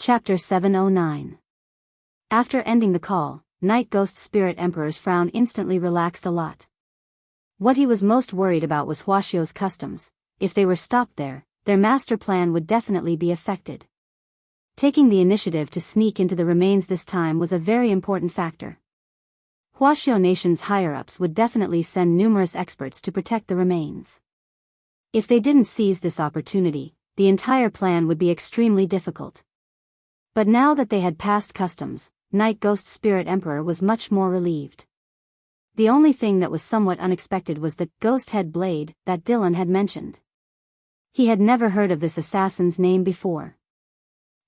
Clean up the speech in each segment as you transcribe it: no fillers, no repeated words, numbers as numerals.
Chapter 709. After ending the call, Night Ghost Spirit Emperor's frown instantly relaxed a lot. What he was most worried about was Huashio's customs. If they were stopped there, their master plan would definitely be affected. Taking the initiative to sneak into the remains this time was a very important factor. Huaxio Nation's higher-ups would definitely send numerous experts to protect the remains. If they didn't seize this opportunity, the entire plan would be extremely difficult. But now that they had passed customs, Night Ghost Spirit Emperor was much more relieved. The only thing that was somewhat unexpected was the ghost head blade that Dylan had mentioned. He had never heard of this assassin's name before.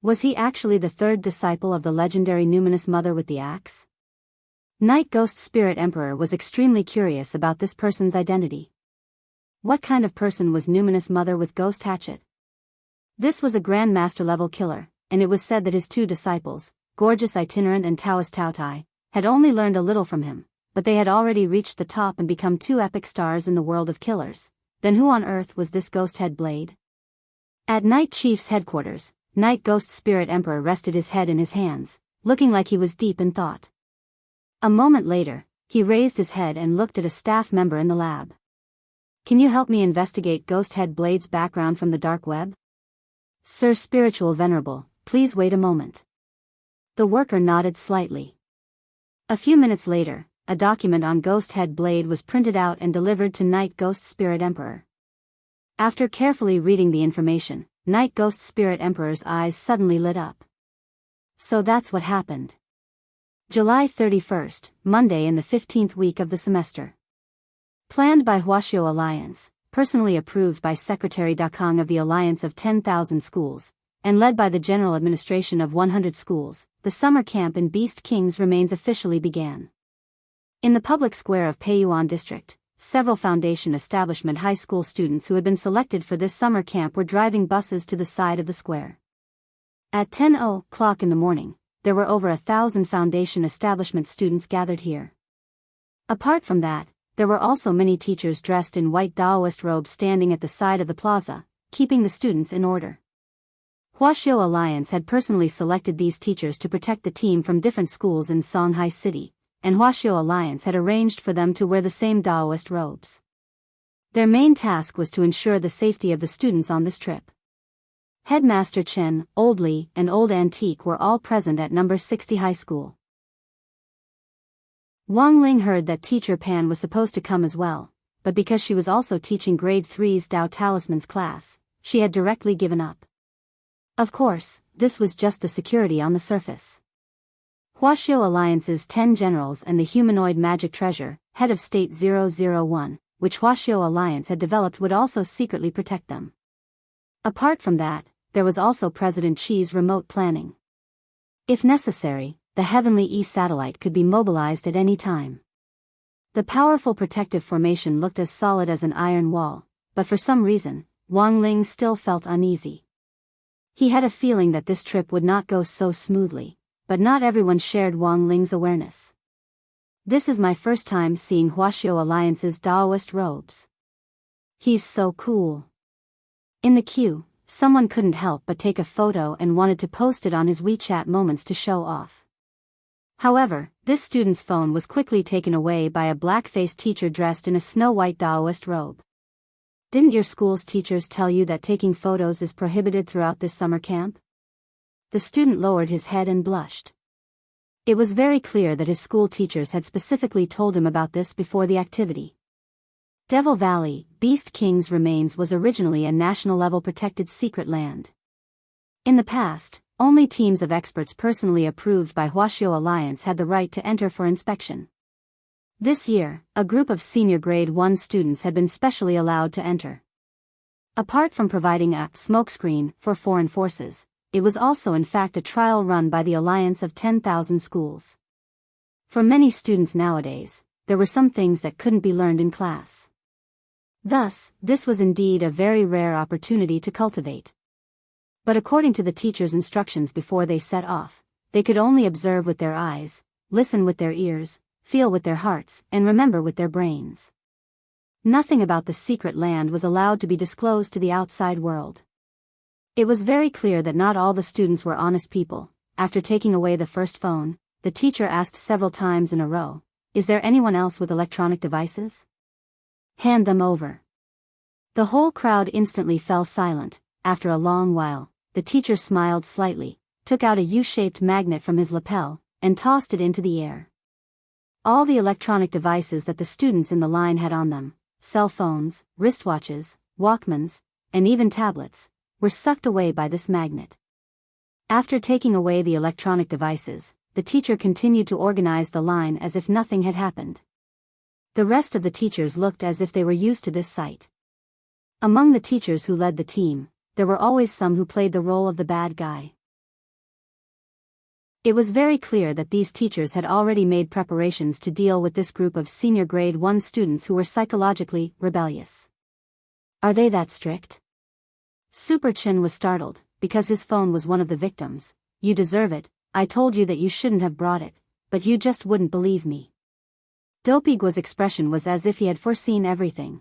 Was he actually the third disciple of the legendary numinous mother with the axe? Night Ghost Spirit Emperor was extremely curious about this person's identity. What kind of person was numinous mother with ghost hatchet? This was a Grand Master level killer, and it was said that his two disciples, Gorgeous Itinerant and Taoist Taotai, had only learned a little from him, but they had already reached the top and become two epic stars in the world of killers. Then who on earth was this ghost head blade? At Night Chief's headquarters, Night Ghost Spirit Emperor rested his head in his hands, looking like he was deep in thought. A moment later, he raised his head and looked at a staff member in the lab. "Can you help me investigate Ghost Head Blade's background from the dark web?" "Sir Spiritual Venerable, please wait a moment." The worker nodded slightly. A few minutes later, a document on Ghost Head Blade was printed out and delivered to Night Ghost Spirit Emperor. After carefully reading the information, Night Ghost Spirit Emperor's eyes suddenly lit up. So that's what happened. July 31st, Monday in the 15th week of the semester. Planned by Huaxio Alliance, personally approved by Secretary Dakang of the Alliance of 10,000 Schools, and led by the General Administration of 100 schools, the summer camp in Beast King's remains officially began. In the public square of Peiyuan District, several Foundation Establishment high school students who had been selected for this summer camp were driving buses to the side of the square. At 10:00 in the morning, there were over 1,000 Foundation Establishment students gathered here. Apart from that, there were also many teachers dressed in white Taoist robes standing at the side of the plaza, keeping the students in order. Huaxio Alliance had personally selected these teachers to protect the team from different schools in Songhai City, and Huaxio Alliance had arranged for them to wear the same Taoist robes. Their main task was to ensure the safety of the students on this trip. Headmaster Chen, Old Li, and Old Antique were all present at number 60 high school. Wang Ling heard that Teacher Pan was supposed to come as well, but because she was also teaching grade 3's Tao Talisman's class, she had directly given up. Of course, this was just the security on the surface. Huaxio Alliance's 10 generals and the humanoid magic treasure, head of State 001, which Huaxio Alliance had developed would also secretly protect them. Apart from that, there was also President Chi's remote planning. If necessary, the Heavenly E satellite could be mobilized at any time. The powerful protective formation looked as solid as an iron wall, but for some reason, Wang Ling still felt uneasy. He had a feeling that this trip would not go so smoothly. But not everyone shared Wang Ling's awareness. "This is my first time seeing Huaxio Alliance's Taoist robes. He's so cool." In the queue, someone couldn't help but take a photo and wanted to post it on his WeChat moments to show off. However, this student's phone was quickly taken away by a black-faced teacher dressed in a snow-white Taoist robe. "Didn't your school's teachers tell you that taking photos is prohibited throughout this summer camp?" The student lowered his head and blushed. It was very clear that his school teachers had specifically told him about this before the activity. Devil Valley, Beast King's remains was originally a national-level protected secret land. In the past, only teams of experts personally approved by Huaxio Alliance had the right to enter for inspection. This year, a group of senior grade 1 students had been specially allowed to enter. Apart from providing a smokescreen for foreign forces, it was also in fact a trial run by the Alliance of 10,000 Schools. For many students nowadays, there were some things that couldn't be learned in class. Thus, this was indeed a very rare opportunity to cultivate. But according to the teacher's instructions before they set off, they could only observe with their eyes, listen with their ears, feel with their hearts, and remember with their brains. Nothing about the secret land was allowed to be disclosed to the outside world. It was very clear that not all the students were honest people. After taking away the first phone, the teacher asked several times in a row, "Is there anyone else with electronic devices? Hand them over." The whole crowd instantly fell silent. After a long while, the teacher smiled slightly, took out a U-shaped magnet from his lapel, and tossed it into the air. All the electronic devices that the students in the line had on them, cell phones, wristwatches, Walkmans, and even tablets, were sucked away by this magnet. After taking away the electronic devices, the teacher continued to organize the line as if nothing had happened. The rest of the teachers looked as if they were used to this sight. Among the teachers who led the team, there were always some who played the role of the bad guy. It was very clear that these teachers had already made preparations to deal with this group of senior grade 1 students who were psychologically rebellious. Are they that strict? Super Chin was startled, because his phone was one of the victims. "You deserve it, I told you that you shouldn't have brought it, but you just wouldn't believe me." Dopigua's expression was as if he had foreseen everything.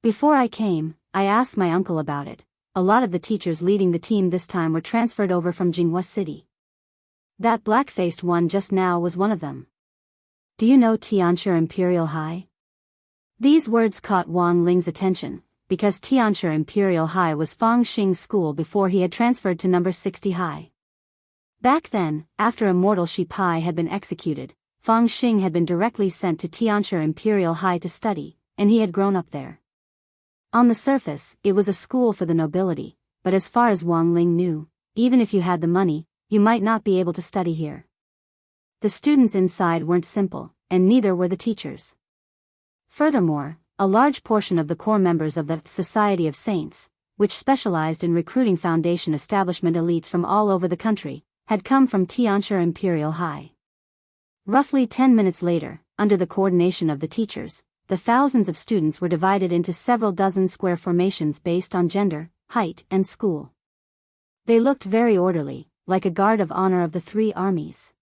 "Before I came, I asked my uncle about it. A lot of the teachers leading the team this time were transferred over from Jinghua City. That black-faced one just now was one of them. Do you know Tianshi Imperial High?" These words caught Wang Ling's attention, because Tianshi Imperial High was Fang Xing's school before he had transferred to number 60 High. Back then, after Immortal Shi Pai had been executed, Fang Xing had been directly sent to Tianshi Imperial High to study, and he had grown up there. On the surface, it was a school for the nobility, but as far as Wang Ling knew, even if you had the money, you might not be able to study here. The students inside weren't simple, and neither were the teachers. Furthermore, a large portion of the core members of the Society of Saints, which specialized in recruiting Foundation establishment elites from all over the country, had come from Tianshi Imperial High. Roughly 10 minutes later, under the coordination of the teachers, the thousands of students were divided into several dozen square formations based on gender, height, and school. They looked very orderly, like a guard of honor of the 3 armies.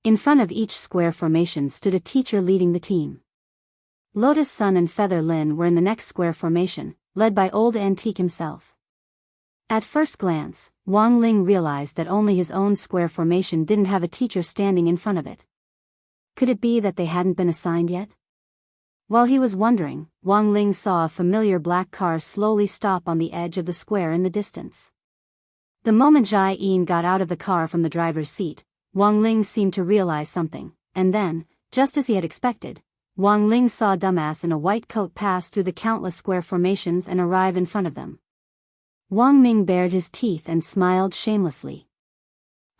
In front of each square formation stood a teacher leading the team. Lotus Sun and Feather Lin were in the next square formation, led by Old Antique himself. At first glance, Wang Ling realized that only his own square formation didn't have a teacher standing in front of it. Could it be that they hadn't been assigned yet? While he was wondering, Wang Ling saw a familiar black car slowly stop on the edge of the square in the distance. The moment Jai Yin got out of the car from the driver's seat, Wang Ling seemed to realize something, and then, just as he had expected, Wang Ling saw a dumbass in a white coat pass through the countless square formations and arrive in front of them. Wang Ming bared his teeth and smiled shamelessly.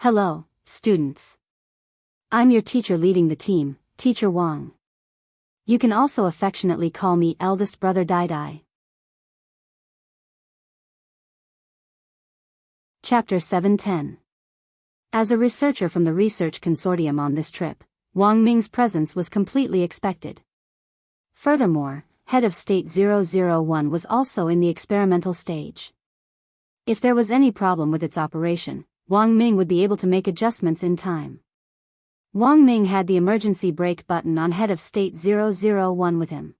"Hello, students. I'm your teacher leading the team, Teacher Wang. You can also affectionately call me eldest brother Dai Dai." Chapter 710. As a researcher from the research consortium on this trip, Wang Ming's presence was completely expected. Furthermore, Head of State 001 was also in the experimental stage. If there was any problem with its operation, Wang Ming would be able to make adjustments in time. Wang Ming had the emergency brake button on Head of State 001 with him.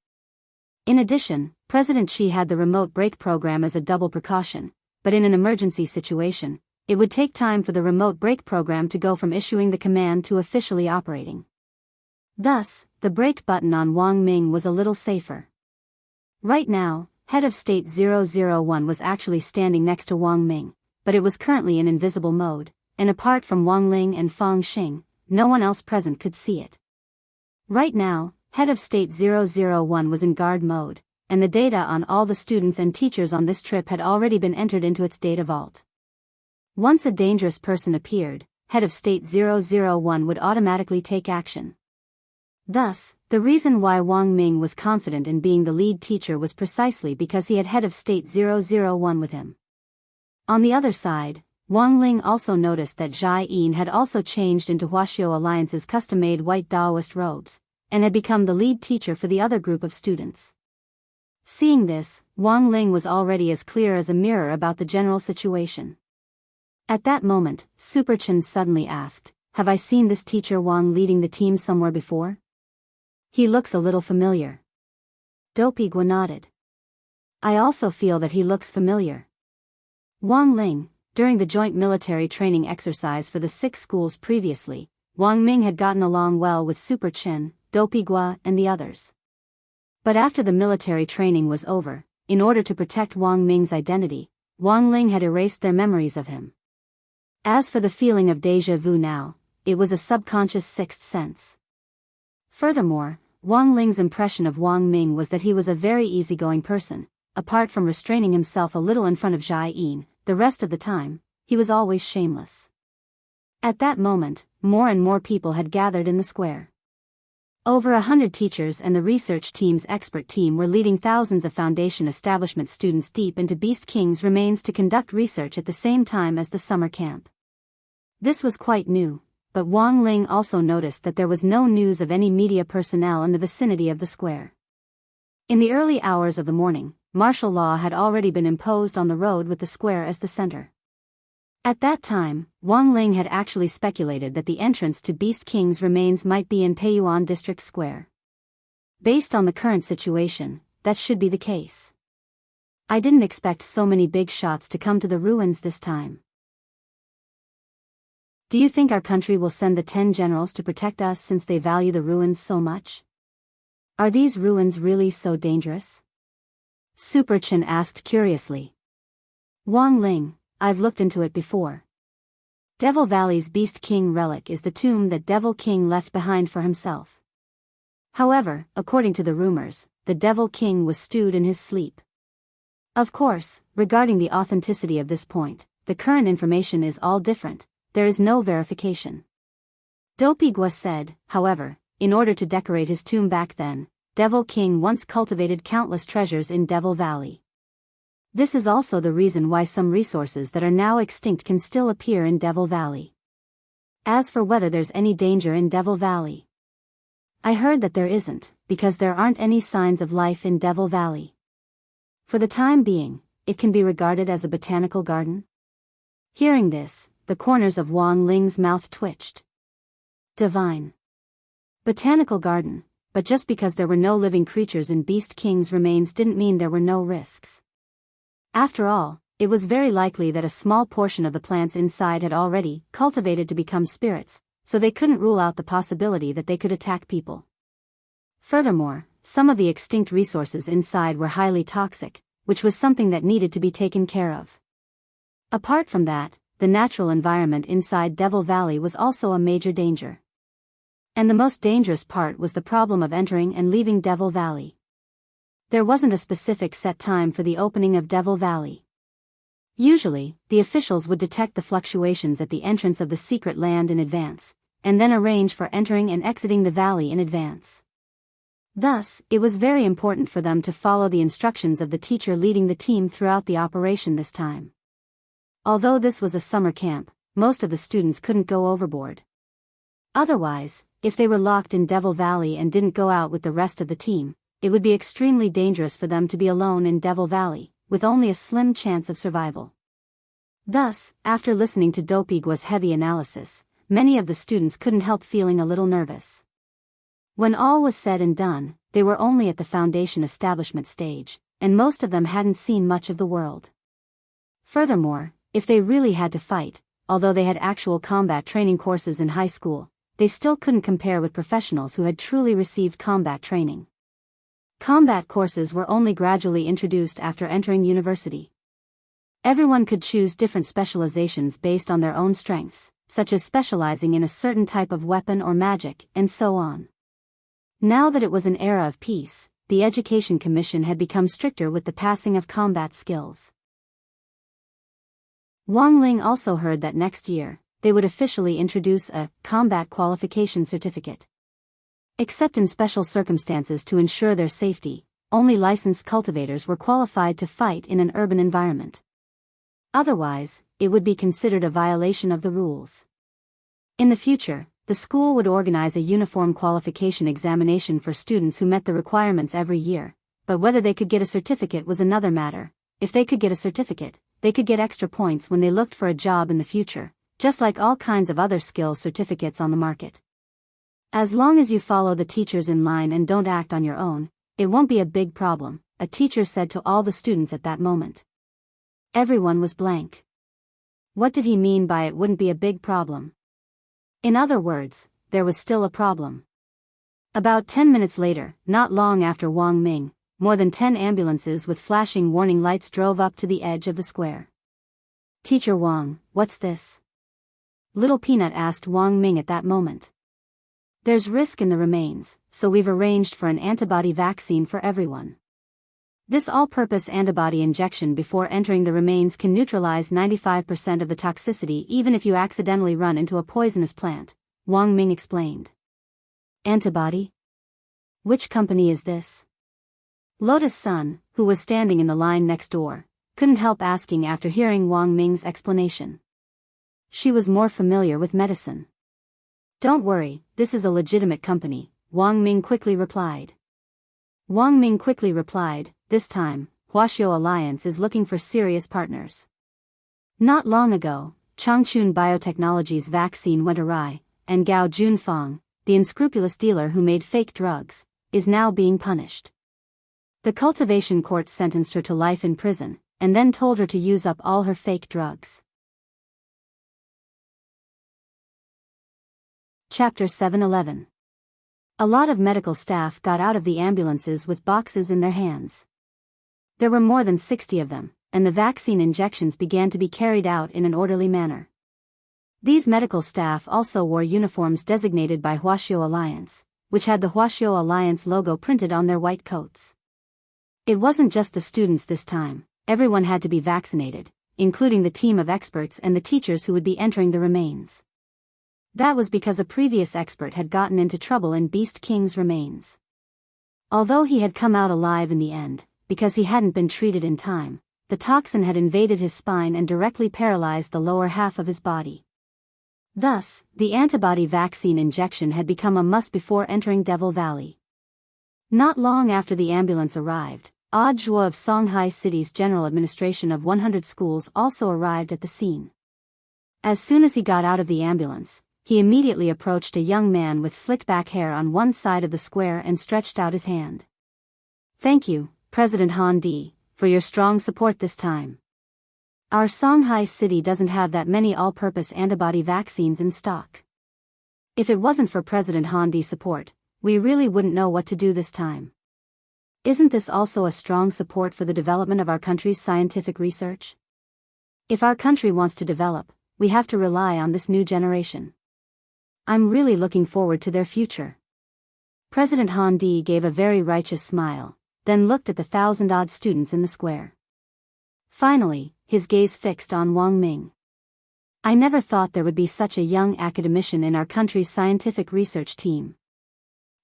In addition, President Xi had the remote brake program as a double precaution, but in an emergency situation, it would take time for the remote brake program to go from issuing the command to officially operating. Thus, the brake button on Wang Ming was a little safer. Right now, Head of State 001 was actually standing next to Wang Ming, but it was currently in invisible mode, and apart from Wang Ling and Fang Xing, no one else present could see it. Right now, Head of State 001 was in guard mode, and the data on all the students and teachers on this trip had already been entered into its data vault. Once a dangerous person appeared, Head of State 001 would automatically take action. Thus, the reason why Wang Ming was confident in being the lead teacher was precisely because he had Head of State 001 with him. On the other side, Wang Ling also noticed that Jai Yin had also changed into Huaxiao Alliance's custom-made white Daoist robes, and had become the lead teacher for the other group of students. Seeing this, Wang Ling was already as clear as a mirror about the general situation. At that moment, Super Chen suddenly asked, "Have I seen this teacher Wang leading the team somewhere before? He looks a little familiar." Dopigua nodded. "I also feel that he looks familiar." Wang Ling, during the joint military training exercise for the 6 schools previously, Wang Ming had gotten along well with Super Chen, Dopey Gua, and the others. But after the military training was over, in order to protect Wang Ming's identity, Wang Ling had erased their memories of him. As for the feeling of déjà vu now, it was a subconscious sixth sense. Furthermore, Wang Ling's impression of Wang Ming was that he was a very easygoing person. Apart from restraining himself a little in front of Jai Yin, the rest of the time, he was always shameless. At that moment, more and more people had gathered in the square. Over 100 teachers and the research team's expert team were leading thousands of Foundation establishment students deep into Beast King's remains to conduct research at the same time as the summer camp. This was quite new, but Wang Ling also noticed that there was no news of any media personnel in the vicinity of the square. In the early hours of the morning, martial law had already been imposed on the road with the square as the center. At that time, Wang Ling had actually speculated that the entrance to Beast King's remains might be in Peiyuan District Square. Based on the current situation, that should be the case. I didn't expect so many big shots to come to the ruins this time. Do you think our country will send the 10 generals to protect us since they value the ruins so much? Are these ruins really so dangerous? Super Chen asked curiously. Wang Ling, I've looked into it before. Devil Valley's Beast King relic is the tomb that Devil King left behind for himself. However, according to the rumors, the Devil King was stewed in his sleep. Of course, regarding the authenticity of this point, the current information is all different, there is no verification. Dopey Gua said, however, in order to decorate his tomb back then, Devil King once cultivated countless treasures in Devil Valley. This is also the reason why some resources that are now extinct can still appear in Devil Valley. As for whether there's any danger in Devil Valley, I heard that there isn't, because there aren't any signs of life in Devil Valley. For the time being, it can be regarded as a botanical garden. Hearing this, the corners of Wang Ling's mouth twitched. Divine. Botanical garden. But just because there were no living creatures in Beast King's remains didn't mean there were no risks. After all, it was very likely that a small portion of the plants inside had already cultivated to become spirits, so they couldn't rule out the possibility that they could attack people. Furthermore, some of the extinct resources inside were highly toxic, which was something that needed to be taken care of. Apart from that, the natural environment inside Devil Valley was also a major danger. And the most dangerous part was the problem of entering and leaving Devil Valley. There wasn't a specific set time for the opening of Devil Valley. Usually, the officials would detect the fluctuations at the entrance of the secret land in advance, and then arrange for entering and exiting the valley in advance. Thus, it was very important for them to follow the instructions of the teacher leading the team throughout the operation this time. Although this was a summer camp, most of the students couldn't go overboard. Otherwise, if they were locked in Devil Valley and didn't go out with the rest of the team, it would be extremely dangerous for them to be alone in Devil Valley, with only a slim chance of survival. Thus, after listening to Dopey Gua's heavy analysis, many of the students couldn't help feeling a little nervous. When all was said and done, they were only at the Foundation establishment stage, and most of them hadn't seen much of the world. Furthermore, if they really had to fight, although they had actual combat training courses in high school, they still couldn't compare with professionals who had truly received combat training. Combat courses were only gradually introduced after entering university. Everyone could choose different specializations based on their own strengths, such as specializing in a certain type of weapon or magic, and so on. Now that it was an era of peace, the Education Commission had become stricter with the passing of combat skills. Wang Ling also heard that next year, they would officially introduce a combat qualification certificate. Except in special circumstances to ensure their safety, only licensed cultivators were qualified to fight in an urban environment. Otherwise, it would be considered a violation of the rules. In the future, the school would organize a uniform qualification examination for students who met the requirements every year, but whether they could get a certificate was another matter. If they could get a certificate, they could get extra points when they looked for a job in the future, just like all kinds of other skills certificates on the market. As long as you follow the teachers in line and don't act on your own, it won't be a big problem, a teacher said to all the students at that moment. Everyone was blank. What did he mean by it wouldn't be a big problem? In other words, there was still a problem. About 10 minutes later, not long after Wang Ming, more than 10 ambulances with flashing warning lights drove up to the edge of the square. "Teacher Wang, what's this?" Little Peanut asked Wang Ming at that moment. "There's risk in the remains, so we've arranged for an antibody vaccine for everyone. This all-purpose antibody injection before entering the remains can neutralize 95% of the toxicity even if you accidentally run into a poisonous plant," Wang Ming explained. "Antibody? Which company is this?" Lotus Sun, who was standing in the line next door, couldn't help asking after hearing Wang Ming's explanation. She was more familiar with medicine. "Don't worry, this is a legitimate company," Wang Ming quickly replied. This time, Huaxiao Alliance is looking for serious partners. Not long ago, Changchun Biotechnology's vaccine went awry, and Gao Junfang, the unscrupulous dealer who made fake drugs, is now being punished. The cultivation court sentenced her to life in prison, and then told her to use up all her fake drugs. Chapter 711. A lot of medical staff got out of the ambulances with boxes in their hands. There were more than 60 of them, and the vaccine injections began to be carried out in an orderly manner. These medical staff also wore uniforms designated by Huaxiao Alliance, which had the Huaxiao Alliance logo printed on their white coats. It wasn't just the students this time, everyone had to be vaccinated, including the team of experts and the teachers who would be entering the remains. That was because a previous expert had gotten into trouble in Beast King's remains. Although he had come out alive in the end, because he hadn't been treated in time, the toxin had invaded his spine and directly paralyzed the lower half of his body. Thus, the antibody vaccine injection had become a must before entering Devil Valley. Not long after the ambulance arrived, Odd Zhuo of Songhai City's General Administration of 100 schools also arrived at the scene. As soon as he got out of the ambulance, he immediately approached a young man with slick back hair on one side of the square and stretched out his hand. "Thank you, President Han Di, for your strong support this time. Our Songhai City doesn't have that many all-purpose antibody vaccines in stock. If it wasn't for President Han Di's support, we really wouldn't know what to do this time. Isn't this also a strong support for the development of our country's scientific research? If our country wants to develop, we have to rely on this new generation. I'm really looking forward to their future." President Han Di gave a very righteous smile, then looked at the 1,000-odd students in the square. Finally, his gaze fixed on Wang Ming. "I never thought there would be such a young academician in our country's scientific research team.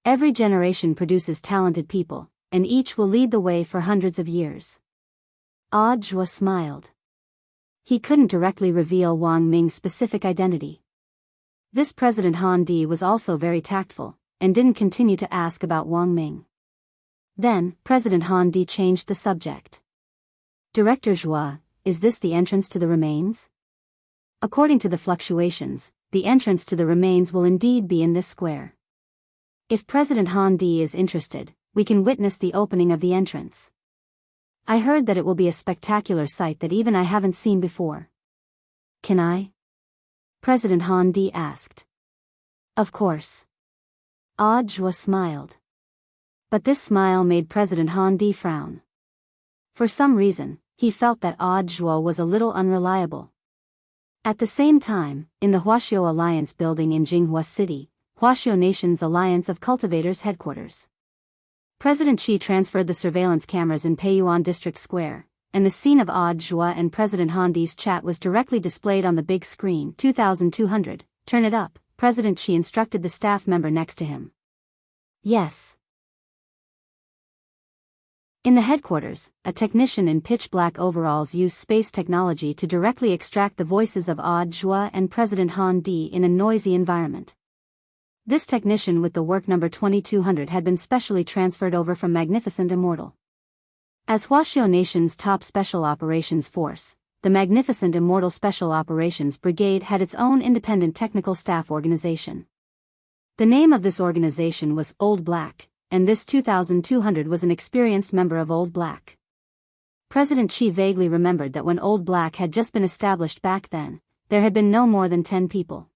Every generation produces talented people, and each will lead the way for hundreds of years." Odd Zhuo smiled. He couldn't directly reveal Wang Ming's specific identity. This President Han Di was also very tactful, and didn't continue to ask about Wang Ming. Then, President Han Di changed the subject. "Director Zhuo, is this the entrance to the remains? According to the fluctuations, the entrance to the remains will indeed be in this square. If President Han Di is interested, we can witness the opening of the entrance. I heard that it will be a spectacular sight that even I haven't seen before. Can I?" President Han Di asked. "Of course." Odd Zhuo smiled. But this smile made President Han Di frown. For some reason, he felt that Odd Zhuo was a little unreliable. At the same time, in the Huaxiao Alliance building in Jinghua City, Huaxiao Nation's Alliance of Cultivators headquarters. President Xi transferred the surveillance cameras in Peiyuan District Square, and the scene of Odd Zhuo and President Han Di's chat was directly displayed on the big screen. 2200, turn it up, President Xi instructed the staff member next to him. "Yes." In the headquarters, a technician in pitch-black overalls used space technology to directly extract the voices of Odd Zhuo and President Han Di in a noisy environment. This technician with the work number 2200 had been specially transferred over from Magnificent Immortal. As Huaxiao Nation's top special operations force, the Magnificent Immortal Special Operations Brigade had its own independent technical staff organization. The name of this organization was Old Black, and this 2200 was an experienced member of Old Black. President Chi vaguely remembered that when Old Black had just been established back then, there had been no more than 10 people.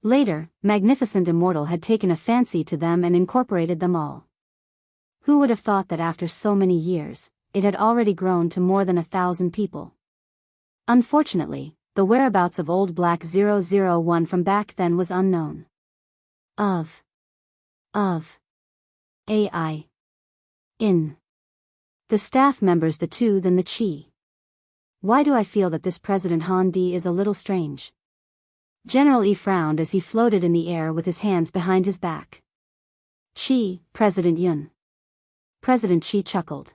Later, Magnificent Immortal had taken a fancy to them and incorporated them all. Who would have thought that after so many years, it had already grown to more than 1,000 people? Unfortunately, the whereabouts of Old Black 001 from back then was unknown. Of AI. In the staff members the two than the Chi. Why do I feel that this President Han Di is a little strange? General E frowned as he floated in the air with his hands behind his back. Chi, President Yun. President Chi chuckled.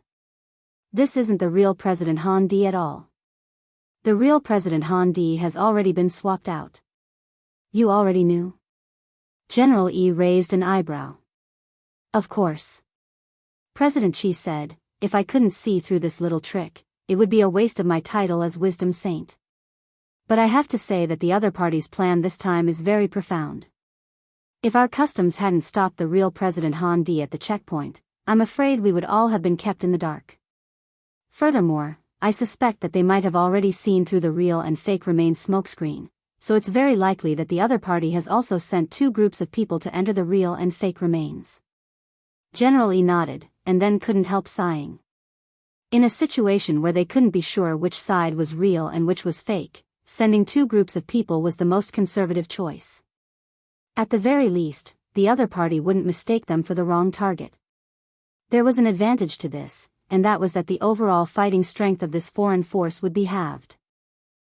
This isn't the real President Han Di at all. The real President Han Di has already been swapped out. You already knew? General E raised an eyebrow. Of course. President Chi said, if I couldn't see through this little trick, it would be a waste of my title as Wisdom Saint. But I have to say that the other party's plan this time is very profound. If our customs hadn't stopped the real President Han Di at the checkpoint, I'm afraid we would all have been kept in the dark. Furthermore, I suspect that they might have already seen through the real and fake remains smokescreen, so it's very likely that the other party has also sent two groups of people to enter the real and fake remains. General E nodded, and then couldn't help sighing. In a situation where they couldn't be sure which side was real and which was fake, sending two groups of people was the most conservative choice. At the very least, the other party wouldn't mistake them for the wrong target. There was an advantage to this, and that was that the overall fighting strength of this foreign force would be halved.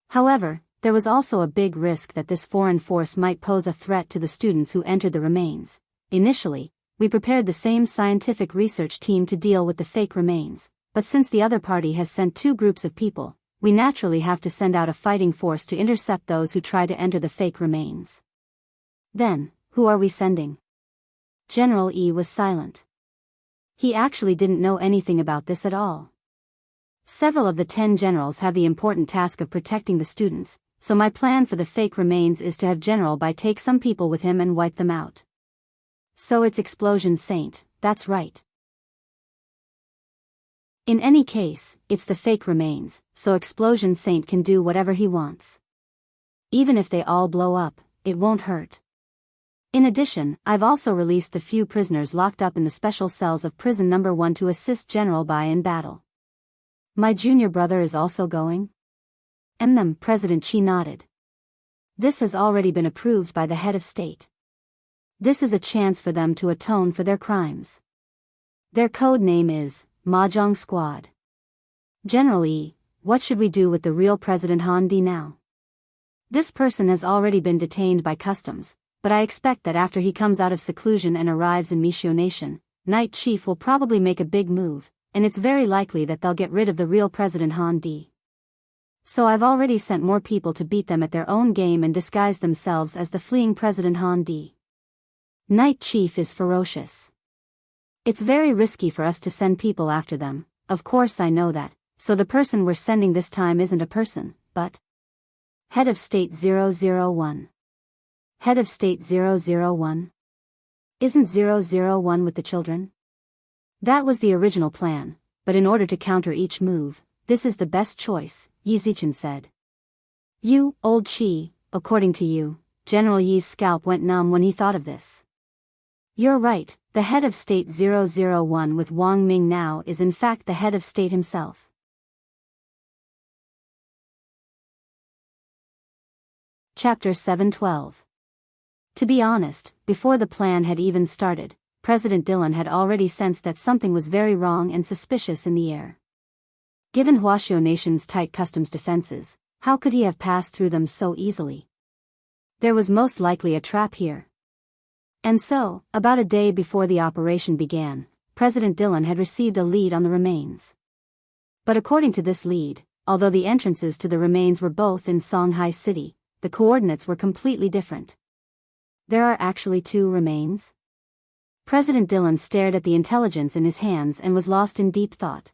However, there was also a big risk that this foreign force might pose a threat to the students who entered the remains. Initially, we prepared the same scientific research team to deal with the fake remains, but since the other party has sent two groups of people, we naturally have to send out a fighting force to intercept those who try to enter the fake remains. Then, who are we sending? General E was silent. He actually didn't know anything about this at all. Several of the 10 generals have the important task of protecting the students, so my plan for the fake remains is to have General Bai take some people with him and wipe them out. So it's Explosion Saint, that's right. In any case, it's the fake remains, so Explosion Saint can do whatever he wants. Even if they all blow up, it won't hurt. In addition, I've also released the few prisoners locked up in the special cells of prison number 1 to assist General Bai in battle. My junior brother is also going? President Chi nodded. This has already been approved by the head of state. This is a chance for them to atone for their crimes. Their code name is Mahjong Squad. General E, what should we do with the real President Han Di now? This person has already been detained by customs, but I expect that after he comes out of seclusion and arrives in Mishio Nation, Night Chief will probably make a big move, and it's very likely that they'll get rid of the real President Han Di. So I've already sent more people to beat them at their own game and disguise themselves as the fleeing President Han Di. Night Chief is ferocious. It's very risky for us to send people after them, of course I know that, so the person we're sending this time isn't a person, but Head of State 001. Head of State 001? Isn't 001 with the children? That was the original plan, but in order to counter each move, this is the best choice, Yi Zichen said. You, old Chi, according to you, General Yi's scalp went numb when he thought of this. You're right, the head of State 001 with Wang Ming now is in fact the head of state himself. Chapter 712. To be honest, before the plan had even started, President Dylan had already sensed that something was very wrong and suspicious in the air. Given Huaxiao Nation's tight customs defenses, how could he have passed through them so easily? There was most likely a trap here. And so, about a day before the operation began, President Dylan had received a lead on the remains. But according to this lead, although the entrances to the remains were both in Songhai City, the coordinates were completely different. There are actually two remains? President Dylan stared at the intelligence in his hands and was lost in deep thought.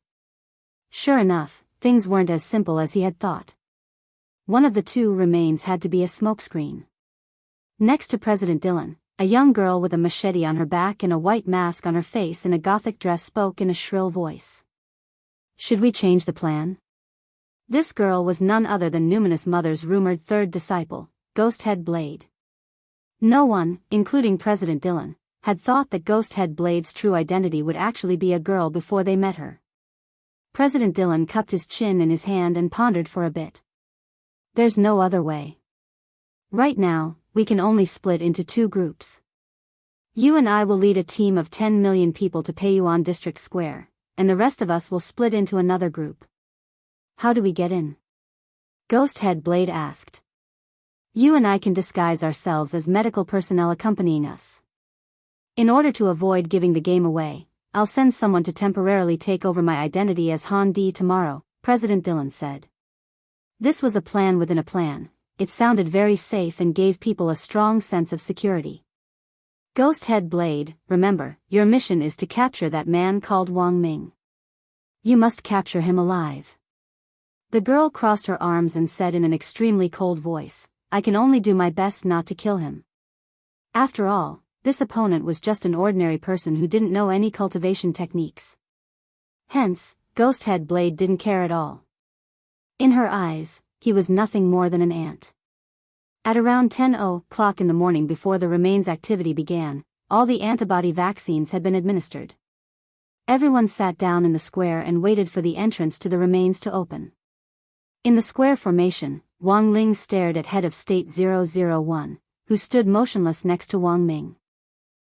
Sure enough, things weren't as simple as he had thought. One of the two remains had to be a smokescreen. Next to President Dylan, a young girl with a machete on her back and a white mask on her face in a gothic dress spoke in a shrill voice. Should we change the plan? This girl was none other than Numinous Mother's rumored third disciple, Ghosthead Blade. No one, including President Dillon, had thought that Ghosthead Blade's true identity would actually be a girl before they met her. President Dillon cupped his chin in his hand and pondered for a bit. There's no other way. Right now, we can only split into two groups. You and I will lead a team of 10 million people to pay you on District Square, and the rest of us will split into another group. How do we get in? Ghosthead Blade asked. You and I can disguise ourselves as medical personnel accompanying us. In order to avoid giving the game away, I'll send someone to temporarily take over my identity as Han Di tomorrow, President Dillon said. This was a plan within a plan. It sounded very safe and gave people a strong sense of security. Ghosthead Blade, remember, your mission is to capture that man called Wang Ming. You must capture him alive. The girl crossed her arms and said in an extremely cold voice, I can only do my best not to kill him. After all, this opponent was just an ordinary person who didn't know any cultivation techniques. Hence, Ghosthead Blade didn't care at all. In her eyes, he was nothing more than an ant. At around 10 o'clock in the morning before the remains activity began, all the antibody vaccines had been administered. Everyone sat down in the square and waited for the entrance to the remains to open. In the square formation, Wang Ling stared at head of State 001, who stood motionless next to Wang Ming.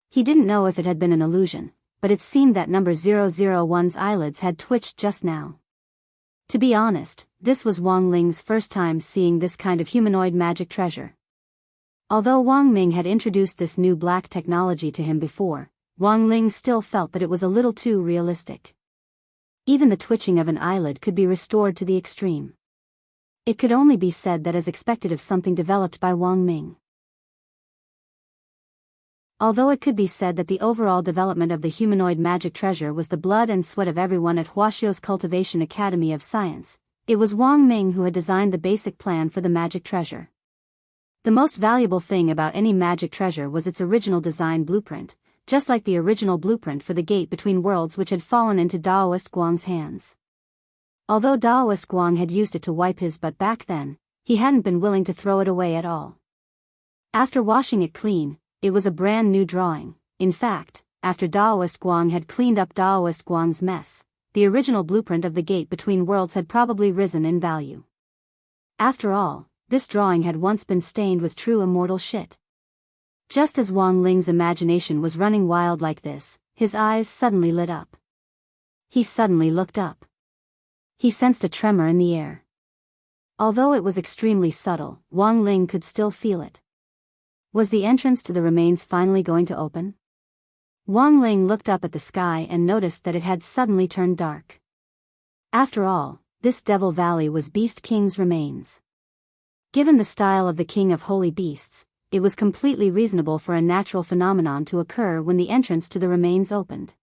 He didn't know if it had been an illusion, but it seemed that number 001's eyelids had twitched just now. To be honest, this was Wang Ling's first time seeing this kind of humanoid magic treasure. Although Wang Ming had introduced this new black technology to him before, Wang Ling still felt that it was a little too realistic. Even the twitching of an eyelid could be restored to the extreme. It could only be said that as expected of something developed by Wang Ming. Although it could be said that the overall development of the humanoid magic treasure was the blood and sweat of everyone at Huaxio's Cultivation Academy of Science, it was Wang Ming who had designed the basic plan for the magic treasure. The most valuable thing about any magic treasure was its original design blueprint, just like the original blueprint for the gate between worlds which had fallen into Daoist Guang's hands. Although Daoist Guang had used it to wipe his butt back then, he hadn't been willing to throw it away at all. After washing it clean, it was a brand new drawing. In fact, after Daoist Guang had cleaned up Daoist Guang's mess, the original blueprint of the gate between worlds had probably risen in value. After all, this drawing had once been stained with true immortal shit. Just as Wang Ling's imagination was running wild like this, his eyes suddenly lit up. He suddenly looked up. He sensed a tremor in the air. Although it was extremely subtle, Wang Ling could still feel it. Was the entrance to the remains finally going to open? Wang Ling looked up at the sky and noticed that it had suddenly turned dark. After all, this Devil Valley was Beast King's remains. Given the style of the King of Holy Beasts, it was completely reasonable for a natural phenomenon to occur when the entrance to the remains opened.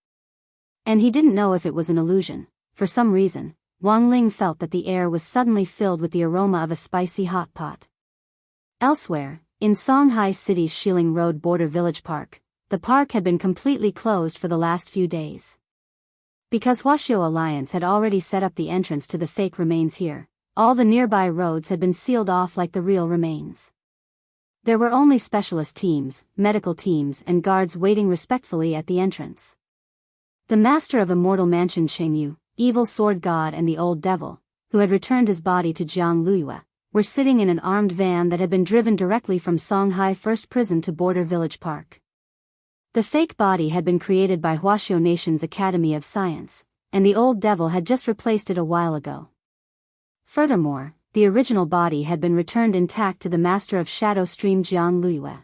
And he didn't know if it was an illusion. For some reason, Wang Ling felt that the air was suddenly filled with the aroma of a spicy hot pot. Elsewhere, in Shanghai City's Shilin Road border village park, the park had been completely closed for the last few days. Because Huaxio Alliance had already set up the entrance to the fake remains here, all the nearby roads had been sealed off like the real remains. There were only specialist teams, medical teams and guards waiting respectfully at the entrance. The master of Immortal Mansion Chengyu, Evil Sword God and the Old Devil, who had returned his body to Jiang Luiyue, were sitting in an armed van that had been driven directly from Shanghai First Prison to Border Village Park. The fake body had been created by Huaxio Nation's Academy of Science, and the Old Devil had just replaced it a while ago. Furthermore, the original body had been returned intact to the master of Shadow Stream Jiang Luiyue.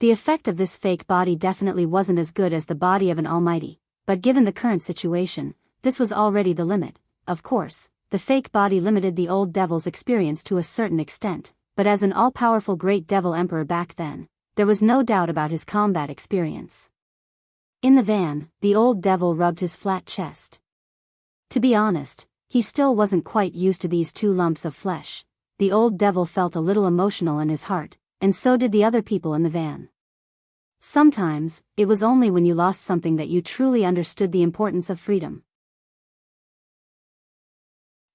The effect of this fake body definitely wasn't as good as the body of an almighty, but given the current situation, this was already the limit. Of course, the fake body limited the Old Devil's experience to a certain extent, but as an all-powerful Great Devil Emperor back then, there was no doubt about his combat experience. In the van, the Old Devil rubbed his flat chest. To be honest, he still wasn't quite used to these two lumps of flesh. The Old Devil felt a little emotional in his heart, and so did the other people in the van. Sometimes, it was only when you lost something that you truly understood the importance of freedom.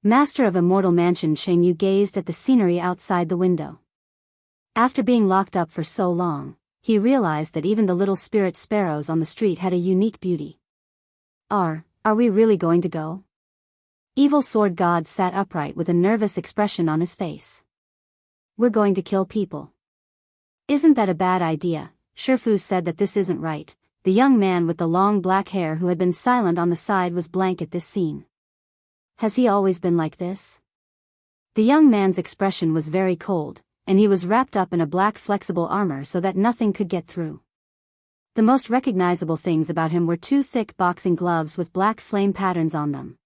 Master of Immortal Mansion Cheng Yu gazed at the scenery outside the window. After being locked up for so long, he realized that even the little spirit sparrows on the street had a unique beauty. Are we really going to go? Evil Sword God sat upright with a nervous expression on his face. We're going to kill people. Isn't that a bad idea? Shifu said that this isn't right. The young man with the long black hair who had been silent on the side was blank at this scene. Has he always been like this? The young man's expression was very cold, and he was wrapped up in a black flexible armor so that nothing could get through. The most recognizable things about him were two thick boxing gloves with black flame patterns on them.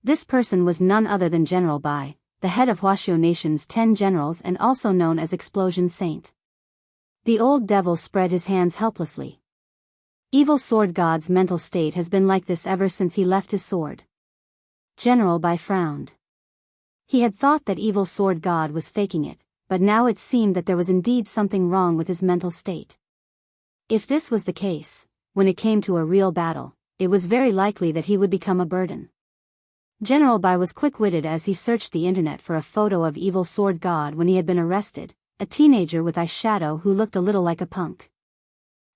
This person was none other than General Bai, the head of Huaxiao Nation's 10 generals and also known as Explosion Saint. The old devil spread his hands helplessly. Evil Sword God's mental state has been like this ever since he left his sword. General Bai frowned. He had thought that Evil Sword God was faking it, but now it seemed that there was indeed something wrong with his mental state. If this was the case, when it came to a real battle, it was very likely that he would become a burden. General Bai was quick-witted as he searched the internet for a photo of Evil Sword God when he had been arrested, a teenager with eyeshadow who looked a little like a punk.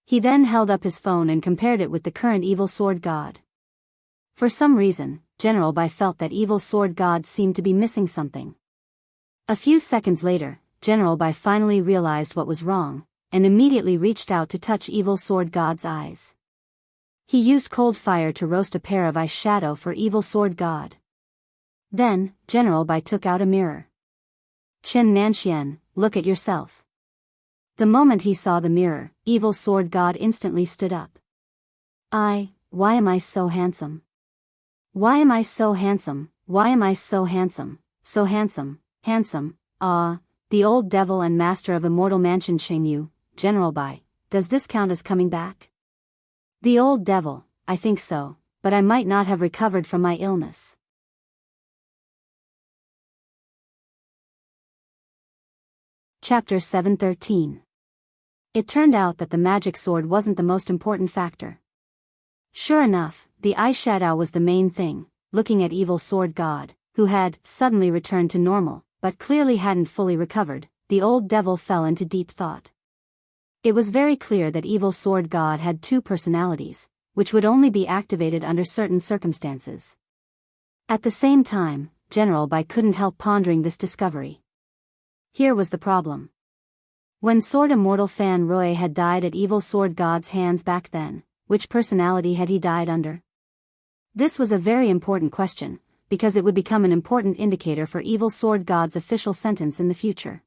He then held up his phone and compared it with the current Evil Sword God. For some reason, General Bai felt that Evil Sword God seemed to be missing something. A few seconds later, General Bai finally realized what was wrong, and immediately reached out to touch Evil Sword God's eyes. He used cold fire to roast a pair of eyeshadow for Evil Sword God. Then, General Bai took out a mirror. Chen Nanxian, look at yourself. The moment he saw the mirror, Evil Sword God instantly stood up. Why am I so handsome? Why am I so handsome? Why am I so handsome? So handsome, handsome, the old devil and master of Immortal Mansion Cheng Yu, General Bai, does this count as coming back? The old devil, I think so, but I might not have recovered from my illness. Chapter 713. It turned out that the magic sword wasn't the most important factor. Sure enough, the eyeshadow was the main thing. Looking at Evil Sword God, who had suddenly returned to normal, but clearly hadn't fully recovered, the old devil fell into deep thought. It was very clear that Evil Sword God had two personalities, which would only be activated under certain circumstances. At the same time, General Bai couldn't help pondering this discovery. Here was the problem. When Sword Immortal Fan Roy had died at Evil Sword God's hands back then, which personality had he died under? This was a very important question, because it would become an important indicator for Evil Sword God's official sentence in the future.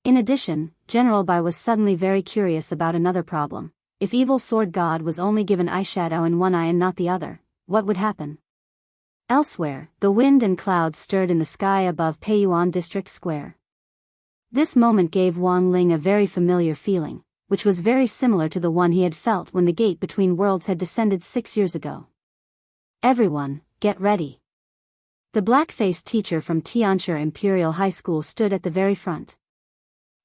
In addition, General Bai was suddenly very curious about another problem. If Evil Sword God was only given eyeshadow in one eye and not the other, what would happen? Elsewhere, the wind and clouds stirred in the sky above Peiyuan District Square. This moment gave Wang Ling a very familiar feeling, which was very similar to the one he had felt when the gate between worlds had descended 6 years ago. Everyone, get ready. The black-faced teacher from Tianshi Imperial High School stood at the very front.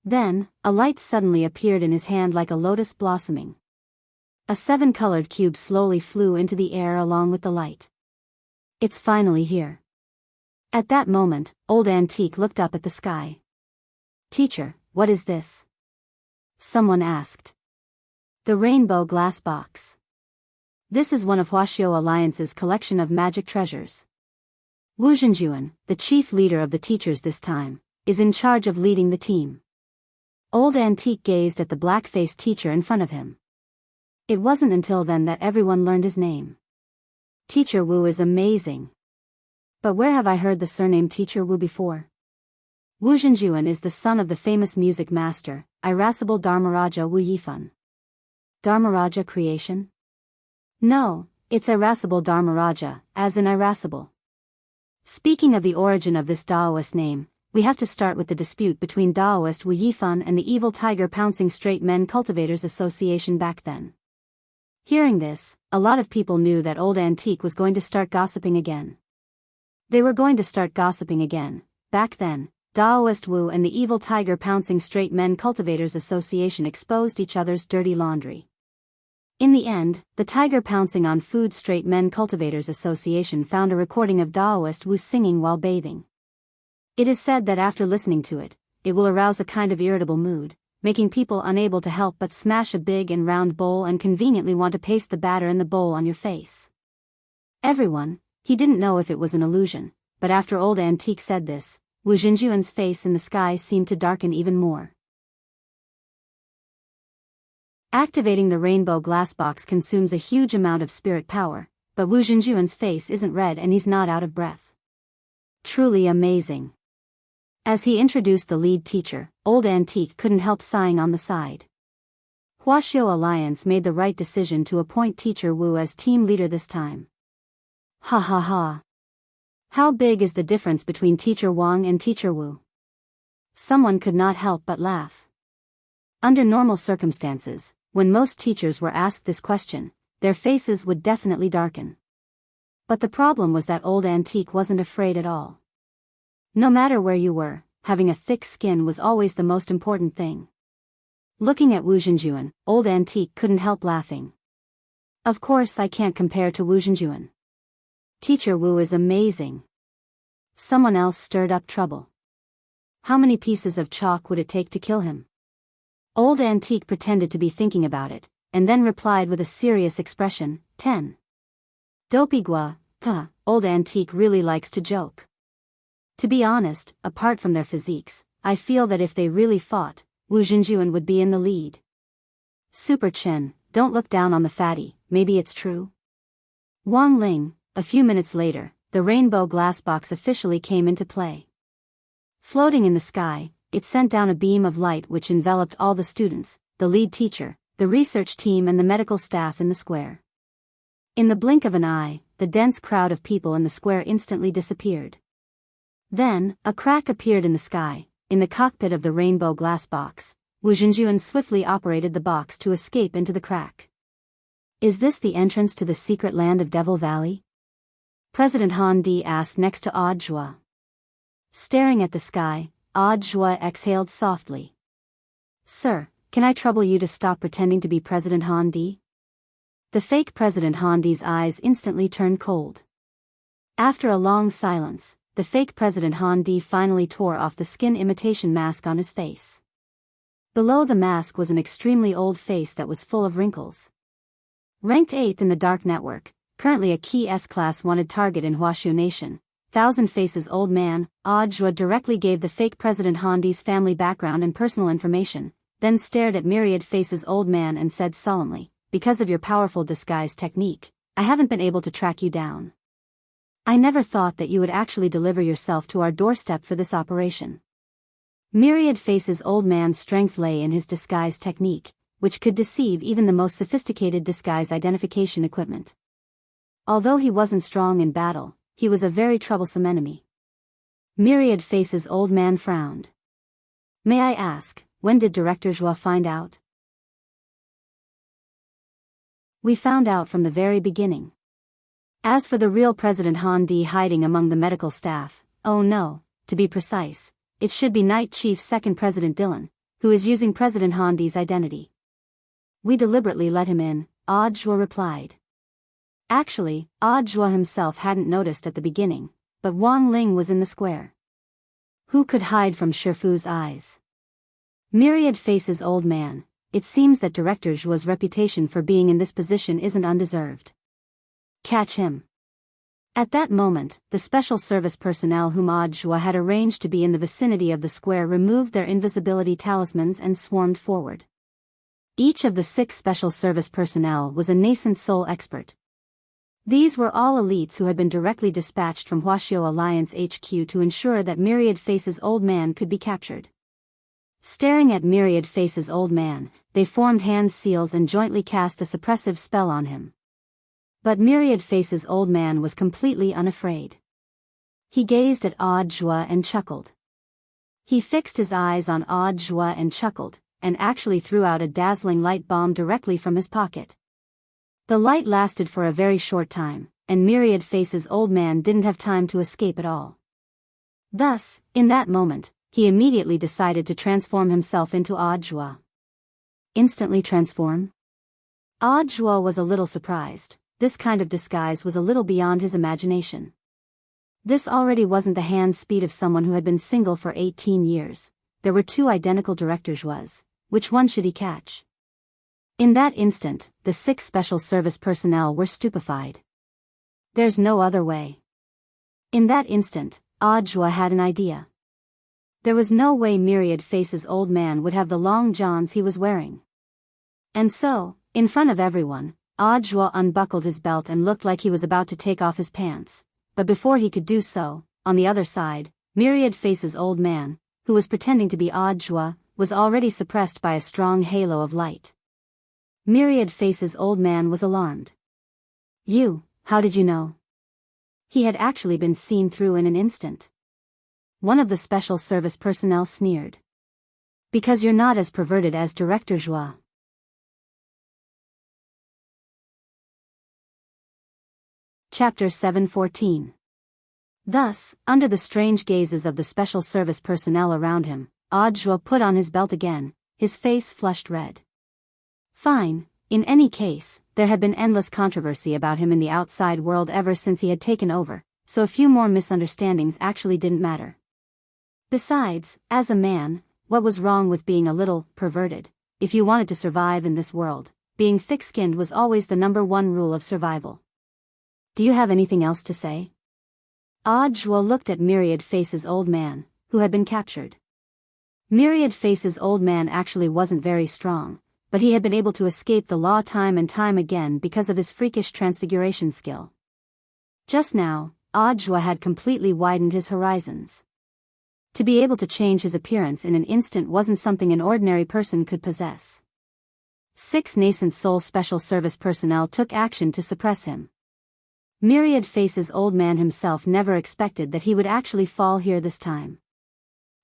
Then, a light suddenly appeared in his hand like a lotus blossoming. A 7-colored cube slowly flew into the air along with the light. It's finally here. At that moment, Old Antique looked up at the sky. Teacher, what is this? Someone asked. The rainbow glass box. This is one of Huaxiao Alliance's collection of magic treasures. Wu Zhenjuan, the chief leader of the teachers this time, is in charge of leading the team. Old Antique gazed at the black-faced teacher in front of him. It wasn't until then that everyone learned his name. Teacher Wu is amazing. But where have I heard the surname Teacher Wu before? Wu Zhenjuan is the son of the famous music master, irascible Dharmaraja Wu Yifan. Dharmaraja creation? No, it's irascible Dharmaraja, as in irascible. Speaking of the origin of this Daoist name, we have to start with the dispute between Daoist Wu Yifan and the evil tiger pouncing straight men cultivators association back then. Hearing this, a lot of people knew that Old Antique was going to start gossiping again. They were going to start gossiping again. Back then, Daoist Wu and the evil tiger pouncing straight men cultivators association exposed each other's dirty laundry. In the end, the tiger pouncing on Food Straight Men Cultivators Association found a recording of Daoist Wu singing while bathing. It is said that after listening to it, it will arouse a kind of irritable mood, making people unable to help but smash a big and round bowl and conveniently want to paste the batter in the bowl on your face. Everyone, he didn't know if it was an illusion, but after Old Antique said this, Wu Jinjuan's face in the sky seemed to darken even more. Activating the rainbow glass box consumes a huge amount of spirit power, but Wu Jinjuan's face isn't red and he's not out of breath. Truly amazing. As he introduced the lead teacher, Old Antique couldn't help sighing on the side. Huaxiao Alliance made the right decision to appoint Teacher Wu as team leader this time. Ha ha ha. How big is the difference between Teacher Wang and Teacher Wu? Someone could not help but laugh. Under normal circumstances, when most teachers were asked this question, their faces would definitely darken. But the problem was that Old Antique wasn't afraid at all. No matter where you were, having a thick skin was always the most important thing. Looking at Wu Jinjuan, Old Antique couldn't help laughing. Of course I can't compare to Wu Jinjuan. Teacher Wu is amazing. Someone else stirred up trouble. How many pieces of chalk would it take to kill him? Old Antique pretended to be thinking about it, and then replied with a serious expression, 10. Dopigua, Old Antique really likes to joke. To be honest, apart from their physiques, I feel that if they really fought, Wu Jinjuan would be in the lead. Super Chen, don't look down on the fatty, maybe it's true. Wang Ling, a few minutes later, the rainbow glass box officially came into play. Floating in the sky, it sent down a beam of light which enveloped all the students, the lead teacher, the research team and the medical staff in the square. In the blink of an eye, the dense crowd of people in the square instantly disappeared. Then, a crack appeared in the sky, in the cockpit of the rainbow glass box. Wu Jinjuan swiftly operated the box to escape into the crack. Is this the entrance to the secret land of Devil Valley? President Han Di asked next to Odd Zhua. Staring at the sky, Odd Zhua exhaled softly. Sir, can I trouble you to stop pretending to be President Han Di? The fake President Han Di's eyes instantly turned cold. After a long silence, the fake President Han Di finally tore off the skin imitation mask on his face. Below the mask was an extremely old face that was full of wrinkles. Ranked 8th in the Dark Network, currently a key S-class wanted target in Huaxiao Nation, Thousand Faces old man, Odd Zhua directly gave the fake President Han Di's family background and personal information, then stared at Myriad Faces old man and said solemnly, because of your powerful disguise technique, I haven't been able to track you down. I never thought that you would actually deliver yourself to our doorstep for this operation. Myriad Faces old man's strength lay in his disguise technique, which could deceive even the most sophisticated disguise identification equipment. Although he wasn't strong in battle, he was a very troublesome enemy. Myriad Faces old man frowned. May I ask, when did Director Zhua find out? We found out from the very beginning. As for the real President Han Di hiding among the medical staff, oh no, to be precise, it should be Night Chief Second President Dylan, who is using President Han Di's identity. We deliberately let him in, Odd Zhua replied. Actually, Odd Zhua himself hadn't noticed at the beginning, but Wang Ling was in the square. Who could hide from Shifu's eyes? Myriad Faces old man, it seems that Director Zhua's reputation for being in this position isn't undeserved. Catch him. At that moment, the special service personnel whom Odd Zhua had arranged to be in the vicinity of the square removed their invisibility talismans and swarmed forward. Each of the 6 special service personnel was a nascent soul expert. These were all elites who had been directly dispatched from Huaxiao Alliance HQ to ensure that Myriad Faces old man could be captured. Staring at Myriad Faces old man, they formed hand seals and jointly cast a suppressive spell on him. But Myriad Faces old man was completely unafraid. He gazed at Odd Zhua and chuckled. He fixed his eyes on Odd Zhua and chuckled, and actually threw out a dazzling light bomb directly from his pocket. The light lasted for a very short time, and Myriad Faces old man didn't have time to escape at all. Thus, in that moment, he immediately decided to transform himself into Odd Zhua. Instantly transform? Audiobook was a little surprised. This kind of disguise was a little beyond his imagination. This already wasn't the hand speed of someone who had been single for 18 years. There were two identical directors. Which one should he catch? In that instant, the 6 special service personnel were stupefied. There's no other way. In that instant, Audiobook had an idea. There was no way Myriad Face's old man would have the long johns he was wearing. And so, in front of everyone, Audiobook unbuckled his belt and looked like he was about to take off his pants. But before he could do so, on the other side, Myriad Face's old man, who was pretending to be Audiobook, was already suppressed by a strong halo of light. Myriad Face's old man was alarmed. "You, how did you know?" He had actually been seen through in an instant. One of the special service personnel sneered. "Because you're not as perverted as Director Joie." Chapter 7:14. Thus, under the strange gazes of the special service personnel around him, Audiobook put on his belt again, his face flushed red. Fine, in any case, there had been endless controversy about him in the outside world ever since he had taken over, so a few more misunderstandings actually didn't matter. Besides, as a man, what was wrong with being a little perverted? If you wanted to survive in this world, being thick-skinned was always the #1 rule of survival. "Do you have anything else to say?" Audiobook looked at Myriad Face's old man, who had been captured. Myriad Face's old man actually wasn't very strong, but he had been able to escape the law time and time again because of his freakish transfiguration skill. Just now, Audiobook had completely widened his horizons. To be able to change his appearance in an instant wasn't something an ordinary person could possess. 6 nascent soul special service personnel took action to suppress him. Myriad Face's old man himself never expected that he would actually fall here this time.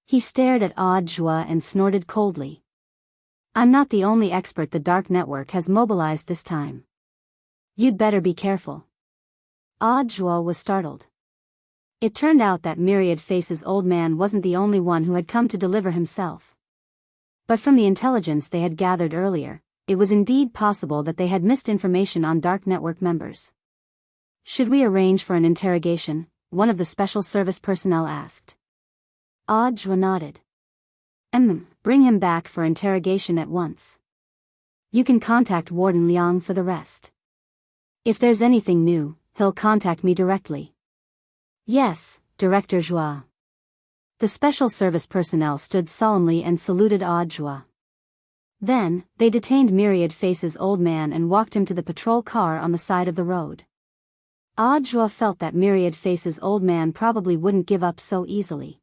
He stared at Audiobook and snorted coldly. "I'm not the only expert the Dark Network has mobilized this time. You'd better be careful." Audiobook was startled. It turned out that Myriad Face's old man wasn't the only one who had come to deliver himself. But from the intelligence they had gathered earlier, it was indeed possible that they had missed information on Dark Network members. "Should we arrange for an interrogation?" one of the special service personnel asked. Audiobook nodded. Bring him back for interrogation at once. You can contact Warden Liang for the rest. If there's anything new, he'll contact me directly." "Yes, Director Joie." The special service personnel stood solemnly and saluted Audiobook. Then, they detained Myriad Face's old man and walked him to the patrol car on the side of the road. Audiobook felt that Myriad Face's old man probably wouldn't give up so easily.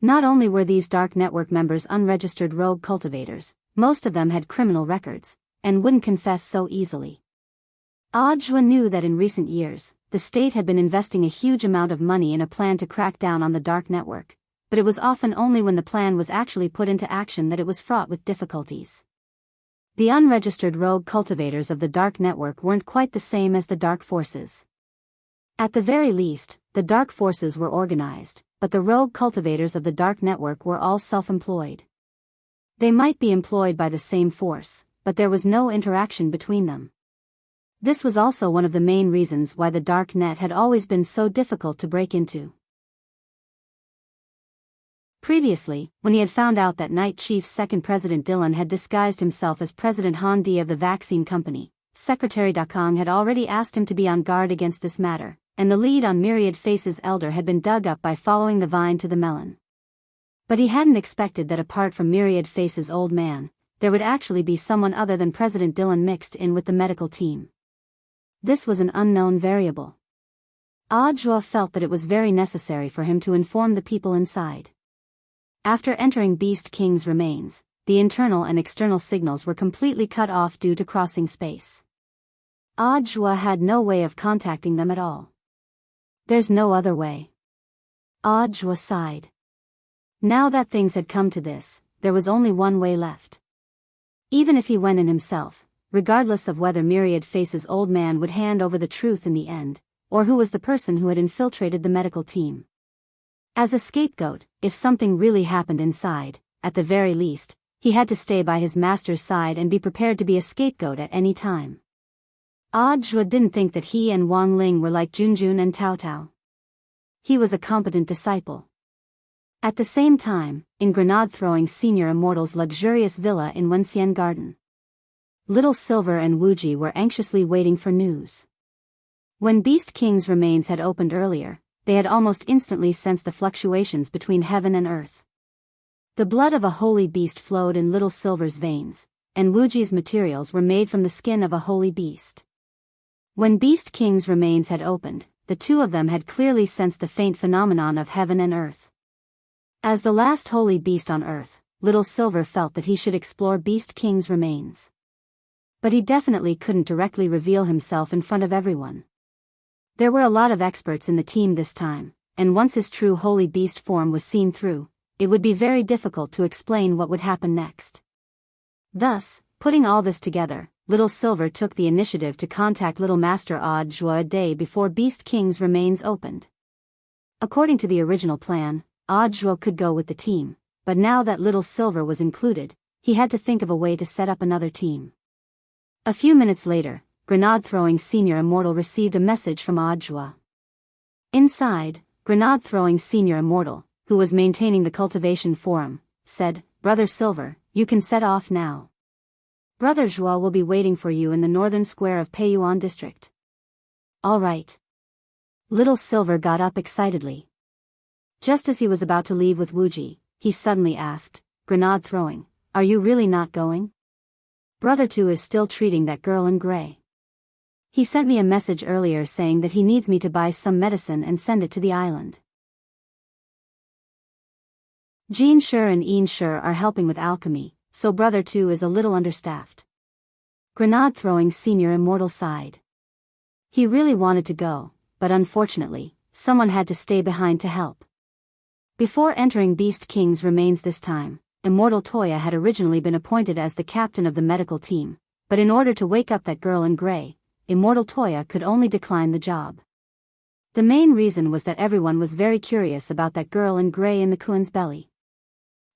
Not only were these Dark Network members unregistered rogue cultivators, most of them had criminal records, and wouldn't confess so easily. Audiobook knew that in recent years, the state had been investing a huge amount of money in a plan to crack down on the Dark Network, but it was often only when the plan was actually put into action that it was fraught with difficulties. The unregistered rogue cultivators of the Dark Network weren't quite the same as the Dark Forces. At the very least, the Dark Forces were organized, but the rogue cultivators of the Dark Network were all self-employed. They might be employed by the same force, but there was no interaction between them. This was also one of the main reasons why the Dark Net had always been so difficult to break into. Previously, when he had found out that Night Chief's second President Dylan had disguised himself as President Han Di of the vaccine company, Secretary Dakong had already asked him to be on guard against this matter, and the lead on Myriad Face's elder had been dug up by following the vine to the melon. But he hadn't expected that apart from Myriad Face's old man, there would actually be someone other than President Dylan mixed in with the medical team. This was an unknown variable. Audiobook felt that it was very necessary for him to inform the people inside. After entering Beast King's remains, the internal and external signals were completely cut off due to crossing space. Audiobook had no way of contacting them at all. "There's no other way." Audiobook sighed. Now that things had come to this, there was only one way left. Even if he went in himself, regardless of whether Myriad Face's old man would hand over the truth in the end, or who was the person who had infiltrated the medical team. As a scapegoat, if something really happened inside, at the very least, he had to stay by his master's side and be prepared to be a scapegoat at any time. Audiobook didn't think that he and Wang Ling were like Junjun and Tao Tao. He was a competent disciple. At the same time, in grenade-throwing senior immortal's luxurious villa in Wenxian Garden, Little Silver and Wuji were anxiously waiting for news. When Beast King's remains had opened earlier, they had almost instantly sensed the fluctuations between heaven and earth. The blood of a holy beast flowed in Little Silver's veins, and Wuji's materials were made from the skin of a holy beast. When Beast King's remains had opened, the two of them had clearly sensed the faint phenomenon of heaven and earth. As the last holy beast on earth, Little Silver felt that he should explore Beast King's remains. But he definitely couldn't directly reveal himself in front of everyone. There were a lot of experts in the team this time, and once his true holy beast form was seen through, it would be very difficult to explain what would happen next. Thus, putting all this together, Little Silver took the initiative to contact Little Master Audiobook a day before Beast King's remains opened. According to the original plan, Audiobook could go with the team, but now that Little Silver was included, he had to think of a way to set up another team. A few minutes later, grenade-throwing senior immortal received a message from Audiobook. Inside, grenade-throwing senior immortal, who was maintaining the cultivation forum, said, "Brother Silver, you can set off now. Brother Zhuo will be waiting for you in the northern square of Peiyuan district." "All right." Little Silver got up excitedly. Just as he was about to leave with Wuji, he suddenly asked, "Grenade throwing, are you really not going? Brother Tu is still treating that girl in gray. He sent me a message earlier saying that he needs me to buy some medicine and send it to the island. Jin Shi and Yin Shi are helping with alchemy, so Brother Tu is a little understaffed." Grenade-throwing senior immortal sighed. He really wanted to go, but unfortunately, someone had to stay behind to help. Before entering Beast King's remains this time, Immortal Toya had originally been appointed as the captain of the medical team, but in order to wake up that girl in gray, Immortal Toya could only decline the job. The main reason was that everyone was very curious about that girl in gray in the Kuan's belly.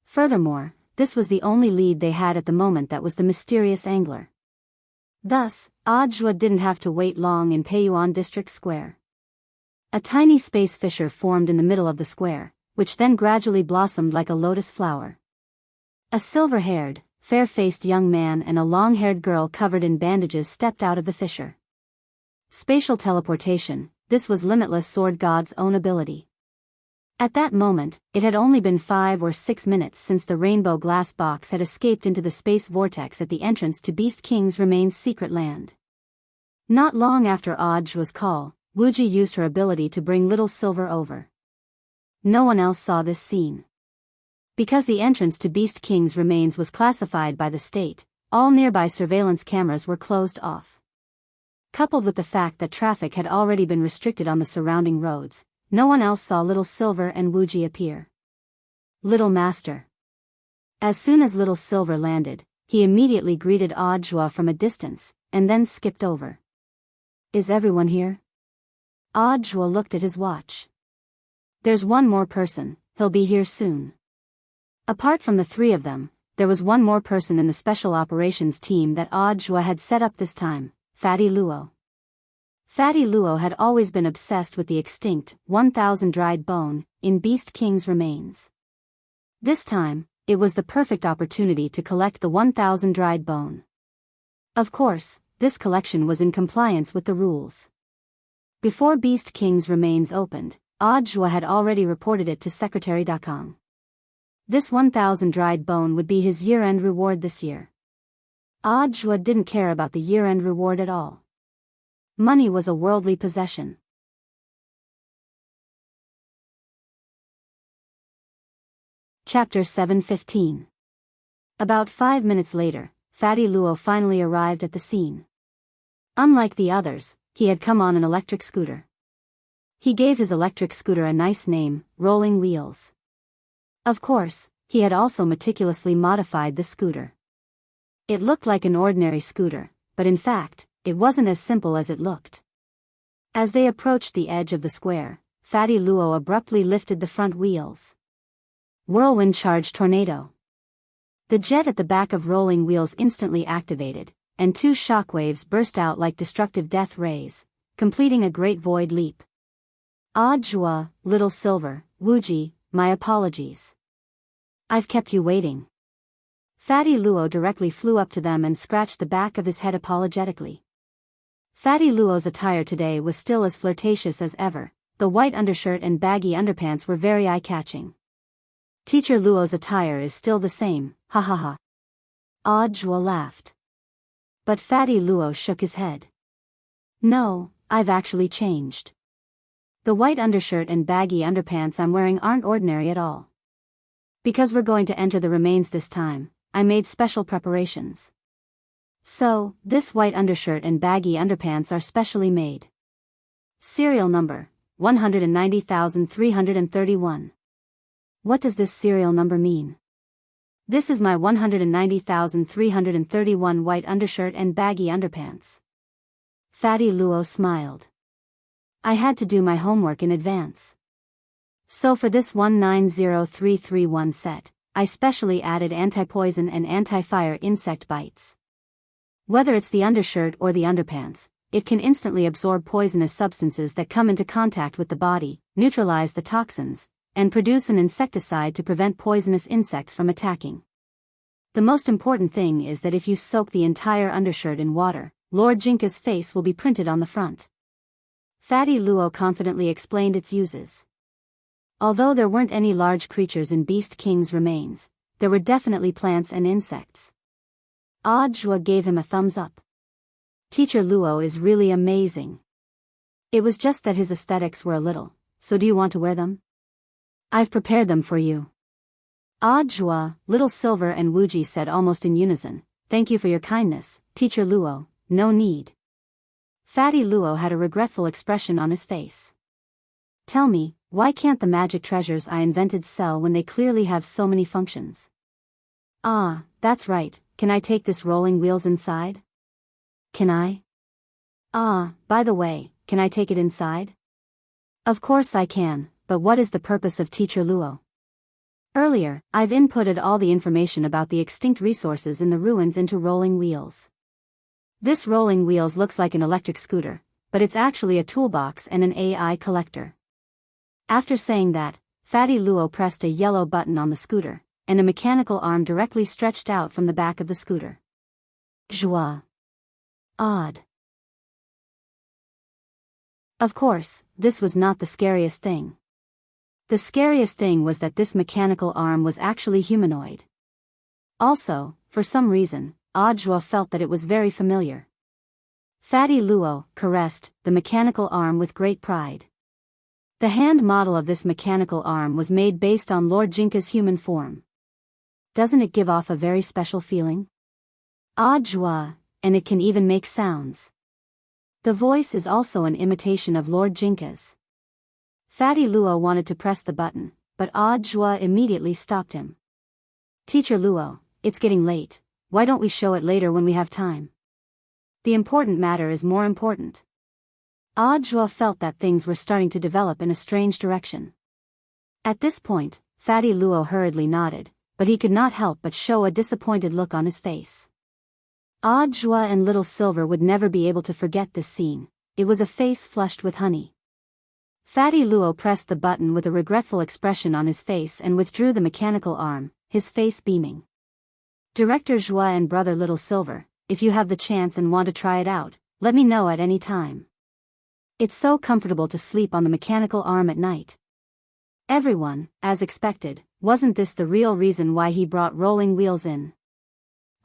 Furthermore, this was the only lead they had at the moment that was the mysterious angler. Thus, Audiobook didn't have to wait long in Peiyuan District Square. A tiny space fissure formed in the middle of the square, which then gradually blossomed like a lotus flower. A silver-haired, fair-faced young man and a long-haired girl covered in bandages stepped out of the fissure. Spatial teleportation, this was Limitless Sword God's own ability. At that moment, it had only been 5 or 6 minutes since the rainbow glass box had escaped into the space vortex at the entrance to Beast King's remains secret land. Not long after Audiobook's call, Wuji used her ability to bring Little Silver over. No one else saw this scene. Because the entrance to Beast King's remains was classified by the state, all nearby surveillance cameras were closed off. Coupled with the fact that traffic had already been restricted on the surrounding roads, no one else saw Little Silver and Wuji appear. "Little Master." As soon as Little Silver landed, he immediately greeted Audiobook from a distance, and then skipped over. "Is everyone here?" Audiobook looked at his watch. "There's one more person, he'll be here soon." Apart from the three of them, there was one more person in the special operations team that Audiobook had set up this time, Fatty Luo. Fatty Luo had always been obsessed with the extinct 1,000 dried bone in Beast King's remains. This time, it was the perfect opportunity to collect the 1,000 dried bone. Of course, this collection was in compliance with the rules. Before Beast King's remains opened, Audiobook had already reported it to Secretary Dakong. This 1,000 dried bone would be his year-end reward this year. Audiobook didn't care about the year-end reward at all. Money was a worldly possession. Chapter 7:15. About 5 minutes later, Fatty Luo finally arrived at the scene. Unlike the others, he had come on an electric scooter. He gave his electric scooter a nice name, Rolling Wheels. Of course, he had also meticulously modified the scooter. It looked like an ordinary scooter, but in fact, it wasn't as simple as it looked. As they approached the edge of the square, Fatty Luo abruptly lifted the front wheels. Whirlwind charged tornado. The jet at the back of rolling wheels instantly activated, and two shockwaves burst out like destructive death rays, completing a great void leap. Ah Jua, little silver, Wuji, my apologies. I've kept you waiting. Fatty Luo directly flew up to them and scratched the back of his head apologetically. Fatty Luo's attire today was still as flirtatious as ever. The white undershirt and baggy underpants were very eye-catching. Teacher Luo's attire is still the same, ha ha ha. Ah Jua laughed. But Fatty Luo shook his head. No, I've actually changed. The white undershirt and baggy underpants I'm wearing aren't ordinary at all. Because we're going to enter the remains this time, I made special preparations. So, this white undershirt and baggy underpants are specially made. Serial number 190,331. What does this serial number mean? This is my 190,331 white undershirt and baggy underpants. Fatty Luo smiled. I had to do my homework in advance. So for this 190331 set, I specially added anti-poison and anti-fire insect bites. Whether it's the undershirt or the underpants, it can instantly absorb poisonous substances that come into contact with the body, neutralize the toxins, and produce an insecticide to prevent poisonous insects from attacking. The most important thing is that if you soak the entire undershirt in water, Lord Jinka's face will be printed on the front. Fatty Luo confidently explained its uses. Although there weren't any large creatures in Beast King's remains, there were definitely plants and insects. Ah Jua gave him a thumbs up. Teacher Luo is really amazing. It was just that his aesthetics were a little, so do you want to wear them? I've prepared them for you. Ah Jua, Little Silver and Wuji said almost in unison, thank you for your kindness, Teacher Luo, no need. Fatty Luo had a regretful expression on his face. Tell me, why can't the magic treasures I invented sell when they clearly have so many functions? Ah, that's right, can I take this rolling wheels inside? Can I? Ah, by the way, can I take it inside? Of course I can, but what is the purpose of Teacher Luo? Earlier, I've inputted all the information about the extinct resources in the ruins into rolling wheels. This rolling wheels looks like an electric scooter, but it's actually a toolbox and an AI collector. After saying that, Fatty Luo pressed a yellow button on the scooter, and a mechanical arm directly stretched out from the back of the scooter. Joie. Odd. Of course, this was not the scariest thing. The scariest thing was that this mechanical arm was actually humanoid. Also, for some reason, Joie felt that it was very familiar. Fatty Luo caressed the mechanical arm with great pride. The hand model of this mechanical arm was made based on Lord Jinka's human form. Doesn't it give off a very special feeling? Joie, and it can even make sounds. The voice is also an imitation of Lord Jinka's. Fatty Luo wanted to press the button, but Joie immediately stopped him. Teacher Luo, it's getting late, why don't we show it later when we have time? The important matter is more important. Joie felt that things were starting to develop in a strange direction. At this point, Fatty Luo hurriedly nodded, but he could not help but show a disappointed look on his face. Joie and Little Silver would never be able to forget this scene. It was a face flushed with honey. Fatty Luo pressed the button with a regretful expression on his face and withdrew the mechanical arm, his face beaming. Director Joie and Brother Little Silver, if you have the chance and want to try it out, let me know at any time. It's so comfortable to sleep on the mechanical arm at night. Everyone, as expected, wasn't this the real reason why he brought rolling wheels in?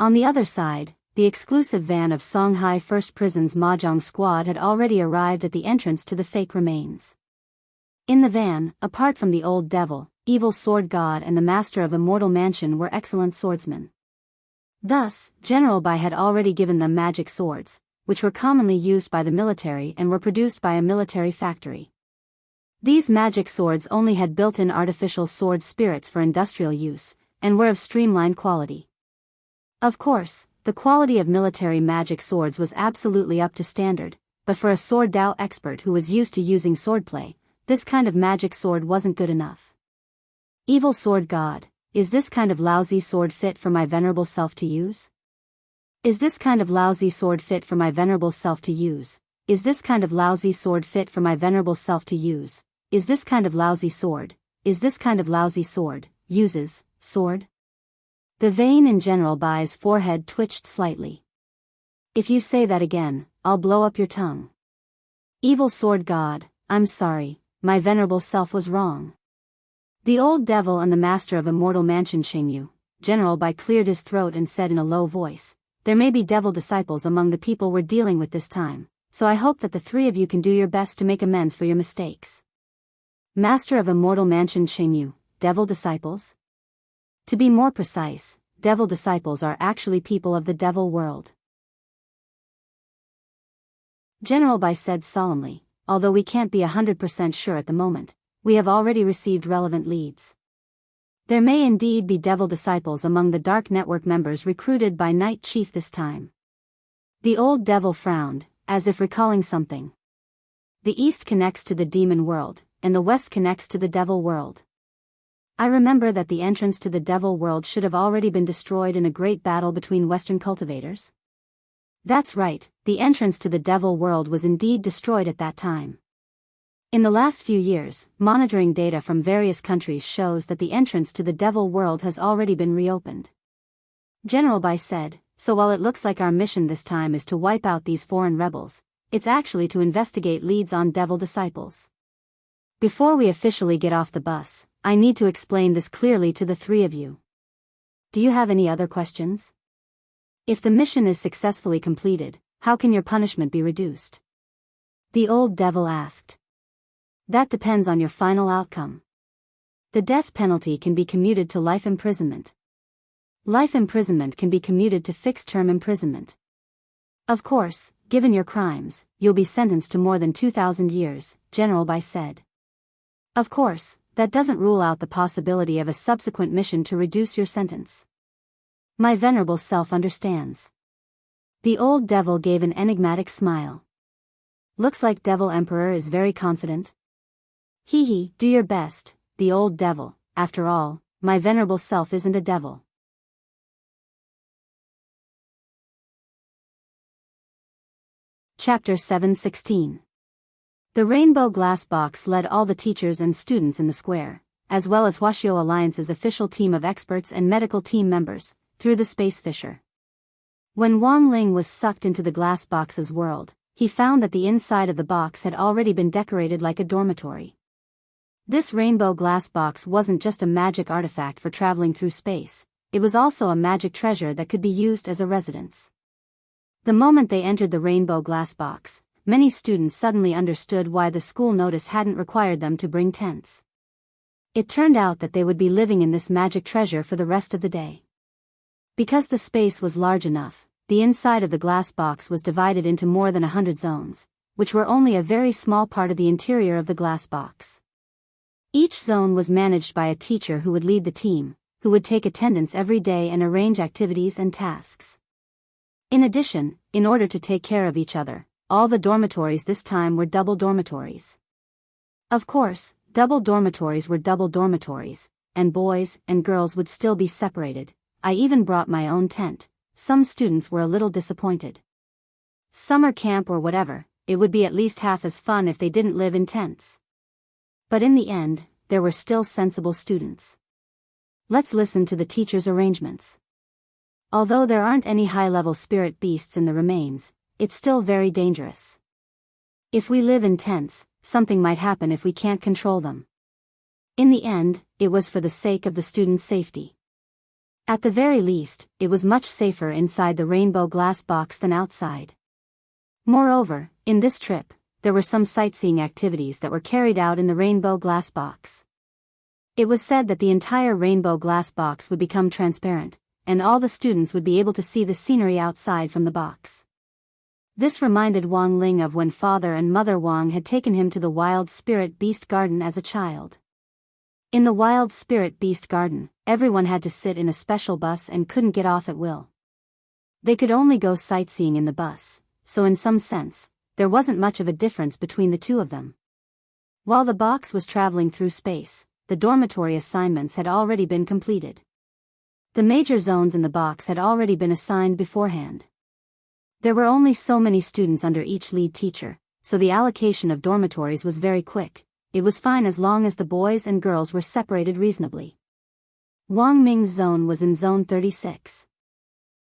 On the other side, the exclusive van of Songhai First Prison's Mahjong squad had already arrived at the entrance to the fake remains. In the van, apart from the old devil, evil sword god and the master of Immortal Mansion were excellent swordsmen. Thus, General Bai had already given them magic swords, which were commonly used by the military and were produced by a military factory. These magic swords only had built-in artificial sword spirits for industrial use, and were of streamlined quality. Of course, the quality of military magic swords was absolutely up to standard, but for a sword Dao expert who was used to using swordplay, this kind of magic sword wasn't good enough. Evil sword god, is this kind of lousy sword fit for my venerable self to use? Is this kind of lousy sword fit for my venerable self to use? Is this kind of lousy sword fit for my venerable self to use? Is this kind of lousy sword? Is this kind of lousy sword? Uses, sword? The vein in General Bai's forehead twitched slightly. If you say that again, I'll blow up your tongue. Evil sword god, I'm sorry, my venerable self was wrong. The old devil and the master of immortal mansion Shengyu, General Bai cleared his throat and said in a low voice, there may be devil disciples among the people we're dealing with this time, so I hope that the three of you can do your best to make amends for your mistakes. Master of immortal mansion Shengyu, devil disciples? To be more precise, devil disciples are actually people of the devil world. General Bai said solemnly, although we can't be 100% sure at the moment, we have already received relevant leads. There may indeed be devil disciples among the Dark Network members recruited by Night Chief this time. The old devil frowned, as if recalling something. The east connects to the demon world, and the west connects to the devil world. I remember that the entrance to the devil world should have already been destroyed in a great battle between Western cultivators. That's right, the entrance to the devil world was indeed destroyed at that time. In the last few years, monitoring data from various countries shows that the entrance to the devil world has already been reopened. General Bai said, so while it looks like our mission this time is to wipe out these foreign rebels, it's actually to investigate leads on devil disciples. Before we officially get off the bus, I need to explain this clearly to the three of you. Do you have any other questions? If the mission is successfully completed, how can your punishment be reduced? The old devil asked. That depends on your final outcome. The death penalty can be commuted to life imprisonment. Life imprisonment can be commuted to fixed-term imprisonment. Of course, given your crimes, you'll be sentenced to more than 2,000 years, General Bai said. Of course, that doesn't rule out the possibility of a subsequent mission to reduce your sentence. My venerable self understands. The old devil gave an enigmatic smile. Looks like Devil Emperor is very confident. Hee hee, do your best, the old devil, after all, my venerable self isn't a devil. Chapter 7:16. The Rainbow Glass Box led all the teachers and students in the square, as well as Huaxiao Alliance's official team of experts and medical team members, through the space fissure. When Wang Ling was sucked into the glass box's world, he found that the inside of the box had already been decorated like a dormitory. This rainbow glass box wasn't just a magic artifact for traveling through space, it was also a magic treasure that could be used as a residence. The moment they entered the rainbow glass box, many students suddenly understood why the school notice hadn't required them to bring tents. It turned out that they would be living in this magic treasure for the rest of the day. Because the space was large enough, the inside of the glass box was divided into more than 100 zones, which were only a very small part of the interior of the glass box. Each zone was managed by a teacher who would lead the team, who would take attendance every day and arrange activities and tasks. In addition, in order to take care of each other, all the dormitories this time were double dormitories. Of course, double dormitories were double dormitories, and boys and girls would still be separated. I even brought my own tent. Some students were a little disappointed. Summer camp or whatever, it would be at least half as fun if they didn't live in tents. But in the end, there were still sensible students. Let's listen to the teacher's arrangements. Although there aren't any high-level spirit beasts in the remains, it's still very dangerous. If we live in tents, something might happen if we can't control them. In the end, it was for the sake of the students' safety. At the very least, it was much safer inside the rainbow glass box than outside. Moreover, in this trip, there were some sightseeing activities that were carried out in the rainbow glass box. It was said that the entire rainbow glass box would become transparent, and all the students would be able to see the scenery outside from the box. This reminded Wang Ling of when Father and Mother Wang had taken him to the Wild Spirit Beast Garden as a child. In the Wild Spirit Beast Garden, everyone had to sit in a special bus and couldn't get off at will. They could only go sightseeing in the bus, so in some sense, there wasn't much of a difference between the two of them. While the box was traveling through space, the dormitory assignments had already been completed. The major zones in the box had already been assigned beforehand. There were only so many students under each lead teacher, so the allocation of dormitories was very quick. It was fine as long as the boys and girls were separated reasonably. Wang Ming's zone was in Zone 36.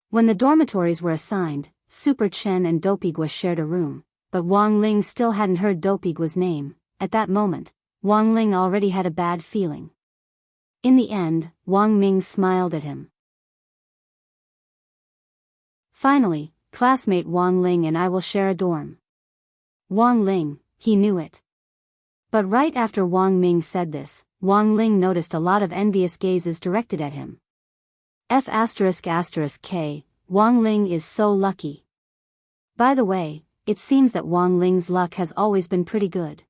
When the dormitories were assigned, Super Chen and Dopigwa shared a room, but Wang Ling still hadn't heard Dopigwa's name. At that moment, Wang Ling already had a bad feeling. In the end, Wang Ming smiled at him. Finally, classmate Wang Ling and I will share a dorm. Wang Ling, he knew it. But right after Wang Ming said this, Wang Ling noticed a lot of envious gazes directed at him. F***K, Wang Ling is so lucky. By the way, it seems that Wang Ling's luck has always been pretty good.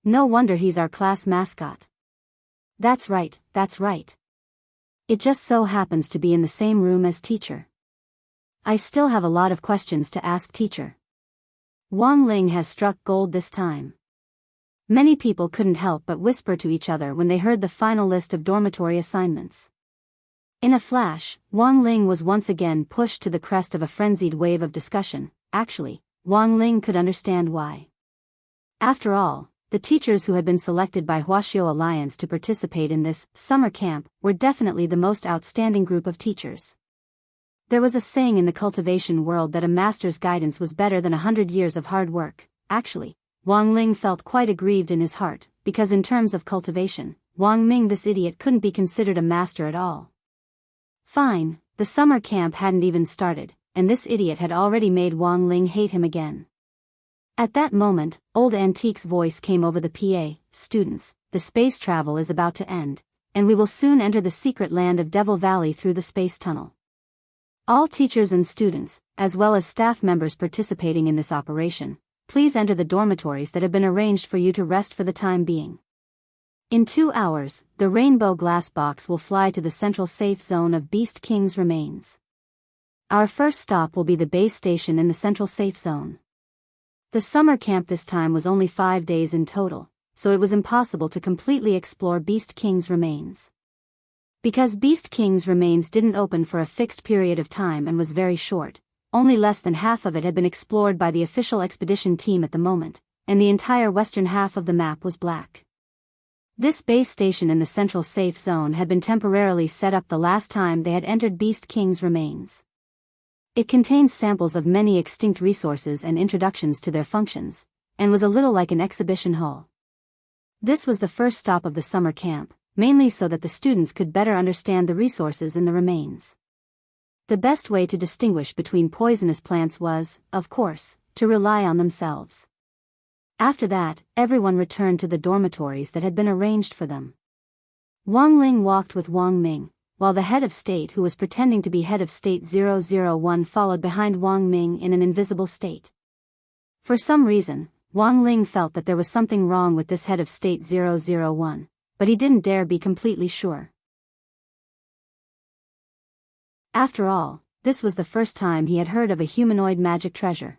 No wonder he's our class mascot. That's right, that's right. It just so happens to be in the same room as teacher. I still have a lot of questions to ask teacher. Wang Ling has struck gold this time. Many people couldn't help but whisper to each other when they heard the final list of dormitory assignments. In a flash, Wang Ling was once again pushed to the crest of a frenzied wave of discussion. Actually, Wang Ling could understand why. After all, the teachers who had been selected by Huaxiao Alliance to participate in this summer camp were definitely the most outstanding group of teachers. There was a saying in the cultivation world that a master's guidance was better than 100 years of hard work. Actually, Wang Ling felt quite aggrieved in his heart, because in terms of cultivation, Wang Ming, this idiot, couldn't be considered a master at all. Fine, the summer camp hadn't even started, and this idiot had already made Wang Ling hate him again. At that moment, Old Antique's voice came over the PA. Students, the space travel is about to end, and we will soon enter the secret land of Devil Valley through the space tunnel. All teachers and students, as well as staff members participating in this operation, please enter the dormitories that have been arranged for you to rest for the time being. In 2 hours, the rainbow glass box will fly to the central safe zone of Beast King's remains. Our first stop will be the base station in the central safe zone. The summer camp this time was only 5 days in total, so it was impossible to completely explore Beast King's remains. Because Beast King's remains didn't open for a fixed period of time and was very short, only less than half of it had been explored by the official expedition team at the moment, and the entire western half of the map was black. This base station in the central safe zone had been temporarily set up the last time they had entered Beast King's remains. It contained samples of many extinct resources and introductions to their functions, and was a little like an exhibition hall. This was the first stop of the summer camp, mainly so that the students could better understand the resources in the remains. The best way to distinguish between poisonous plants was, of course, to rely on themselves. After that, everyone returned to the dormitories that had been arranged for them. Wang Ling walked with Wang Ming, while the head of state, who was pretending to be head of state 001, followed behind Wang Ming in an invisible state. For some reason, Wang Ling felt that there was something wrong with this head of state 001, but he didn't dare be completely sure. After all, this was the first time he had heard of a humanoid magic treasure.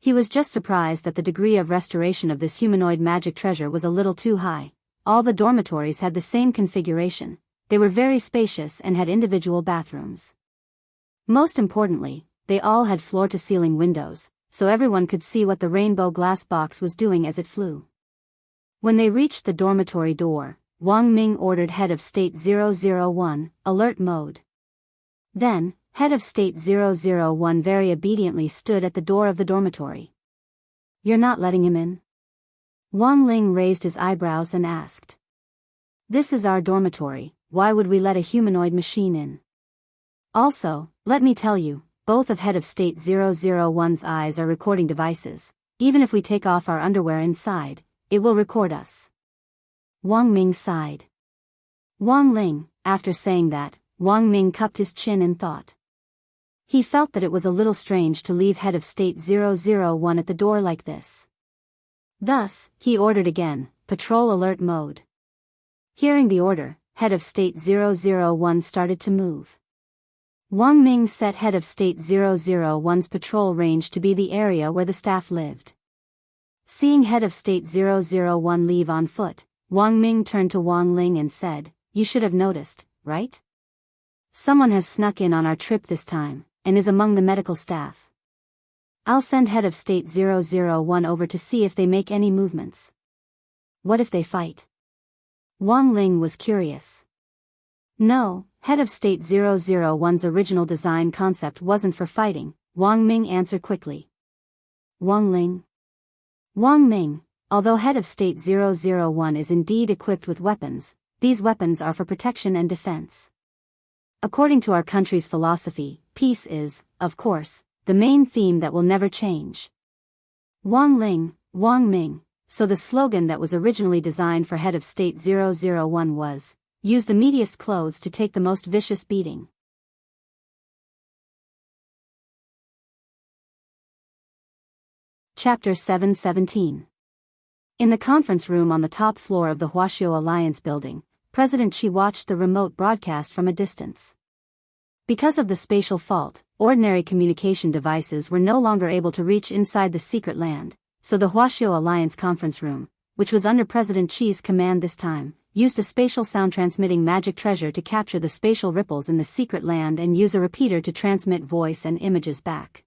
He was just surprised that the degree of restoration of this humanoid magic treasure was a little too high. All the dormitories had the same configuration. They were very spacious and had individual bathrooms. Most importantly, they all had floor-to-ceiling windows, so everyone could see what the rainbow glass box was doing as it flew. When they reached the dormitory door, Wang Ming ordered Head of State 001, alert mode. Then, Head of State 001 very obediently stood at the door of the dormitory. "You're not letting him in?" Wang Ling raised his eyebrows and asked. "This is our dormitory, why would we let a humanoid machine in? Also, let me tell you, both of Head of State 001's eyes are recording devices. Even if we take off our underwear inside, it will record us." Wang Ming sighed. Wang Ling, after saying that, Wang Ming cupped his chin in thought. He felt that it was a little strange to leave Head of State 001 at the door like this. Thus, he ordered again, patrol alert mode. Hearing the order, Head of State 001 started to move. Wang Ming set Head of State 001's patrol range to be the area where the staff lived. Seeing Head of State 001 leave on foot, Wang Ming turned to Wang Ling and said, "You should have noticed, right? Someone has snuck in on our trip this time, and is among the medical staff. I'll send Head of State 001 over to see if they make any movements." "What if they fight?" Wang Ling was curious. "No, Head of State 001's original design concept wasn't for fighting," Wang Ming answered quickly. Wang Ling? Wang Ming, although Head of State 001 is indeed equipped with weapons, these weapons are for protection and defense. According to our country's philosophy, peace is, of course, the main theme that will never change. Wang Ling, Wang Ming, so the slogan that was originally designed for Head of State 001 was, "Use the meatiest clothes to take the most vicious beating." Chapter 717. In the conference room on the top floor of the Huaxiao Alliance building, President Xi watched the remote broadcast from a distance. Because of the spatial fault, ordinary communication devices were no longer able to reach inside the secret land, so the Huaxiao Alliance conference room, which was under President Xi's command this time, used a spatial sound-transmitting magic treasure to capture the spatial ripples in the secret land and use a repeater to transmit voice and images back.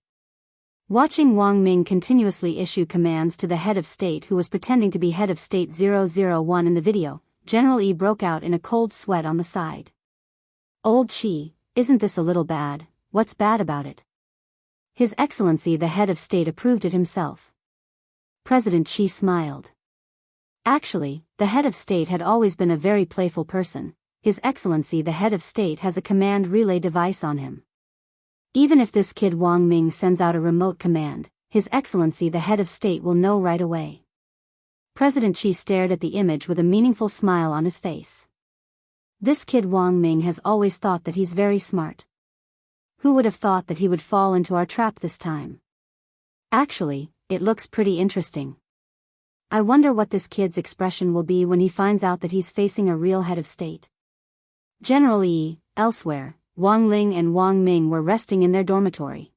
Watching Wang Ming continuously issue commands to the head of state who was pretending to be Head of State 001 in the video, General Yi broke out in a cold sweat on the side. "Old Qi, isn't this a little bad? What's bad about it?" His Excellency the Head of State approved it himself. President Xi smiled. Actually, the Head of State had always been a very playful person. His Excellency the Head of State has a command relay device on him. Even if this kid Wang Ming sends out a remote command, His Excellency the Head of State will know right away. President Xi stared at the image with a meaningful smile on his face. This kid Wang Ming has always thought that he's very smart. Who would have thought that he would fall into our trap this time? Actually, it looks pretty interesting. I wonder what this kid's expression will be when he finds out that he's facing a real head of state. General Yi, elsewhere, Wang Ling and Wang Ming were resting in their dormitory.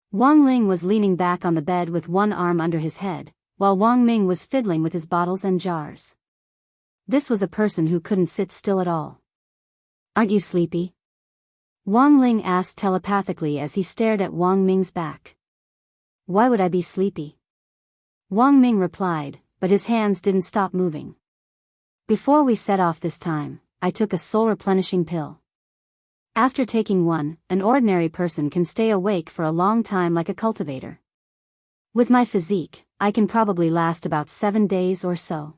Wang Ling was leaning back on the bed with one arm under his head, while Wang Ming was fiddling with his bottles and jars. This was a person who couldn't sit still at all. "Aren't you sleepy?" Wang Ling asked telepathically as he stared at Wang Ming's back. "Why would I be sleepy?" Wang Ming replied, but his hands didn't stop moving. "Before we set off this time, I took a soul-replenishing pill. After taking one, an ordinary person can stay awake for a long time like a cultivator. With my physique, I can probably last about 7 days or so.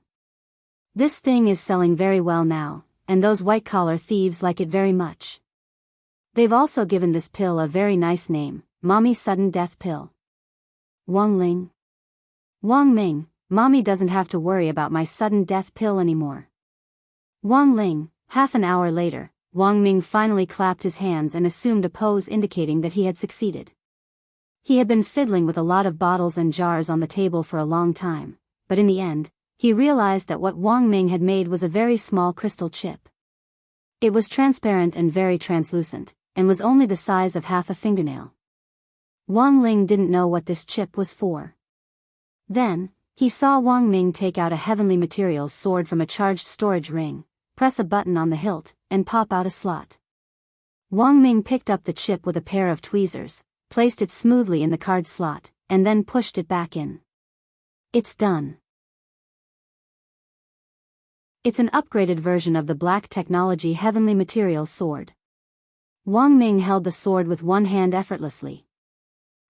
This thing is selling very well now, and those white-collar thieves like it very much. They've also given this pill a very nice name, Mommy Sudden Death Pill." Wang Ling. Wang Ming, Mommy doesn't have to worry about my sudden death pill anymore. Wang Ling. Half an hour later, Wang Ming finally clapped his hands and assumed a pose indicating that he had succeeded. He had been fiddling with a lot of bottles and jars on the table for a long time, but in the end, he realized that what Wang Ming had made was a very small crystal chip. It was transparent and very translucent, and was only the size of half a fingernail. Wang Ling didn't know what this chip was for. Then, he saw Wang Ming take out a heavenly materials sword from a charged storage ring, press a button on the hilt, and pop out a slot. Wang Ming picked up the chip with a pair of tweezers, placed it smoothly in the card slot, and then pushed it back in. It's done. It's an upgraded version of the Black Technology Heavenly Materials sword. Wang Ming held the sword with one hand effortlessly.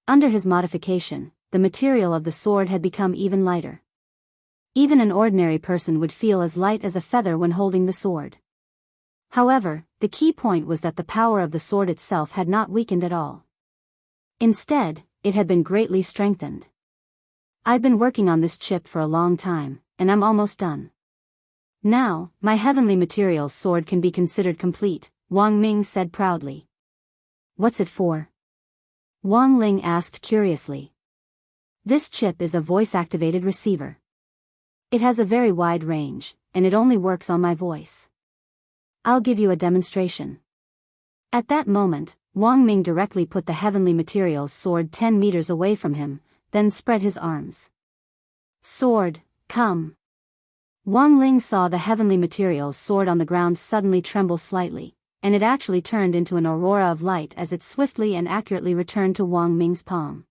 Under his modification, the material of the sword had become even lighter. Even an ordinary person would feel as light as a feather when holding the sword. However, the key point was that the power of the sword itself had not weakened at all. Instead, it had been greatly strengthened. "I've been working on this chip for a long time, and I'm almost done. Now, my heavenly materials sword can be considered complete," Wang Ming said proudly. "What's it for?" Wang Ling asked curiously. "This chip is a voice-activated receiver. It has a very wide range, and it only works on my voice. I'll give you a demonstration." At that moment, Wang Ming directly put the heavenly materials sword 10 meters away from him, then spread his arms. "Sword, come." Wang Ling saw the heavenly materials sword on the ground suddenly tremble slightly, and it actually turned into an aurora of light as it swiftly and accurately returned to Wang Ming's palm.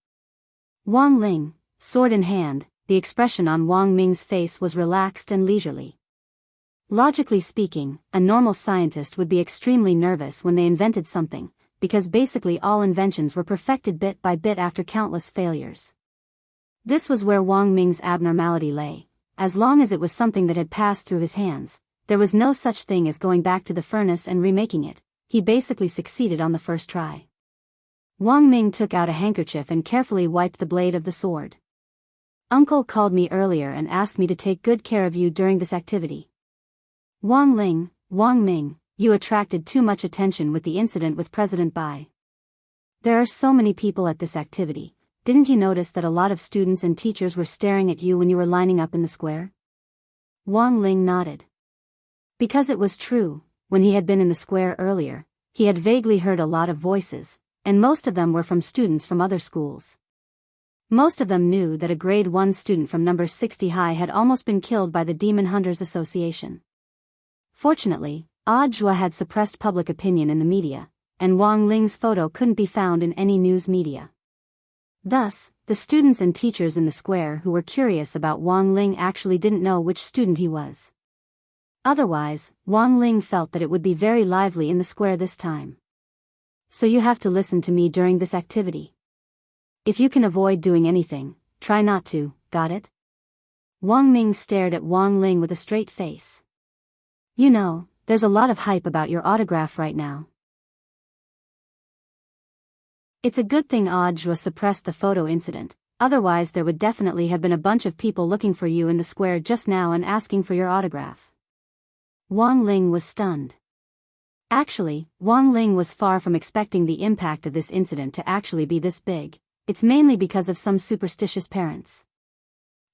Wang Ling, sword in hand, the expression on Wang Ming's face was relaxed and leisurely. Logically speaking, a normal scientist would be extremely nervous when they invented something, because basically all inventions were perfected bit by bit after countless failures. This was where Wang Ming's abnormality lay. As long as it was something that had passed through his hands, there was no such thing as going back to the furnace and remaking it. He basically succeeded on the first try. Wang Ming took out a handkerchief and carefully wiped the blade of the sword. Uncle called me earlier and asked me to take good care of you during this activity. Wang Ming, you attracted too much attention with the incident with President Bai. There are so many people at this activity. Didn't you notice that a lot of students and teachers were staring at you when you were lining up in the square? Wang Ling nodded. Because it was true, when he had been in the square earlier, he had vaguely heard a lot of voices, and most of them were from students from other schools. Most of them knew that a grade 1 student from number 60 high had almost been killed by the Demon Hunters Association. Fortunately, Audiobook had suppressed public opinion in the media, and Wang Ling's photo couldn't be found in any news media. Thus, the students and teachers in the square who were curious about Wang Ling actually didn't know which student he was. Otherwise, Wang Ling felt that it would be very lively in the square this time. So you have to listen to me during this activity. If you can avoid doing anything, try not to, got it? Wang Ming stared at Wang Ling with a straight face. You know, there's a lot of hype about your autograph right now. It's a good thing Audiobook suppressed the photo incident, otherwise there would definitely have been a bunch of people looking for you in the square just now and asking for your autograph. Wang Ling was stunned. Actually, Wang Ling was far from expecting the impact of this incident to actually be this big. It's mainly because of some superstitious parents.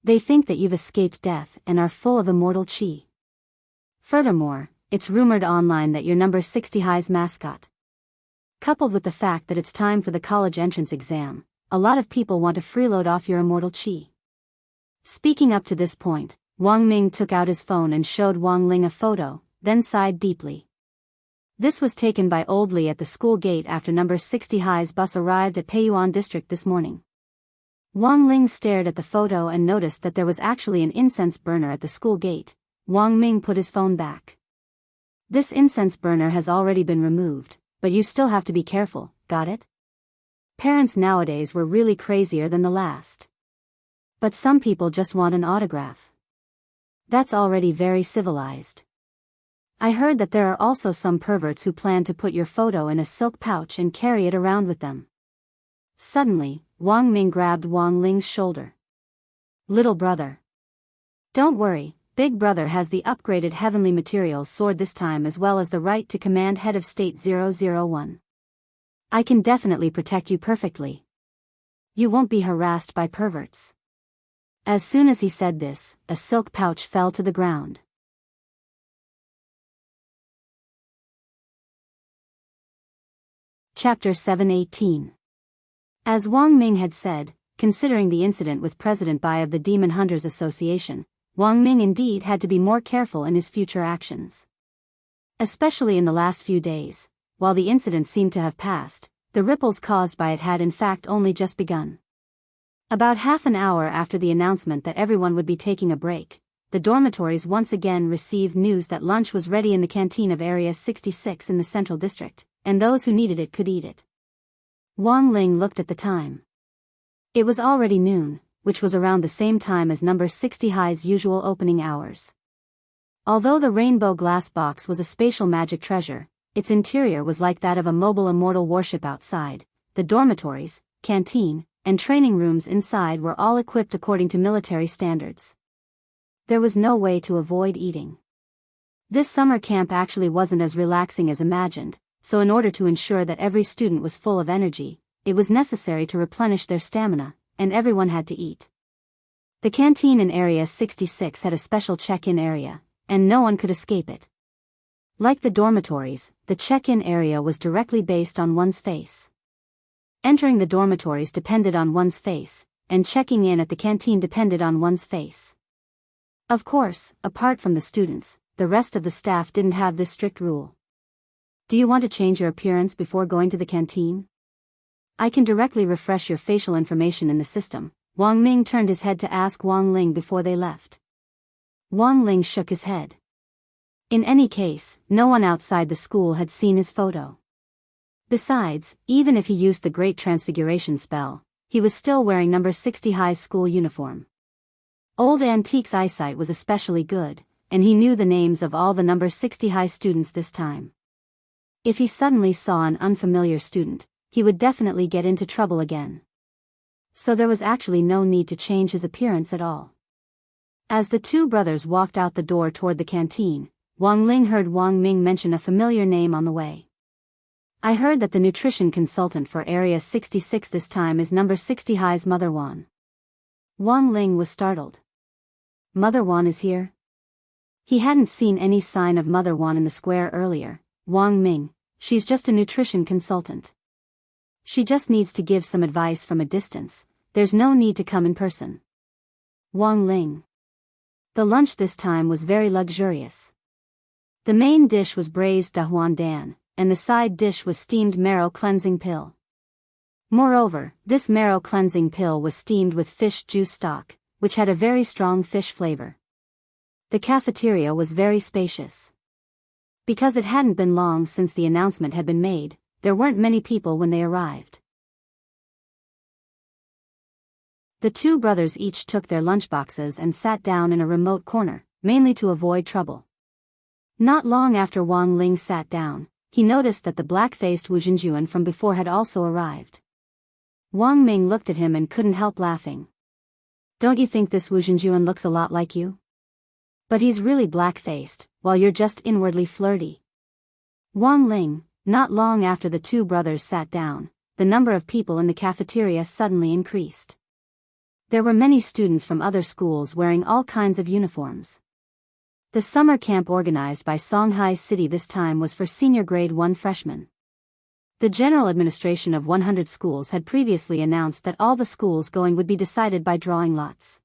They think that you've escaped death and are full of immortal chi. Furthermore, it's rumored online that you're number 60 high's mascot. Coupled with the fact that it's time for the college entrance exam, a lot of people want to freeload off your immortal chi. Speaking up to this point, Wang Ming took out his phone and showed Wang Ling a photo, then sighed deeply. This was taken by Old Li at the school gate after number 60 high's bus arrived at Peiyuan district this morning. Wang Ling stared at the photo and noticed that there was actually an incense burner at the school gate. Wang Ming put his phone back. This incense burner has already been removed, but you still have to be careful, got it? Parents nowadays were really crazier than the last. But some people just want an autograph. That's already very civilized. I heard that there are also some perverts who plan to put your photo in a silk pouch and carry it around with them. Suddenly, Wang Ming grabbed Wang Ling's shoulder. Little brother. Don't worry, Big Brother has the upgraded heavenly materials sword this time as well as the right to command Head of State 001. I can definitely protect you perfectly. You won't be harassed by perverts. As soon as he said this, a silk pouch fell to the ground. Chapter 718. As Wang Ming had said, considering the incident with President Bai of the Demon Hunters Association, Wang Ming indeed had to be more careful in his future actions. Especially in the last few days, while the incident seemed to have passed, the ripples caused by it had in fact only just begun. About half an hour after the announcement that everyone would be taking a break, the dormitories once again received news that lunch was ready in the canteen of Area 66 in the Central District, and those who needed it could eat it. Wang Ling looked at the time. It was already noon, which was around the same time as number 60 high's usual opening hours. Although the rainbow glass box was a spatial magic treasure, its interior was like that of a mobile immortal warship outside. The dormitories, canteen, and training rooms inside were all equipped according to military standards. There was no way to avoid eating. This summer camp actually wasn't as relaxing as imagined, so in order to ensure that every student was full of energy, it was necessary to replenish their stamina, and everyone had to eat. The canteen in Area 66 had a special check-in area, and no one could escape it. Like the dormitories, the check-in area was directly based on one's face. Entering the dormitories depended on one's face, and checking in at the canteen depended on one's face. Of course, apart from the students, the rest of the staff didn't have this strict rule. Do you want to change your appearance before going to the canteen? I can directly refresh your facial information in the system. Wang Ming turned his head to ask Wang Ling before they left. Wang Ling shook his head. In any case, no one outside the school had seen his photo. Besides, even if he used the Great Transfiguration spell, he was still wearing number 60 High's school uniform. Old Antique's eyesight was especially good, and he knew the names of all the number 60 High students this time. If he suddenly saw an unfamiliar student, he would definitely get into trouble again. So there was actually no need to change his appearance at all. As the two brothers walked out the door toward the canteen, Wang Ling heard Wang Ming mention a familiar name on the way. I heard that the nutrition consultant for Area 66 this time is number 60 High's Mother Wan. Wang Ling was startled. Mother Wan is here? He hadn't seen any sign of Mother Wan in the square earlier. Wang Ming, she's just a nutrition consultant. She just needs to give some advice from a distance, there's no need to come in person. Wang Ling. The lunch this time was very luxurious. The main dish was braised dahuan dan, and the side dish was steamed marrow cleansing pill. Moreover, this marrow cleansing pill was steamed with fish juice stock, which had a very strong fish flavor. The cafeteria was very spacious. Because it hadn't been long since the announcement had been made, there weren't many people when they arrived. The two brothers each took their lunchboxes and sat down in a remote corner, mainly to avoid trouble. Not long after Wang Ling sat down, he noticed that the black-faced Wu Zhenjuan from before had also arrived. Wang Ming looked at him and couldn't help laughing. Don't you think this Wu Zhenjuan looks a lot like you? But he's really black-faced, while you're just inwardly flirty. Wang Ling, not long after the two brothers sat down, the number of people in the cafeteria suddenly increased. There were many students from other schools wearing all kinds of uniforms. The summer camp organized by Songhai City this time was for senior grade 1 freshmen. The general administration of 100 schools had previously announced that all the schools going would be decided by drawing lots.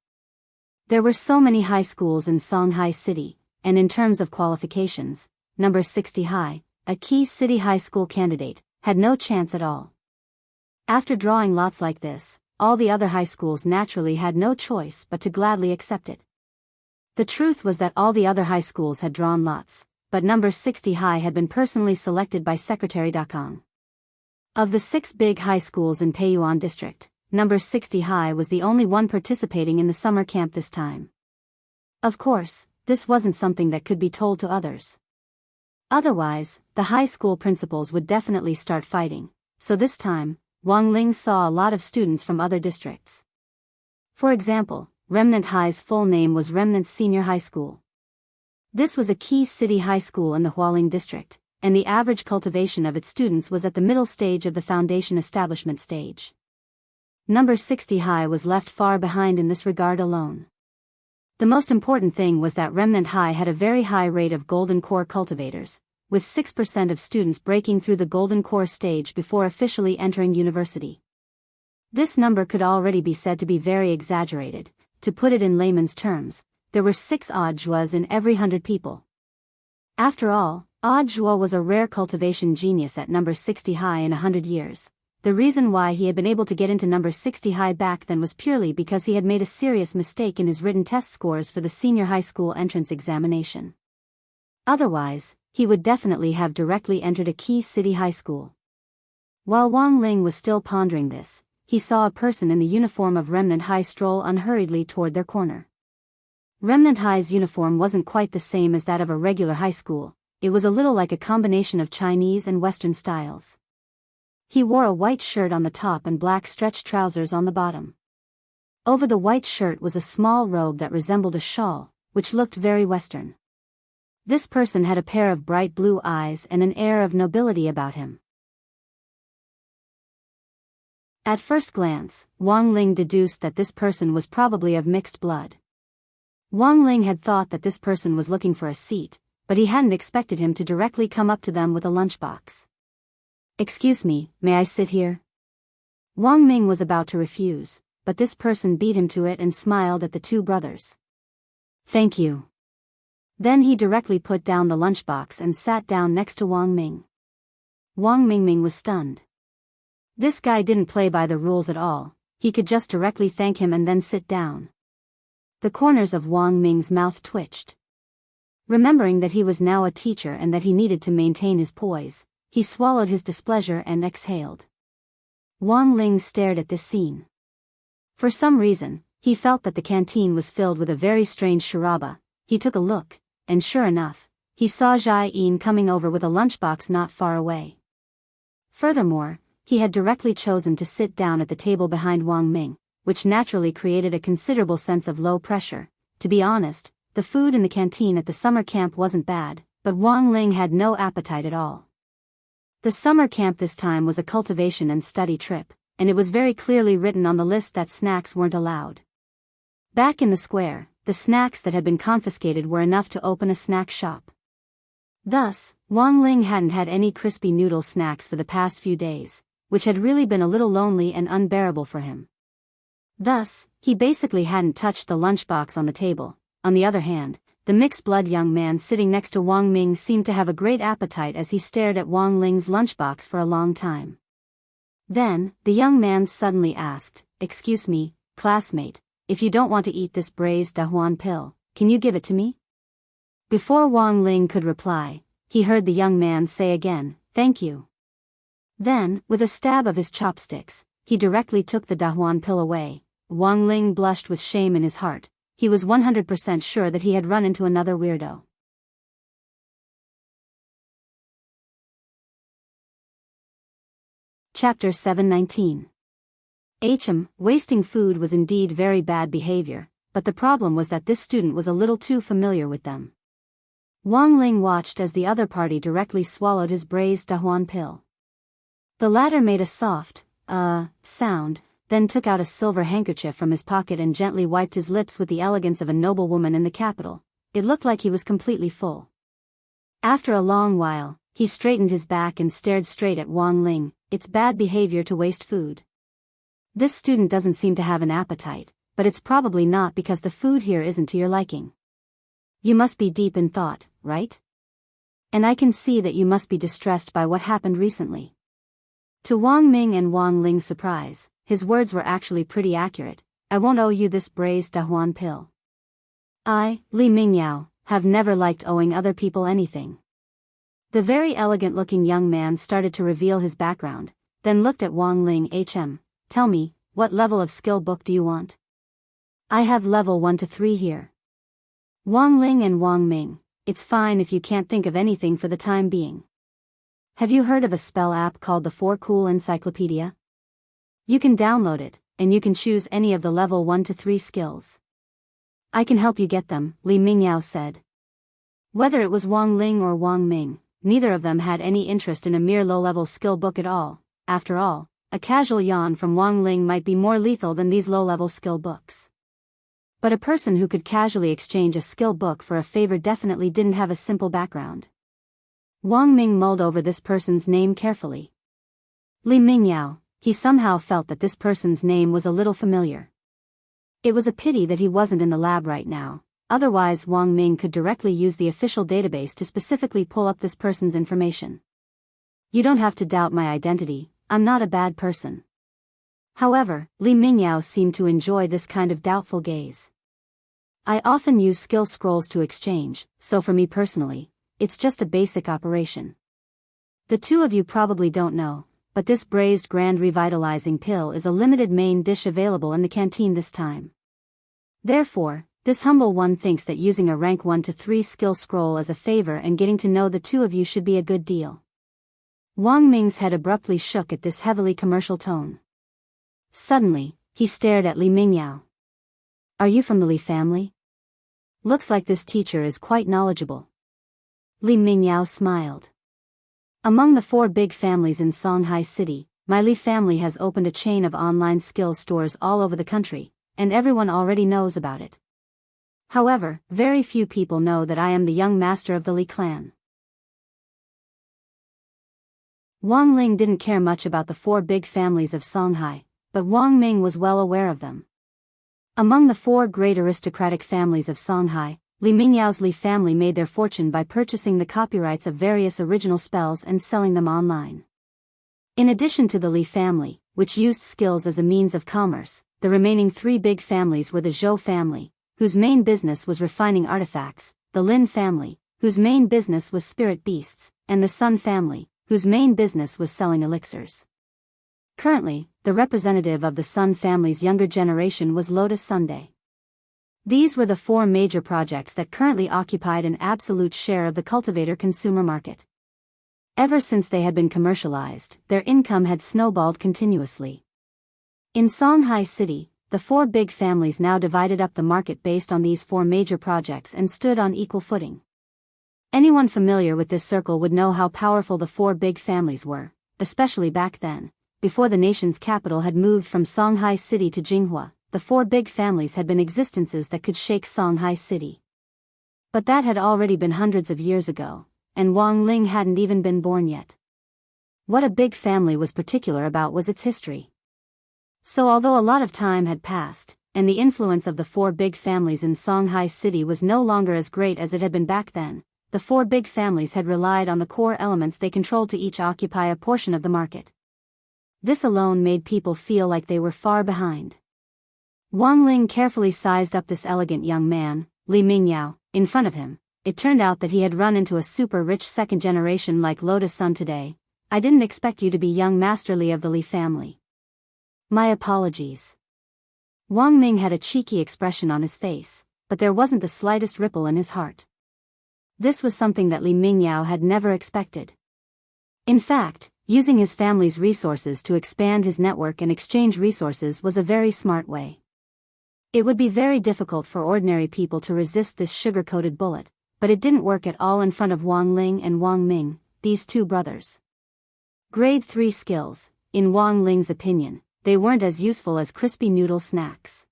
There were so many high schools in Songhai City, and in terms of qualifications, number 60 High, a key city high school candidate, had no chance at all. After drawing lots like this, all the other high schools naturally had no choice but to gladly accept it. The truth was that all the other high schools had drawn lots, but number 60 High had been personally selected by Secretary Dakang. Of the 6 big high schools in Peiyuan District, number 60 High was the only one participating in the summer camp this time. Of course, this wasn't something that could be told to others. Otherwise, the high school principals would definitely start fighting, so this time, Wang Ling saw a lot of students from other districts. For example, Remnant High's full name was Remnant Senior High School. This was a key city high school in the Hualing district, and the average cultivation of its students was at the middle stage of the foundation establishment stage. Number 60 High was left far behind in this regard alone. The most important thing was that Remnant High had a very high rate of golden core cultivators, with 6% of students breaking through the golden core stage before officially entering university. This number could already be said to be very exaggerated. To put it in layman's terms, there were 6 odd Zhuas in every 100 people. After all, Odd Zhuo was a rare cultivation genius at number 60 High in 100 years. The reason why he had been able to get into number 60 High back then was purely because he had made a serious mistake in his written test scores for the senior high school entrance examination. Otherwise, he would definitely have directly entered a key city high school. While Wang Ling was still pondering this, he saw a person in the uniform of Remnant High stroll unhurriedly toward their corner. Remnant High's uniform wasn't quite the same as that of a regular high school, it was a little like a combination of Chinese and Western styles. He wore a white shirt on the top and black stretched trousers on the bottom. Over the white shirt was a small robe that resembled a shawl, which looked very Western. This person had a pair of bright blue eyes and an air of nobility about him. At first glance, Wang Ling deduced that this person was probably of mixed blood. Wang Ling had thought that this person was looking for a seat, but he hadn't expected him to directly come up to them with a lunchbox. "Excuse me, may I sit here?" Wang Ming was about to refuse, but this person beat him to it and smiled at the two brothers. Thank you. Then he directly put down the lunchbox and sat down next to Wang Ming. Wang Mingming was stunned. This guy didn't play by the rules at all. He could just directly thank him and then sit down. The corners of Wang Ming's mouth twitched. Remembering that he was now a teacher and that he needed to maintain his poise, he swallowed his displeasure and exhaled. Wang Ling stared at this scene. For some reason, he felt that the canteen was filled with a very strange charaba. He took a look, and sure enough, he saw Jai Yin coming over with a lunchbox not far away. Furthermore, he had directly chosen to sit down at the table behind Wang Ming, which naturally created a considerable sense of low pressure. To be honest, the food in the canteen at the summer camp wasn't bad, but Wang Ling had no appetite at all. The summer camp this time was a cultivation and study trip, and it was very clearly written on the list that snacks weren't allowed. Back in the square, the snacks that had been confiscated were enough to open a snack shop. Thus, Wang Ling hadn't had any crispy noodle snacks for the past few days, which had really been a little lonely and unbearable for him. Thus, he basically hadn't touched the lunchbox on the table. On the other hand, the mixed-blood young man sitting next to Wang Ming seemed to have a great appetite as he stared at Wang Ling's lunchbox for a long time. Then, the young man suddenly asked, "Excuse me, classmate, if you don't want to eat this braised dahuan pill, can you give it to me?" Before Wang Ling could reply, he heard the young man say again, "Thank you." Then, with a stab of his chopsticks, he directly took the dahuan pill away. Wang Ling blushed with shame in his heart. He was 100% sure that he had run into another weirdo. Chapter 719. Wasting food was indeed very bad behavior, but the problem was that this student was a little too familiar with them. Wang Ling watched as the other party directly swallowed his braised dahuan pill. The latter made a soft, sound, then took out a silver handkerchief from his pocket and gently wiped his lips with the elegance of a noblewoman in the capital. It looked like he was completely full. After a long while, he straightened his back and stared straight at Wang Ling. "It's bad behavior to waste food. This student doesn't seem to have an appetite, but it's probably not because the food here isn't to your liking. You must be deep in thought, right? And I can see that you must be distressed by what happened recently." To Wang Ming and Wang Ling's surprise, his words were actually pretty accurate. "I won't owe you this braised dahuan pill. I, Li Mingyao, have never liked owing other people anything." The very elegant-looking young man started to reveal his background, then looked at Wang Ling. "Tell me, what level of skill book do you want?" "I have level 1 to 3 here." Wang Ling and Wang Ming, "It's fine if you can't think of anything for the time being. Have you heard of a spell app called the 4 Cool Encyclopedia? You can download it, and you can choose any of the level 1 to 3 skills." "I can help you get them," Li Mingyao said. Whether it was Wang Ling or Wang Ming, neither of them had any interest in a mere low-level skill book at all. After all, a casual yawn from Wang Ling might be more lethal than these low-level skill books. But a person who could casually exchange a skill book for a favor definitely didn't have a simple background. Wang Ming mulled over this person's name carefully. Li Mingyao. He somehow felt that this person's name was a little familiar. It was a pity that he wasn't in the lab right now, otherwise Wang Ming could directly use the official database to specifically pull up this person's information. "You don't have to doubt my identity, I'm not a bad person." However, Li Mingyao seemed to enjoy this kind of doubtful gaze. "I often use skill scrolls to exchange, so for me personally, it's just a basic operation. The two of you probably don't know, but this braised grand revitalizing pill is a limited main dish available in the canteen this time. Therefore, this humble one thinks that using a rank 1 to 3 skill scroll as a favor and getting to know the two of you should be a good deal." Wang Ming's head abruptly shook at this heavily commercial tone. Suddenly, he stared at Li Mingyao. "Are you from the Li family? Looks like this teacher is quite knowledgeable." Li Mingyao smiled. "Among the 4 big families in Songhai City, my Li family has opened a chain of online skill stores all over the country, and everyone already knows about it. However, very few people know that I am the young master of the Li clan." Wang Ling didn't care much about the 4 big families of Songhai, but Wang Ming was well aware of them. Among the four great aristocratic families of Songhai, Li Mingyao's Li family made their fortune by purchasing the copyrights of various original spells and selling them online. In addition to the Li family, which used skills as a means of commerce, the remaining three big families were the Zhou family, whose main business was refining artifacts, the Lin family, whose main business was spirit beasts, and the Sun family, whose main business was selling elixirs. Currently, the representative of the Sun family's younger generation was Lotus Sunday. These were the four major projects that currently occupied an absolute share of the cultivator consumer market. Ever since they had been commercialized, their income had snowballed continuously. In Songhai City, the four big families now divided up the market based on these four major projects and stood on equal footing. Anyone familiar with this circle would know how powerful the four big families were, especially back then, before the nation's capital had moved from Songhai City to Jinghua. The four big families had been existences that could shake Songhai City. But that had already been hundreds of years ago, and Wang Ling hadn't even been born yet. What a big family was particular about was its history. So although a lot of time had passed, and the influence of the four big families in Songhai City was no longer as great as it had been back then, the four big families had relied on the core elements they controlled to each occupy a portion of the market. This alone made people feel like they were far behind. Wang Ling carefully sized up this elegant young man, Li Mingyao, in front of him. It turned out that he had run into a super-rich second generation like Lotus Sun today. I didn't expect you to be young Master Li of the Li family. My apologies. Wang Ming had a cheeky expression on his face, but there wasn't the slightest ripple in his heart. This was something that Li Mingyao had never expected. In fact, using his family's resources to expand his network and exchange resources was a very smart way. It would be very difficult for ordinary people to resist this sugar-coated bullet, but it didn't work at all in front of Wang Ling and Wang Ming, these two brothers. Grade 3 skills, in Wang Ling's opinion, they weren't as useful as crispy noodle snacks.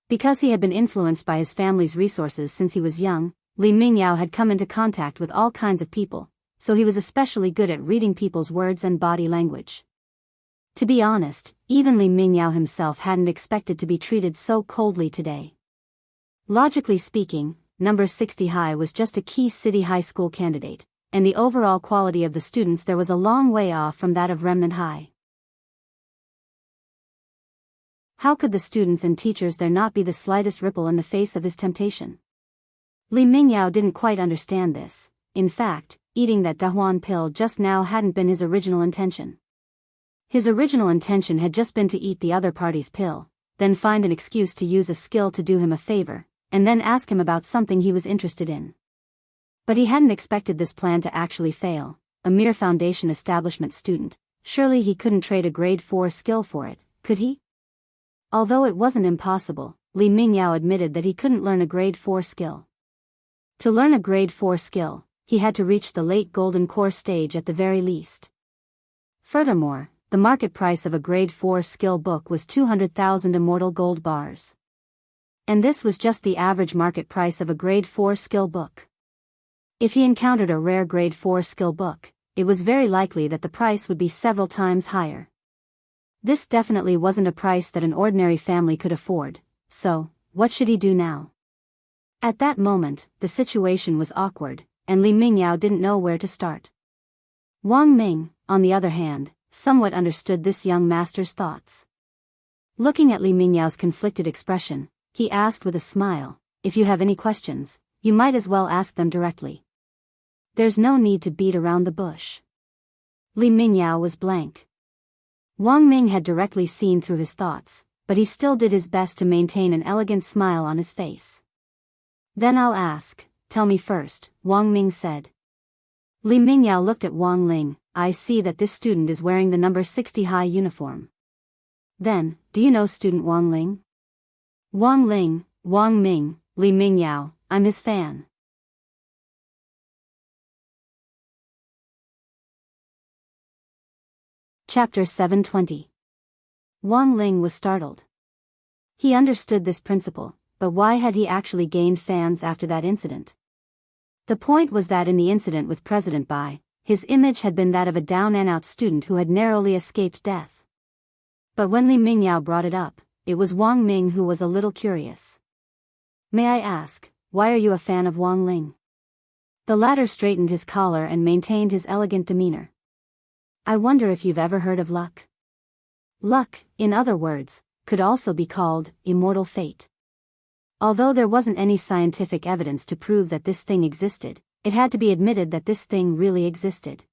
Because he had been influenced by his family's resources since he was young, Li Mingyao had come into contact with all kinds of people, so he was especially good at reading people's words and body language. To be honest, even Li Mingyao himself hadn't expected to be treated so coldly today. Logically speaking, number 60 High was just a key city high school candidate, and the overall quality of the students there was a long way off from that of Remnant High. How could the students and teachers there not be the slightest ripple in the face of his temptation? Li Mingyao didn't quite understand this. In fact, eating that Dahuan pill just now hadn't been his original intention. His original intention had just been to eat the other party's pill, then find an excuse to use a skill to do him a favor, and then ask him about something he was interested in. But he hadn't expected this plan to actually fail. A mere foundation establishment student, surely he couldn't trade a grade 4 skill for it, could he? Although it wasn't impossible, Li Mingyao admitted that he couldn't learn a grade 4 skill. To learn a grade 4 skill, he had to reach the late golden core stage at the very least. Furthermore, the market price of a grade 4 skill book was 200,000 immortal gold bars. And this was just the average market price of a grade 4 skill book. If he encountered a rare grade 4 skill book, it was very likely that the price would be several times higher. This definitely wasn't a price that an ordinary family could afford, so, what should he do now? At that moment, the situation was awkward, and Li Mingyao didn't know where to start. Wang Ming, on the other hand, somewhat understood this young master's thoughts. Looking at Li Mingyao's conflicted expression, he asked with a smile, "If you have any questions, you might as well ask them directly. There's no need to beat around the bush." Li Mingyao was blank. Wang Ming had directly seen through his thoughts, but he still did his best to maintain an elegant smile on his face. "Then I'll ask, tell me first," Wang Ming said. Li Mingyao looked at Wang Ling. "I see that this student is wearing the number 60 high uniform. Then, do you know student Wang Ling?" "Wang Ling, Wang Ming, Li Mingyao, I'm his fan." Chapter 720. Wang Ling was startled. He understood this principle, but why had he actually gained fans after that incident? The point was that in the incident with President Bai, his image had been that of a down-and-out student who had narrowly escaped death. But when Li Mingyao brought it up, it was Wang Ming who was a little curious. "May I ask, why are you a fan of Wang Ling?" The latter straightened his collar and maintained his elegant demeanor. "I wonder if you've ever heard of luck?" Luck, in other words, could also be called immortal fate. Although there wasn't any scientific evidence to prove that this thing existed, it had to be admitted that this thing really existed.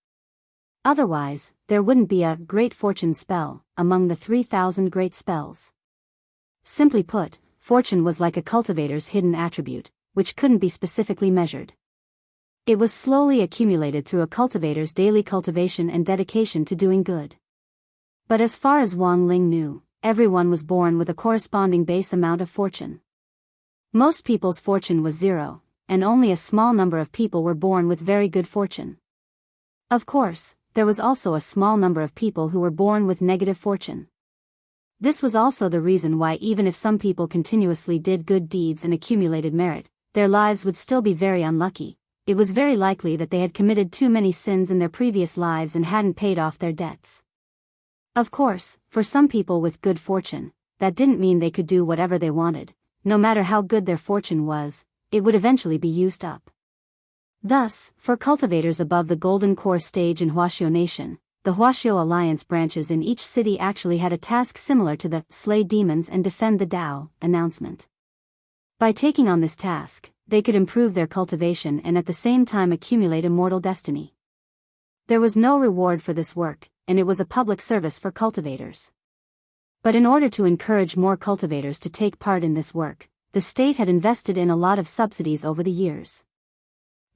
Otherwise, there wouldn't be a great fortune spell among the 3,000 great spells. Simply put, fortune was like a cultivator's hidden attribute, which couldn't be specifically measured. It was slowly accumulated through a cultivator's daily cultivation and dedication to doing good. But as far as Wang Ling knew, everyone was born with a corresponding base amount of fortune. Most people's fortune was 0, and only a small number of people were born with very good fortune. Of course, there was also a small number of people who were born with negative fortune. This was also the reason why even if some people continuously did good deeds and accumulated merit, their lives would still be very unlucky. It was very likely that they had committed too many sins in their previous lives and hadn't paid off their debts. Of course, for some people with good fortune, that didn't mean they could do whatever they wanted. No matter how good their fortune was, it would eventually be used up. Thus, for cultivators above the Golden Core stage in Huaxiao Nation, the Huaxiao Alliance branches in each city actually had a task similar to the "Slay Demons and Defend the Tao" announcement. By taking on this task, they could improve their cultivation and at the same time accumulate immortal destiny. There was no reward for this work, and it was a public service for cultivators. But in order to encourage more cultivators to take part in this work, the state had invested in a lot of subsidies over the years.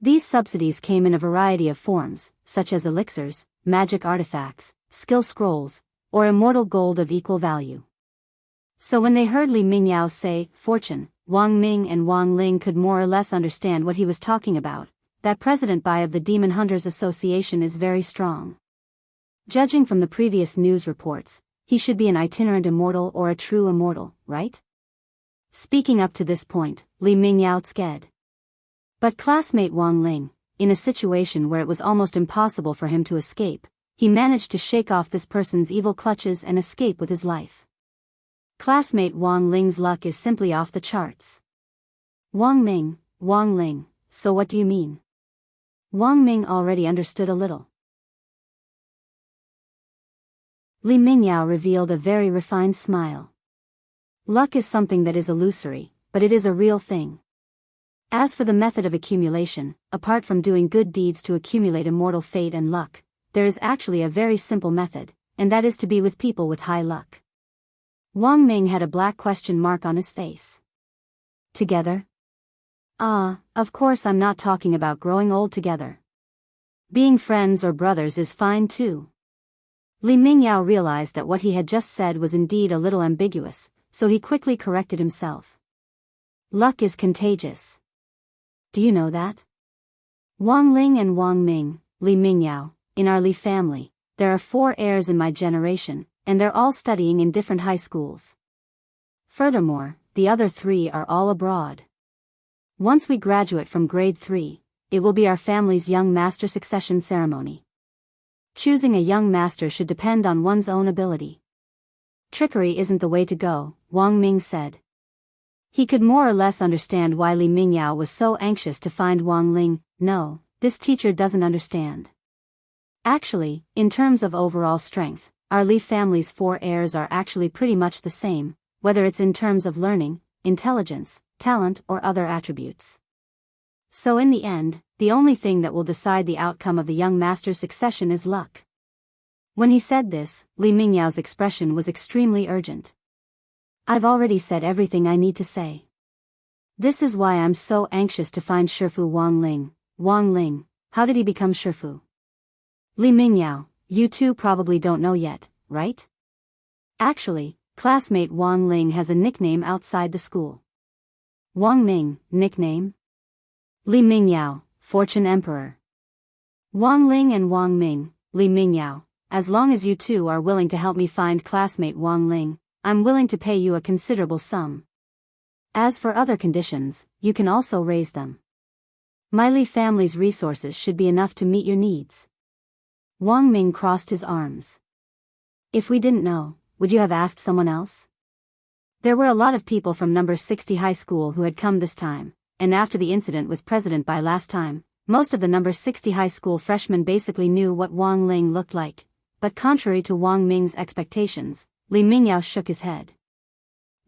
These subsidies came in a variety of forms, such as elixirs, magic artifacts, skill scrolls, or immortal gold of equal value. So when they heard Li Mingyao say fortune, Wang Ming and Wang Ling could more or less understand what he was talking about. That President Bai of the Demon Hunters Association is very strong. Judging from the previous news reports, he should be an itinerant immortal or a true immortal, right? Speaking up to this point, Li Mingyao scared. But classmate Wang Ling, in a situation where it was almost impossible for him to escape, he managed to shake off this person's evil clutches and escape with his life. Classmate Wang Ling's luck is simply off the charts. Wang Ling, so what do you mean? Wang Ming already understood a little. Li Mingyao revealed a very refined smile. Luck is something that is illusory, but it is a real thing. As for the method of accumulation, apart from doing good deeds to accumulate immortal fate and luck, there is actually a very simple method, and that is to be with people with high luck. Wang Ming had a black question mark on his face. Together? Of course I'm not talking about growing old together. Being friends or brothers is fine too. Li Mingyao realized that what he had just said was indeed a little ambiguous, so he quickly corrected himself. Luck is contagious. Do you know that? Wang Ling and Wang Ming, Li Mingyao, in our Li family, there are 4 heirs in my generation, and they're all studying in different high schools. Furthermore, the other 3 are all abroad. Once we graduate from grade 3, it will be our family's young master succession ceremony. Choosing a young master should depend on one's own ability. Trickery isn't the way to go, Wang Ming said. He could more or less understand why Li Mingyao was so anxious to find Wang Ling. No, this teacher doesn't understand. Actually, in terms of overall strength, our Li family's 4 heirs are actually pretty much the same, whether it's in terms of learning, intelligence, talent or other attributes. So in the end, the only thing that will decide the outcome of the young master's succession is luck. When he said this, Li Mingyao's expression was extremely urgent. I've already said everything I need to say. This is why I'm so anxious to find Shifu Wang Ling. Wang Ling, how did he become Shifu? Li Mingyao, you two probably don't know yet, right? Actually, classmate Wang Ling has a nickname outside the school. Wang Ming, nickname? Li Mingyao, Fortune Emperor. Wang Ling and Wang Ming, Li Mingyao, as long as you two are willing to help me find classmate Wang Ling, I'm willing to pay you a considerable sum. As for other conditions, you can also raise them. My Li family's resources should be enough to meet your needs. Wang Ming crossed his arms. If we didn't know, would you have asked someone else? There were a lot of people from number 60 high school who had come this time, and after the incident with President Bai last time, most of the number 60 high school freshmen basically knew what Wang Ling looked like, but contrary to Wang Ming's expectations, Li Mingyao shook his head.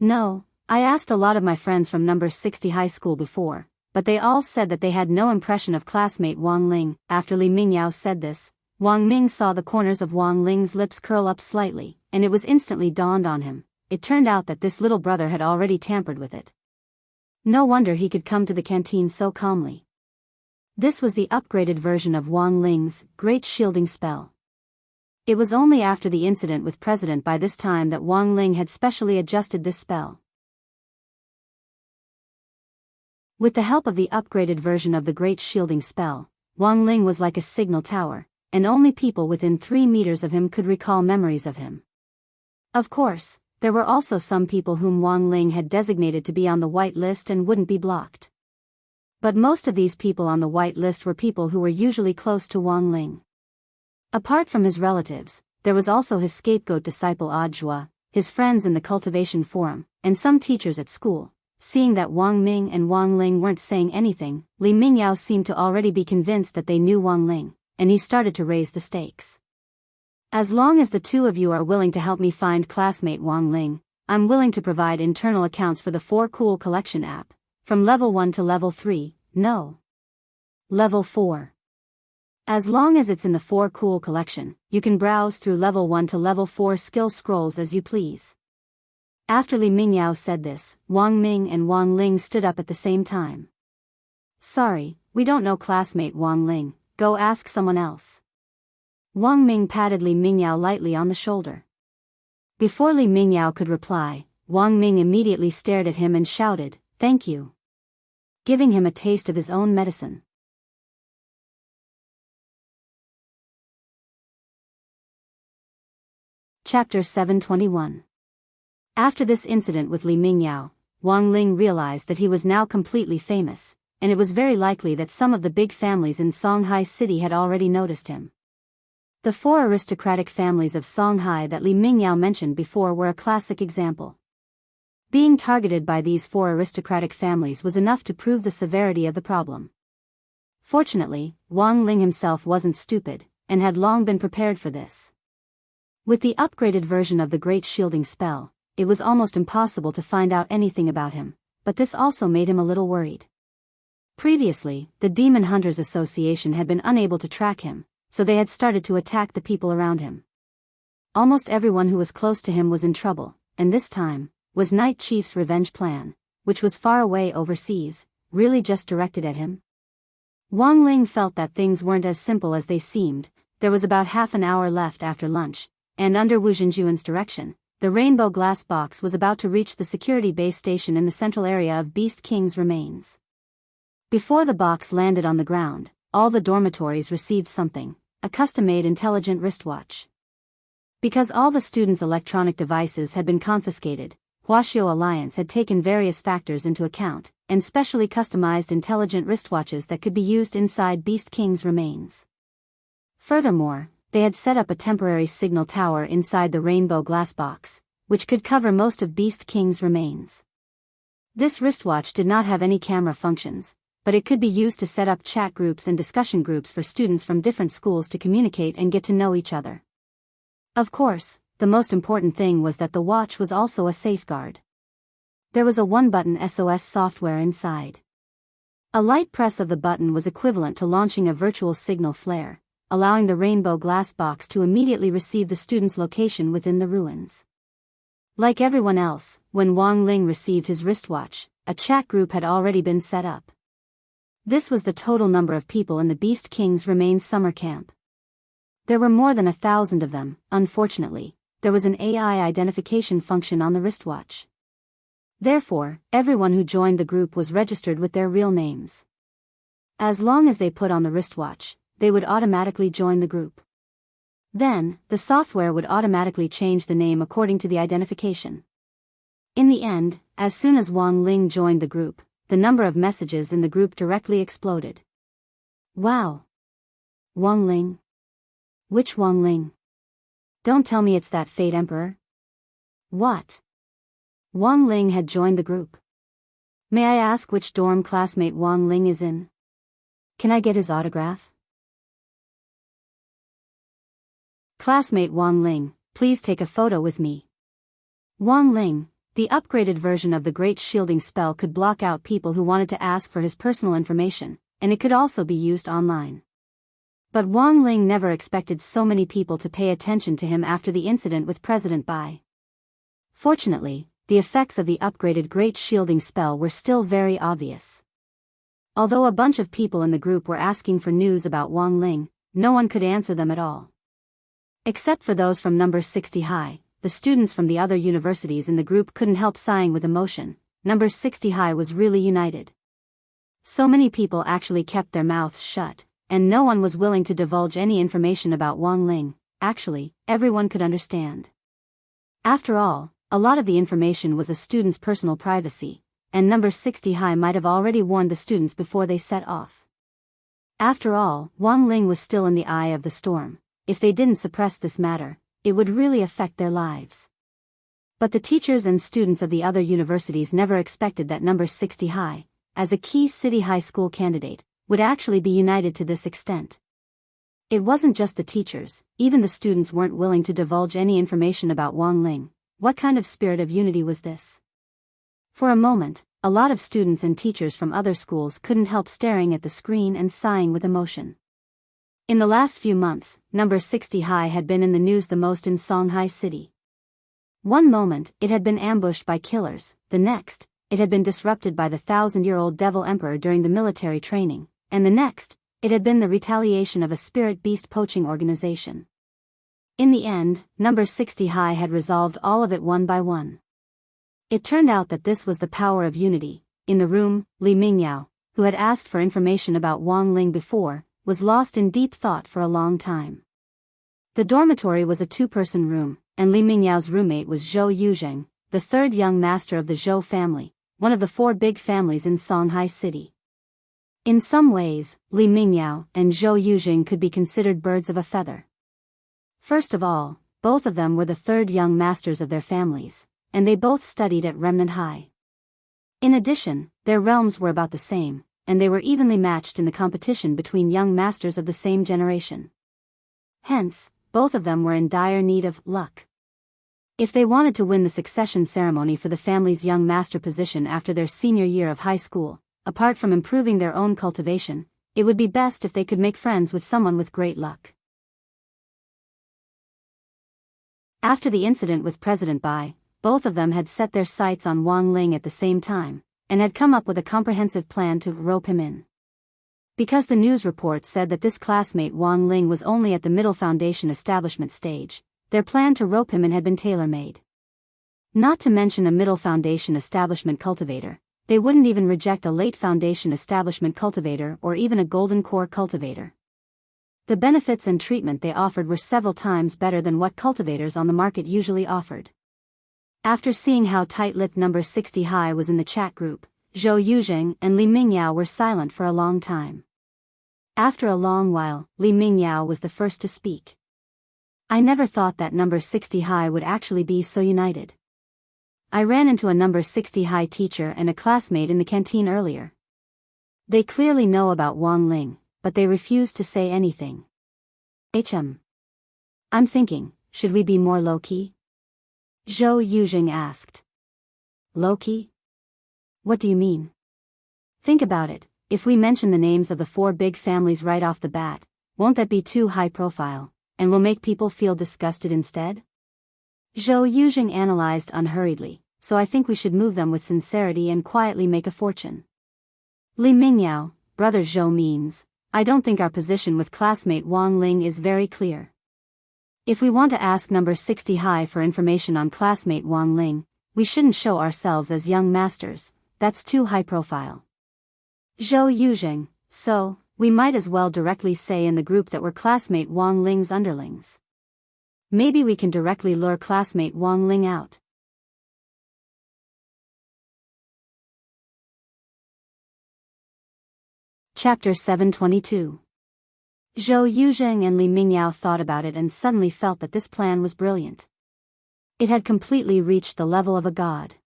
No, I asked a lot of my friends from number 60 high school before, but they all said that they had no impression of classmate Wang Ling. After Li Mingyao said this, Wang Ming saw the corners of Wang Ling's lips curl up slightly, and it was instantly dawned on him. It turned out that this little brother had already tampered with it. No wonder he could come to the canteen so calmly. This was the upgraded version of Wang Ling's great shielding spell. It was only after the incident with President by this time that Wang Ling had specially adjusted this spell. With the help of the upgraded version of the great shielding spell, Wang Ling was like a signal tower, and only people within 3 meters of him could recall memories of him. Of course, there were also some people whom Wang Ling had designated to be on the white list and wouldn't be blocked. But most of these people on the white list were people who were usually close to Wang Ling. Apart from his relatives, there was also his scapegoat disciple Ajua, his friends in the cultivation forum, and some teachers at school. Seeing that Wang Ming and Wang Ling weren't saying anything, Li Mingyao seemed to already be convinced that they knew Wang Ling, and he started to raise the stakes. As long as the two of you are willing to help me find classmate Wang Ling, I'm willing to provide internal accounts for the 4 Cool Collection app, from level 1 to level 3, no. Level 4. As long as it's in the 4 Cool Collection, you can browse through level 1 to level 4 skill scrolls as you please. After Li Mingyao said this, Wang Ming and Wang Ling stood up at the same time. Sorry, we don't know classmate Wang Ling, go ask someone else. Wang Ming patted Li Mingyao lightly on the shoulder. Before Li Mingyao could reply, Wang Ming immediately stared at him and shouted, "Thank you," giving him a taste of his own medicine. Chapter 721. After this incident with Li Mingyao, Wang Ling realized that he was now completely famous, and it was very likely that some of the big families in Songhai City had already noticed him. The 4 aristocratic families of Songhai that Li Mingyao mentioned before were a classic example. Being targeted by these 4 aristocratic families was enough to prove the severity of the problem. Fortunately, Wang Ling himself wasn't stupid, and had long been prepared for this. With the upgraded version of the Great Shielding Spell, it was almost impossible to find out anything about him, but this also made him a little worried. Previously, the Demon Hunters Association had been unable to track him, so they had started to attack the people around him. Almost everyone who was close to him was in trouble, and this time, was Night Chief's revenge plan, which was far away overseas, really just directed at him? Wang Ling felt that things weren't as simple as they seemed. There was about half an hour left after lunch, and under Wu Zhenjuan's direction, the rainbow glass box was about to reach the security base station in the central area of Beast King's remains. Before the box landed on the ground, all the dormitories received something, a custom-made intelligent wristwatch. Because all the students' electronic devices had been confiscated, Huaxiao Alliance had taken various factors into account, and specially customized intelligent wristwatches that could be used inside Beast King's remains. Furthermore, they had set up a temporary signal tower inside the rainbow glass box, which could cover most of Beast King's remains. This wristwatch did not have any camera functions, but it could be used to set up chat groups and discussion groups for students from different schools to communicate and get to know each other. Of course, the most important thing was that the watch was also a safeguard. There was a 1-button SOS software inside. A light press of the button was equivalent to launching a virtual signal flare, allowing the rainbow glass box to immediately receive the student's location within the ruins. Like everyone else, when Wang Ling received his wristwatch, a chat group had already been set up. This was the total number of people in the Beast King's remains summer camp. There were more than 1,000 of them. Unfortunately, there was an AI identification function on the wristwatch. Therefore, everyone who joined the group was registered with their real names. As long as they put on the wristwatch, they would automatically join the group. Then, the software would automatically change the name according to the identification. In the end, as soon as Wang Ling joined the group, the number of messages in the group directly exploded. Wow! Wang Ling? Which Wang Ling? Don't tell me it's that Fate Emperor. What? Wang Ling had joined the group. May I ask which dorm classmate Wang Ling is in? Can I get his autograph? Classmate Wang Ling, please take a photo with me. Wang Ling, the upgraded version of the Great Shielding spell, could block out people who wanted to ask for his personal information, and it could also be used online. But Wang Ling never expected so many people to pay attention to him after the incident with President Bai. Fortunately, the effects of the upgraded Great Shielding spell were still very obvious. Although a bunch of people in the group were asking for news about Wang Ling, no one could answer them at all. Except for those from number 60 high, the students from the other universities in the group couldn't help sighing with emotion. Number 60 high was really united. So many people actually kept their mouths shut, and no one was willing to divulge any information about Wang Ling. Actually, everyone could understand. After all, a lot of the information was a student's personal privacy, and number 60 high might have already warned the students before they set off. After all, Wang Ling was still in the eye of the storm. If they didn't suppress this matter, it would really affect their lives. But the teachers and students of the other universities never expected that number 60 high, as a key city high school candidate, would actually be united to this extent. It wasn't just the teachers, even the students weren't willing to divulge any information about Wang Ling. What kind of spirit of unity was this? For a moment, a lot of students and teachers from other schools couldn't help staring at the screen and sighing with emotion. In the last few months, number 60 high had been in the news the most in Songhai City. One moment, it had been ambushed by killers, the next, it had been disrupted by the 1,000-year-old Devil Emperor during the military training, and the next, it had been the retaliation of a spirit beast poaching organization. In the end, number 60 high had resolved all of it one by one. It turned out that this was the power of unity. In the room, Li Mingyao, who had asked for information about Wang Ling before, was lost in deep thought for a long time. The dormitory was a two-person room, and Li Mingyao's roommate was Zhou Yuzheng, the third young master of the Zhou family, one of the four big families in Songhai City. In some ways, Li Mingyao and Zhou Yuzheng could be considered birds of a feather. First of all, both of them were the third young masters of their families, and they both studied at Remnant High. In addition, their realms were about the same, and they were evenly matched in the competition between young masters of the same generation. Hence, both of them were in dire need of luck. If they wanted to win the succession ceremony for the family's young master position after their senior year of high school, apart from improving their own cultivation, it would be best if they could make friends with someone with great luck. After the incident with President Bai, both of them had set their sights on Wang Ling at the same time, and had come up with a comprehensive plan to rope him in. Because the news report said that this classmate Wang Ling was only at the middle foundation establishment stage, their plan to rope him in had been tailor-made. Not to mention a middle foundation establishment cultivator, they wouldn't even reject a late foundation establishment cultivator or even a golden core cultivator. The benefits and treatment they offered were several times better than what cultivators on the market usually offered. After seeing how tight-lipped number 60 high was in the chat group, Zhou Yuzheng and Li Mingyao were silent for a long time. After a long while, Li Mingyao was the first to speak. I never thought that number 60 high would actually be so united. I ran into a number 60 high teacher and a classmate in the canteen earlier. They clearly know about Wang Ling, but they refused to say anything. I'm thinking, should we be more low-key? Zhou Yuzheng asked. Low-key? What do you mean? Think about it, if we mention the names of the four big families right off the bat, won't that be too high profile, and will make people feel disgusted instead? Zhou Yuzheng analyzed unhurriedly, so I think we should move them with sincerity and quietly make a fortune. Li Mingyao, brother Zhou means, I don't think our position with classmate Wang Ling is very clear. If we want to ask number 60 high for information on classmate Wang Ling, we shouldn't show ourselves as young masters, that's too high profile. Zhou Yuzheng, so, we might as well directly say in the group that we're classmate Wang Ling's underlings. Maybe we can directly lure classmate Wang Ling out. Chapter 722. Zhou Yuzheng and Li Mingyao thought about it and suddenly felt that this plan was brilliant. It had completely reached the level of a god.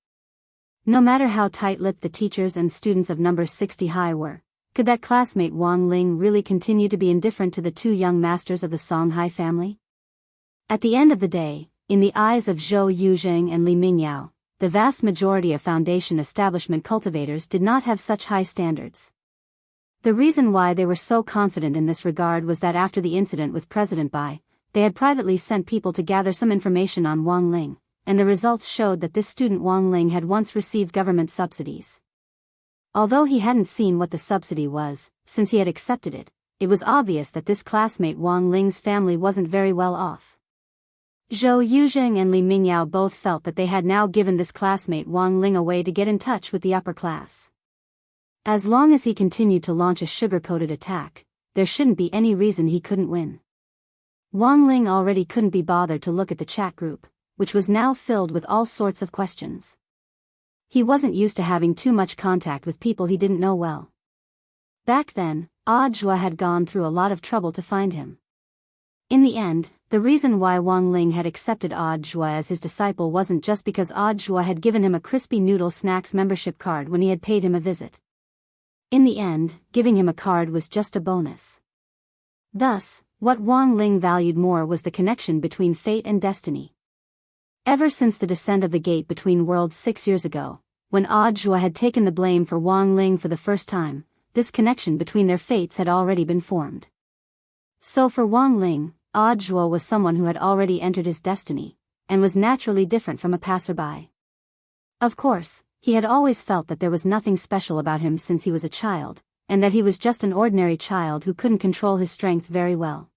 No matter how tight-lipped the teachers and students of number 60 high were, could that classmate Wang Ling really continue to be indifferent to the two young masters of the Songhai family? At the end of the day, in the eyes of Zhou Yuzheng and Li Mingyao, the vast majority of foundation establishment cultivators did not have such high standards. The reason why they were so confident in this regard was that after the incident with President Bai, they had privately sent people to gather some information on Wang Ling, and the results showed that this student Wang Ling had once received government subsidies. Although he hadn't seen what the subsidy was, since he had accepted it, it was obvious that this classmate Wang Ling's family wasn't very well off. Zhou Yuzheng and Li Mingyao both felt that they had now given this classmate Wang Ling a way to get in touch with the upper class. As long as he continued to launch a sugar-coated attack, there shouldn't be any reason he couldn't win. Wang Ling already couldn't be bothered to look at the chat group, which was now filled with all sorts of questions. He wasn't used to having too much contact with people he didn't know well. Back then, Audiobook had gone through a lot of trouble to find him. In the end, the reason why Wang Ling had accepted Audiobook as his disciple wasn't just because Audiobook had given him a crispy noodle snacks membership card when he had paid him a visit. In the end, giving him a card was just a bonus. Thus, what Wang Ling valued more was the connection between fate and destiny. Ever since the descent of the gate between worlds 6 years ago, when Audiobook had taken the blame for Wang Ling for the first time, this connection between their fates had already been formed. So for Wang Ling, Audiobook was someone who had already entered his destiny, and was naturally different from a passerby. Of course, he had always felt that there was nothing special about him since he was a child, and that he was just an ordinary child who couldn't control his strength very well.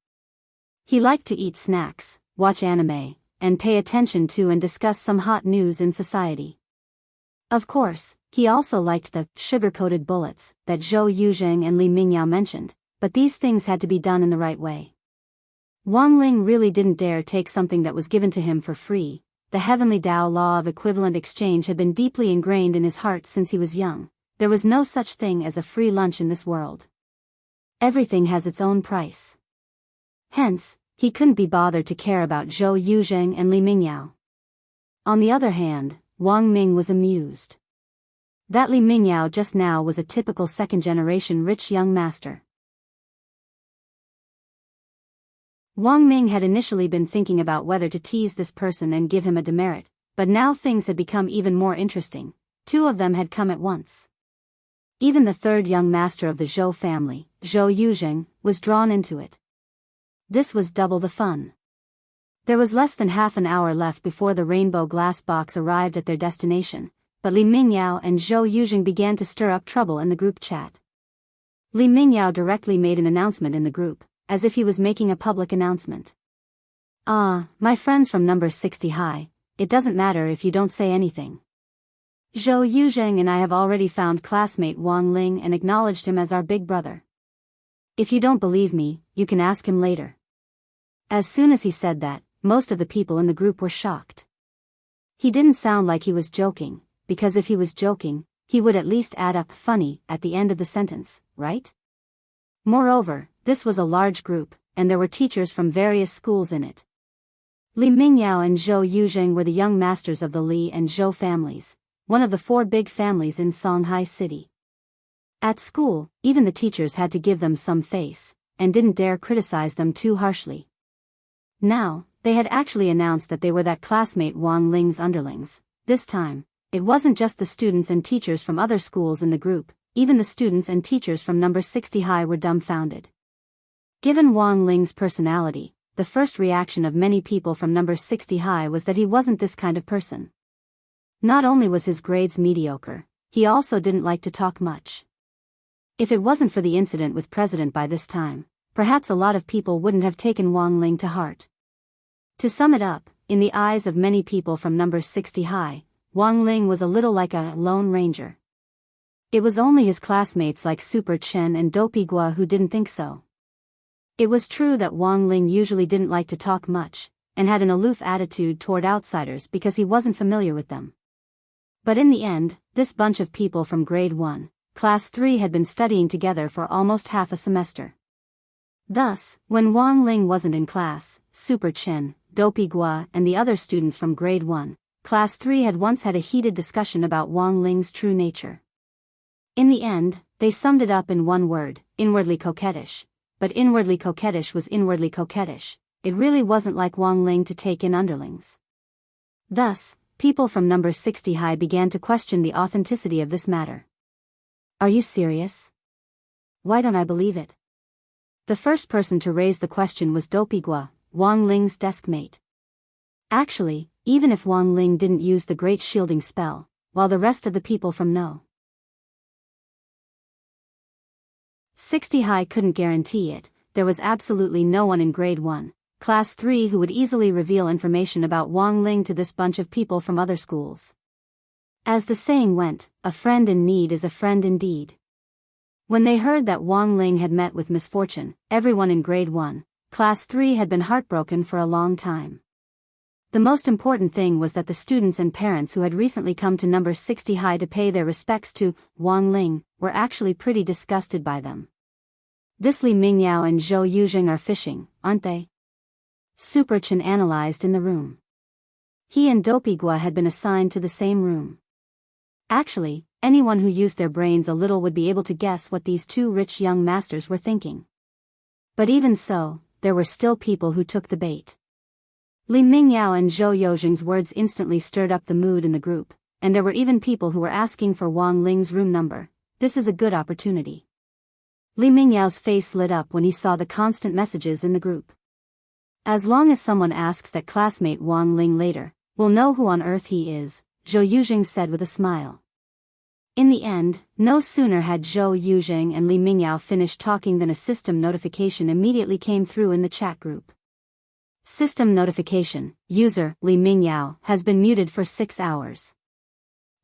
He liked to eat snacks, watch anime, and pay attention to and discuss some hot news in society. Of course, he also liked the sugar-coated bullets that Zhou Yuzheng and Li Mingyao mentioned, but these things had to be done in the right way. Wang Ling really didn't dare take something that was given to him for free. The heavenly Tao law of equivalent exchange had been deeply ingrained in his heart since he was young. There was no such thing as a free lunch in this world. Everything has its own price. Hence, he couldn't be bothered to care about Zhou Yuzheng and Li Mingyao. On the other hand, Wang Ming was amused. That Li Mingyao just now was a typical second-generation rich young master. Wang Ming had initially been thinking about whether to tease this person and give him a demerit, but now things had become even more interesting. 2 of them had come at once. Even the third young master of the Zhou family, Zhou Yuzheng, was drawn into it. This was double the fun. There was less than half an hour left before the rainbow glass box arrived at their destination, but Li Mingyao and Zhou Yuzheng began to stir up trouble in the group chat. Li Mingyao directly made an announcement in the group, as if he was making a public announcement. My friends from number 60 high, it doesn't matter if you don't say anything. Zhou Yuzheng and I have already found classmate Wang Ling and acknowledged him as our big brother. If you don't believe me, you can ask him later. As soon as he said that, most of the people in the group were shocked. He didn't sound like he was joking, because if he was joking, he would at least add up funny at the end of the sentence, right? Moreover, this was a large group, and there were teachers from various schools in it. Li Mingyao and Zhou Yuzheng were the young masters of the Li and Zhou families, one of the 4 big families in Songhai City. At school, even the teachers had to give them some face, and didn't dare criticize them too harshly. Now, they had actually announced that they were that classmate Wang Ling's underlings. This time, it wasn't just the students and teachers from other schools in the group, even the students and teachers from number 60 high were dumbfounded. Given Wang Ling's personality, the first reaction of many people from number 60 high was that he wasn't this kind of person. Not only was his grades mediocre, he also didn't like to talk much. If it wasn't for the incident with President by this time, perhaps a lot of people wouldn't have taken Wang Ling to heart. To sum it up, in the eyes of many people from number 60 high, Wang Ling was a little like a lone ranger. It was only his classmates like Super Chen and Dopey Gua who didn't think so. It was true that Wang Ling usually didn't like to talk much, and had an aloof attitude toward outsiders because he wasn't familiar with them. But in the end, this bunch of people from grade 1, class 3 had been studying together for almost half a semester. Thus, when Wang Ling wasn't in class, Super Chen, Dopey Gua and the other students from grade 1, Class 3 had once had a heated discussion about Wang Ling's true nature. In the end, they summed it up in one word: inwardly coquettish. But inwardly coquettish was inwardly coquettish. It really wasn't like Wang Ling to take in underlings. Thus, people from number 60 high began to question the authenticity of this matter. Are you serious? Why don't I believe it? The first person to raise the question was Dopigua, Wang Ling's desk mate. Actually, even if Wang Ling didn't use the great shielding spell, while the rest of the people from no. 60 high couldn't guarantee it, there was absolutely no one in grade 1, class 3 who would easily reveal information about Wang Ling to this bunch of people from other schools. As the saying went, a friend in need is a friend indeed. When they heard that Wang Ling had met with misfortune, everyone in grade 1, class 3 had been heartbroken for a long time. The most important thing was that the students and parents who had recently come to number 60 high to pay their respects to Wang Ling were actually pretty disgusted by them. This Li Mingyao and Zhou Yuzheng are fishing, aren't they? Super Chen analyzed in the room. He and Dopigua had been assigned to the same room. Actually, anyone who used their brains a little would be able to guess what these two rich young masters were thinking. But even so, there were still people who took the bait. Li Mingyao and Zhou Yuzheng's words instantly stirred up the mood in the group, and there were even people who were asking for Wang Ling's room number. This is a good opportunity. Li Mingyao's face lit up when he saw the constant messages in the group. As long as someone asks that classmate Wang Ling later, we'll know who on earth he is, Zhou Yuzheng said with a smile. In the end, no sooner had Zhou Yuzheng and Li Mingyao finished talking than a system notification immediately came through in the chat group. System notification: user, Li Mingyao, has been muted for 6 hours.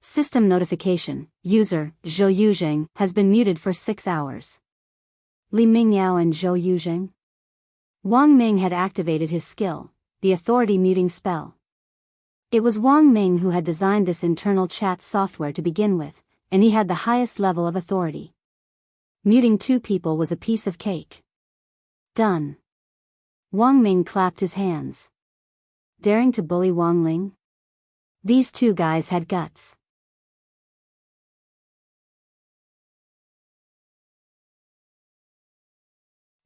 System notification: user, Zhou Yuzheng, has been muted for 6 hours. Li Mingyao and Zhou Yuzheng? Wang Ming had activated his skill, the authority muting spell. It was Wang Ming who had designed this internal chat software to begin with, and he had the highest level of authority. Muting 2 people was a piece of cake. Done. Wang Ming clapped his hands. Daring to bully Wang Ling? These 2 guys had guts.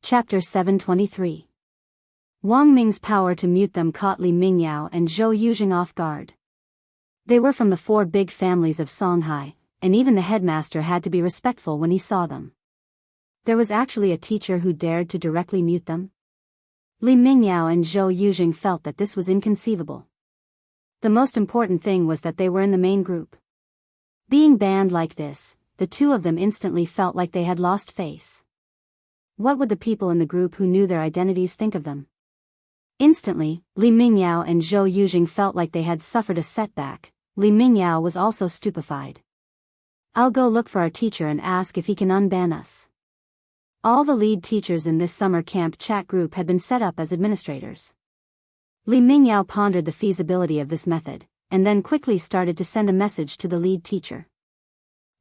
Chapter 723. Wang Ming's power to mute them caught Li Mingyao and Zhou Yuzheng off guard. They were from the 4 big families of Songhai, and even the headmaster had to be respectful when he saw them. There was actually a teacher who dared to directly mute them? Li Mingyao and Zhou Yuzheng felt that this was inconceivable. The most important thing was that they were in the main group. Being banned like this, the 2 of them instantly felt like they had lost face. What would the people in the group who knew their identities think of them? Instantly, Li Mingyao and Zhou Yuzheng felt like they had suffered a setback. Li Mingyao was also stupefied. I'll go look for our teacher and ask if he can unban us. All the lead teachers in this summer camp chat group had been set up as administrators. Li Mingyao pondered the feasibility of this method, and then quickly started to send a message to the lead teacher.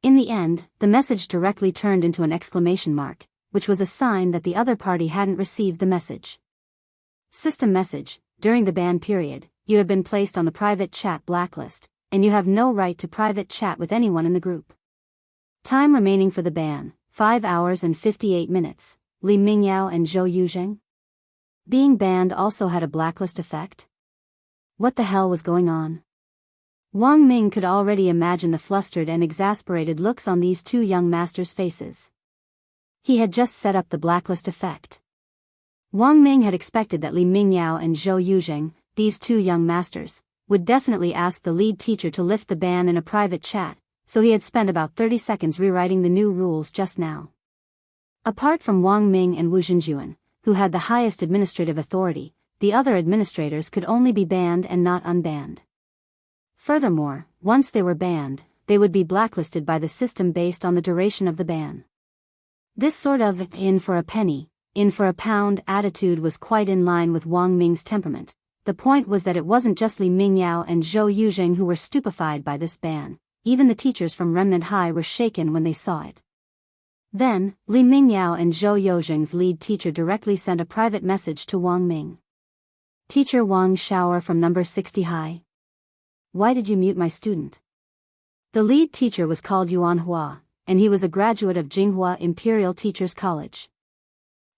In the end, the message directly turned into an exclamation mark, which was a sign that the other party hadn't received the message. System message: during the ban period, you have been placed on the private chat blacklist, and you have no right to private chat with anyone in the group. Time remaining for the ban: 5 hours and 58 minutes, Li Mingyao and Zhou Yuzheng? Being banned also had a blacklist effect? What the hell was going on? Wang Ming could already imagine the flustered and exasperated looks on these 2 young masters' faces. He had just set up the blacklist effect. Wang Ming had expected that Li Mingyao and Zhou Yuzheng, these 2 young masters, would definitely ask the lead teacher to lift the ban in a private chat, so he had spent about 30 seconds rewriting the new rules just now. Apart from Wang Ming and Wu Zhenjuan, who had the highest administrative authority, the other administrators could only be banned and not unbanned. Furthermore, once they were banned, they would be blacklisted by the system based on the duration of the ban. This sort of in for a penny, in for a pound attitude was quite in line with Wang Ming's temperament. The point was that it wasn't just Li Mingyao and Zhou Yuzheng who were stupefied by this ban. Even the teachers from Remnant High were shaken when they saw it. Then, Li Mingyao and Zhou Yuzheng's lead teacher directly sent a private message to Wang Ming. Teacher Wang Shower from number 60 High. why did you mute my student? The lead teacher was called Yuan Hua, and he was a graduate of Jinghua Imperial Teachers College.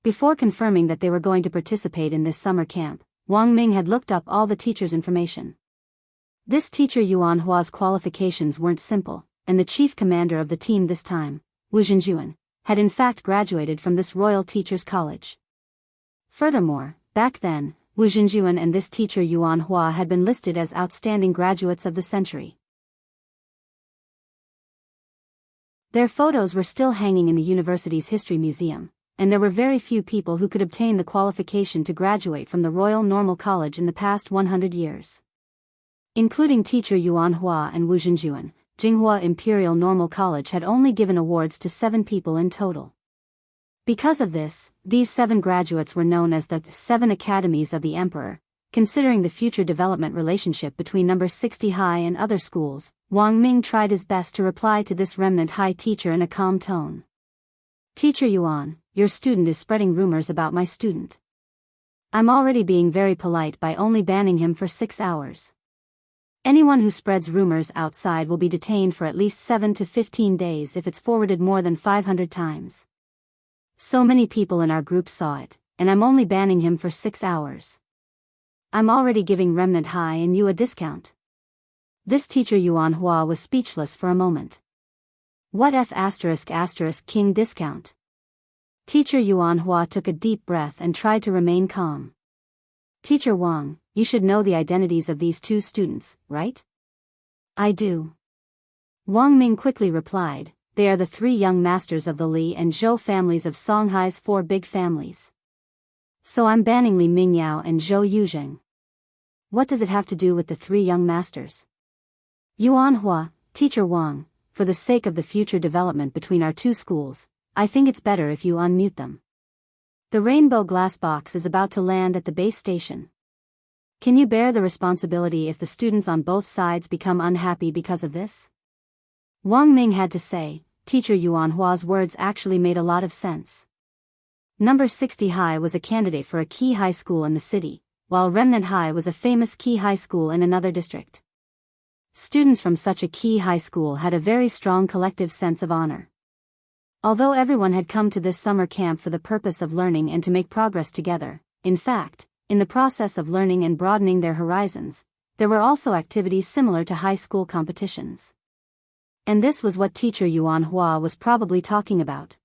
Before confirming that they were going to participate in this summer camp, Wang Ming had looked up all the teacher's information. This teacher Yuan Hua's qualifications weren't simple, and the chief commander of the team this time, Wu Zhenjuan, had in fact graduated from this Royal Teachers College. Furthermore, back then, Wu Zhenjuan and this teacher Yuan Hua had been listed as outstanding graduates of the century. Their photos were still hanging in the university's history museum, and there were very few people who could obtain the qualification to graduate from the Royal Normal College in the past 100 years. Including teacher Yuan Hua and Wu Zhenjuan, Jinghua Imperial Normal College had only given awards to 7 people in total. Because of this, these 7 graduates were known as the 7 Academies of the Emperor. Considering the future development relationship between number 60 High and other schools, Wang Ming tried his best to reply to this remnant high teacher in a calm tone. Teacher Yuan, your student is spreading rumors about my student. I'm already being very polite by only banning him for 6 hours. Anyone who spreads rumors outside will be detained for at least 7 to 15 days if it's forwarded more than 500 times. So many people in our group saw it, and I'm only banning him for 6 hours. I'm already giving Remnant High and you a discount. This teacher Yuan Hua was speechless for a moment. What F*** king discount? Teacher Yuan Hua took a deep breath and tried to remain calm. Teacher Wang, you should know the identities of these 2 students, right? I do. Wang Ming quickly replied, they are the 3 young masters of the Li and Zhou families of Songhai's 4 big families. So I'm banning Li Mingyao and Zhou Yuzheng. What does it have to do with the 3 young masters? Yuan Hua, Teacher Wang, for the sake of the future development between our 2 schools, I think it's better if you unmute them. The rainbow glass box is about to land at the base station. Can you bear the responsibility if the students on both sides become unhappy because of this? Wang Ming had to say, Teacher Yuan Hua's words actually made a lot of sense. Number 60 High was a candidate for a key high school in the city, while Remnant High was a famous key high school in another district. Students from such a key high school had a very strong collective sense of honor. Although everyone had come to this summer camp for the purpose of learning and to make progress together, in fact, in the process of learning and broadening their horizons, there were also activities similar to high school competitions. And this was what teacher Yuan Hua was probably talking about.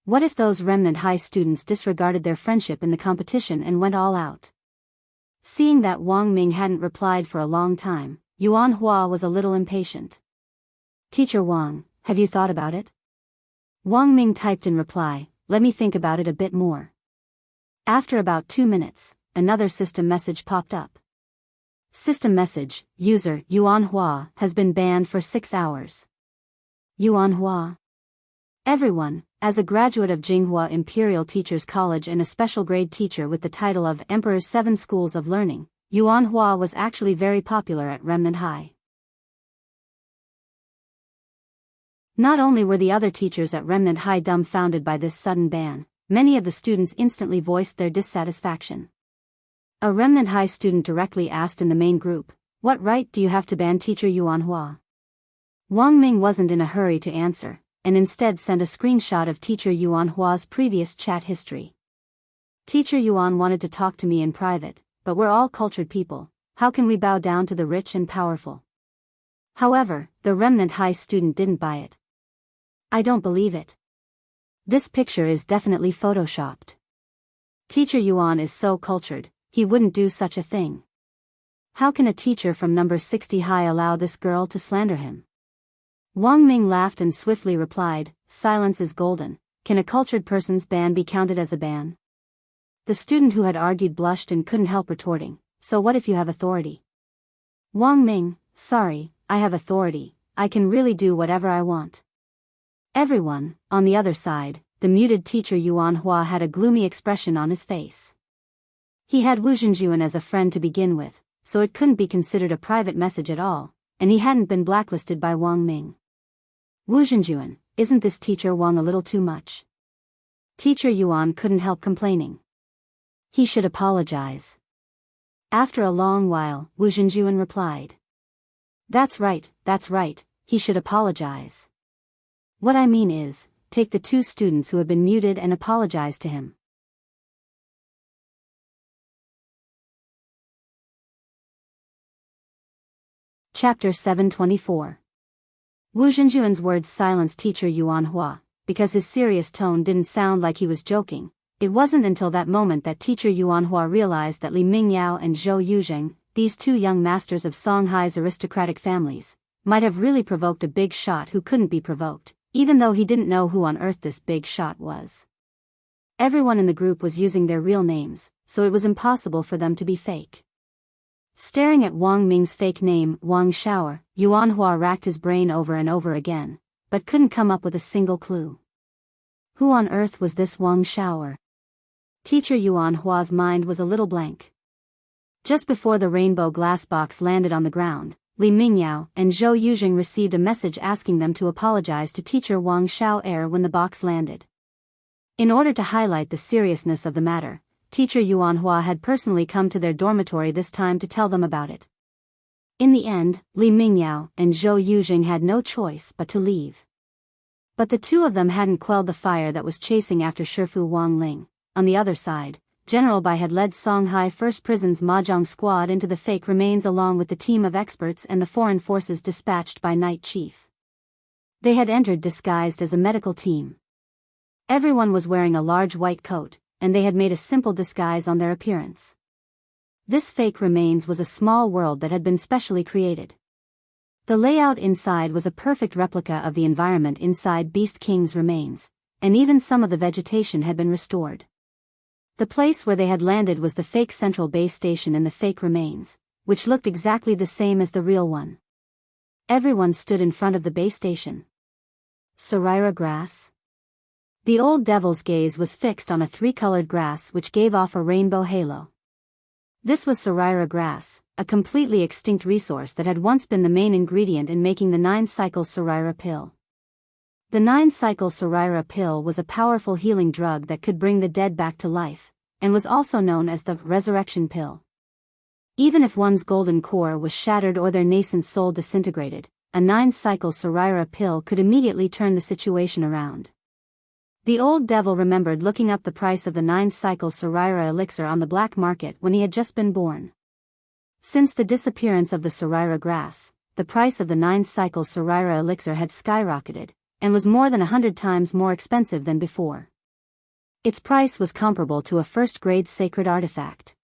What if those Remnant High students disregarded their friendship in the competition and went all out? Seeing that Wang Ming hadn't replied for a long time, Yuan Hua was a little impatient. Teacher Wang, have you thought about it? Wang Ming typed in reply, let me think about it a bit more. After about 2 minutes, another system message popped up. System message, user Yuan Hua has been banned for 6 hours. Yuan Hua. Everyone, as a graduate of Jinghua Imperial Teachers College and a special grade teacher with the title of Emperor's 7 Schools of Learning, Yuan Hua was actually very popular at Remnant High. Not only were the other teachers at Remnant High dumbfounded by this sudden ban, many of the students instantly voiced their dissatisfaction. A Remnant High student directly asked in the main group, what right do you have to ban teacher Yuan Hua? Wang Ming wasn't in a hurry to answer, and instead sent a screenshot of teacher Yuan Hua's previous chat history. Teacher Yuan wanted to talk to me in private, but we're all cultured people, how can we bow down to the rich and powerful? However, the Remnant High student didn't buy it. I don't believe it. This picture is definitely photoshopped. Teacher Yuan is so cultured, he wouldn't do such a thing. How can a teacher from number 60 High allow this girl to slander him? Wang Ming laughed and swiftly replied, silence is golden, can a cultured person's ban be counted as a ban? The student who had argued blushed and couldn't help retorting, so what if you have authority? Wang Ming, sorry, I have authority, I can really do whatever I want. Everyone, on the other side, the muted teacher Yuan Hua had a gloomy expression on his face. He had Wu Zhenjuan as a friend to begin with, so it couldn't be considered a private message at all, and he hadn't been blacklisted by Wang Ming. Wu Zhenjuan, isn't this teacher Wang a little too much? Teacher Yuan couldn't help complaining. He should apologize. After a long while, Wu Zhenjuan replied. That's right, he should apologize. What I mean is, take the two students who have been muted and apologize to him. Chapter 724. Wu Zhenjuan's words silenced teacher Yuan Hua, because his serious tone didn't sound like he was joking. It wasn't until that moment that teacher Yuan Hua realized that Li Mingyao and Zhou Yuzheng, these two young masters of Songhai's aristocratic families, might have really provoked a big shot who couldn't be provoked, even though he didn't know who on earth this big shot was. Everyone in the group was using their real names, so it was impossible for them to be fake. Staring at Wang Ming's fake name, Wang Shaoer, Yuan Hua racked his brain over and over again, but couldn't come up with a single clue. Who on earth was this Wang Shaoer? Teacher Yuan Hua's mind was a little blank. Just before the rainbow glass box landed on the ground, Li Mingyao and Zhou Yuzheng received a message asking them to apologize to teacher Wang Shaoer when the box landed. In order to highlight the seriousness of the matter, teacher Yuan Hua had personally come to their dormitory this time to tell them about it. In the end, Li Mingyao and Zhou Yuzheng had no choice but to leave. But the two of them hadn't quelled the fire that was chasing after Shifu Wang Ling. On the other side, General Bai had led Songhai First Prison's Mahjong squad into the fake remains along with the team of experts and the foreign forces dispatched by Night Chief. They had entered disguised as a medical team. Everyone was wearing a large white coat, and they had made a simple disguise on their appearance. This fake remains was a small world that had been specially created. The layout inside was a perfect replica of the environment inside Beast King's remains, and even some of the vegetation had been restored. The place where they had landed was the fake central base station in the fake remains, which looked exactly the same as the real one. Everyone stood in front of the base station. Sorira grass? The old devil's gaze was fixed on a three-colored grass which gave off a rainbow halo. This was Sorira grass, a completely extinct resource that had once been the main ingredient in making the 9-cycle Sorira pill. The 9-cycle Sorira pill was a powerful healing drug that could bring the dead back to life, and was also known as the resurrection pill. Even if one's golden core was shattered or their nascent soul disintegrated, a 9-cycle Sorira pill could immediately turn the situation around. The old devil remembered looking up the price of the 9-cycle Sorira elixir on the black market when he had just been born. Since the disappearance of the Sorira grass, the price of the 9-cycle Sorira elixir had skyrocketed, and was more than 100 times more expensive than before. Its price was comparable to a first-grade sacred artifact.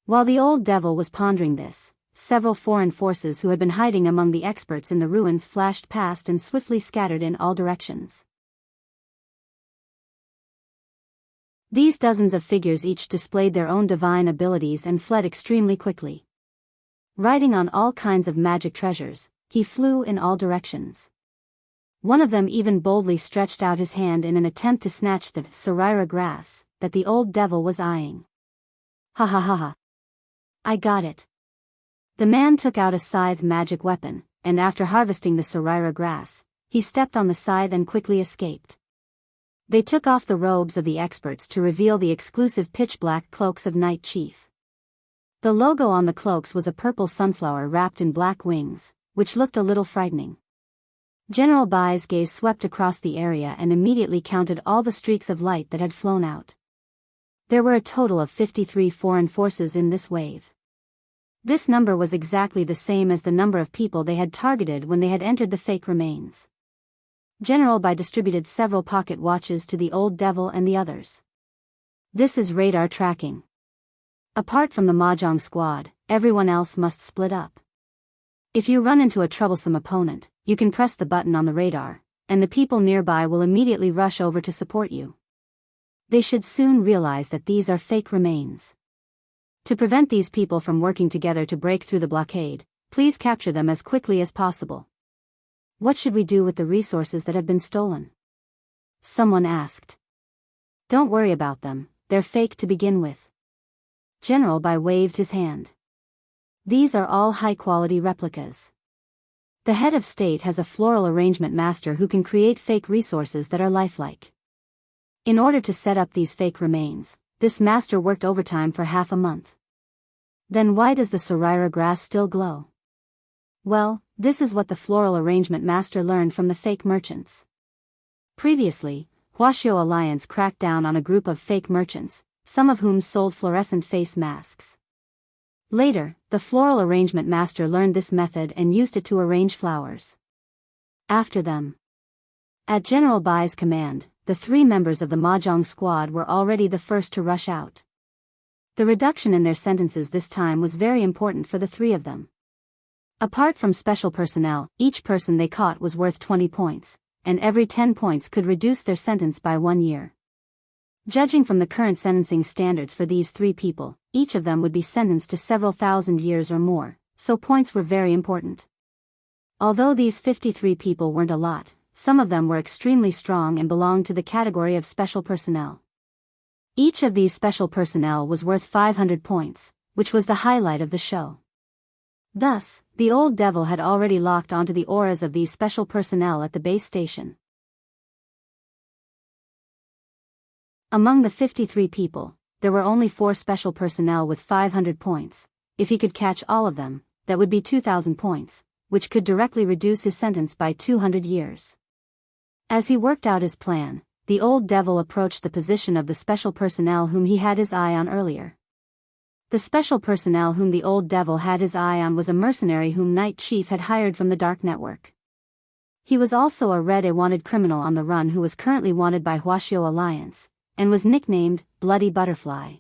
While the old devil was pondering this, several foreign forces who had been hiding among the experts in the ruins flashed past and swiftly scattered in all directions. These dozens of figures each displayed their own divine abilities and fled extremely quickly. Riding on all kinds of magic treasures, he flew in all directions. One of them even boldly stretched out his hand in an attempt to snatch the Sorira grass that the old devil was eyeing. Ha ha ha ha. I got it. The man took out a scythe magic weapon, and after harvesting the Sorira grass, he stepped on the scythe and quickly escaped. They took off the robes of the experts to reveal the exclusive pitch-black cloaks of Night Chief. The logo on the cloaks was a purple sunflower wrapped in black wings, which looked a little frightening. General Bai's gaze swept across the area and immediately counted all the streaks of light that had flown out. There were a total of 53 foreign forces in this wave. This number was exactly the same as the number of people they had targeted when they had entered the fake remains. General Bai distributed several pocket watches to the old devil and the others. This is radar tracking. Apart from the Mahjong squad, everyone else must split up. If you run into a troublesome opponent, you can press the button on the radar, and the people nearby will immediately rush over to support you. They should soon realize that these are fake remains. To prevent these people from working together to break through the blockade, please capture them as quickly as possible. What should we do with the resources that have been stolen? Someone asked. Don't worry about them, they're fake to begin with. General Bai waved his hand. These are all high-quality replicas. The head of state has a floral arrangement master who can create fake resources that are lifelike. In order to set up these fake remains, this master worked overtime for half a month. Then why does the Sorira grass still glow? Well, this is what the floral arrangement master learned from the fake merchants. Previously, Huaxiao Alliance cracked down on a group of fake merchants, some of whom sold fluorescent face masks. Later, the floral arrangement master learned this method and used it to arrange flowers. After them. At General Bai's command, the 3 members of the Mahjong squad were already the first to rush out. The reduction in their sentences this time was very important for the 3 of them. Apart from special personnel, each person they caught was worth 20 points, and every 10 points could reduce their sentence by 1 year. Judging from the current sentencing standards for these 3 people, each of them would be sentenced to several thousand years or more, so points were very important. Although these 53 people weren't a lot, some of them were extremely strong and belonged to the category of special personnel. Each of these special personnel was worth 500 points, which was the highlight of the show. Thus, the old devil had already locked onto the auras of these special personnel at the base station. Among the 53 people, there were only 4 special personnel with 500 points. If he could catch all of them, that would be 2,000 points, which could directly reduce his sentence by 200 years. As he worked out his plan, the old devil approached the position of the special personnel whom he had his eye on earlier. The special personnel whom the old devil had his eye on was a mercenary whom Night Chief had hired from the Dark Network. He was also a wanted criminal on the run who was currently wanted by Huaxiao Alliance, and was nicknamed Bloody Butterfly.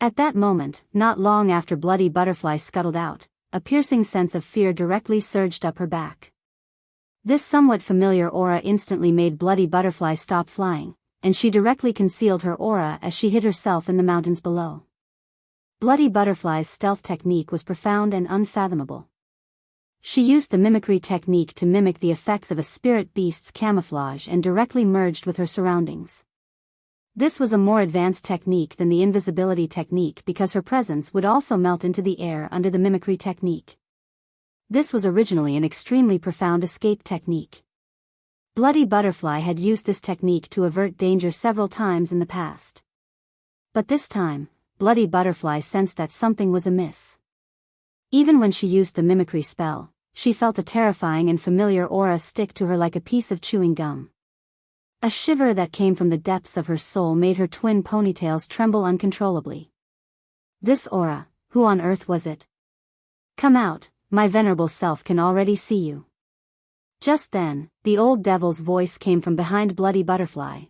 At that moment, not long after Bloody Butterfly scuttled out, a piercing sense of fear directly surged up her back. This somewhat familiar aura instantly made Bloody Butterfly stop flying, and she directly concealed her aura as she hid herself in the mountains below. Bloody Butterfly's stealth technique was profound and unfathomable. She used the mimicry technique to mimic the effects of a spirit beast's camouflage and directly merged with her surroundings. This was a more advanced technique than the invisibility technique because her presence would also melt into the air under the mimicry technique. This was originally an extremely profound escape technique. Bloody Butterfly had used this technique to avert danger several times in the past. But this time, Bloody Butterfly sensed that something was amiss. Even when she used the mimicry spell, she felt a terrifying and familiar aura stick to her like a piece of chewing gum. A shiver that came from the depths of her soul made her twin ponytails tremble uncontrollably. This aura, who on earth was it? Come out, my venerable self can already see you. Just then, the old devil's voice came from behind Bloody Butterfly.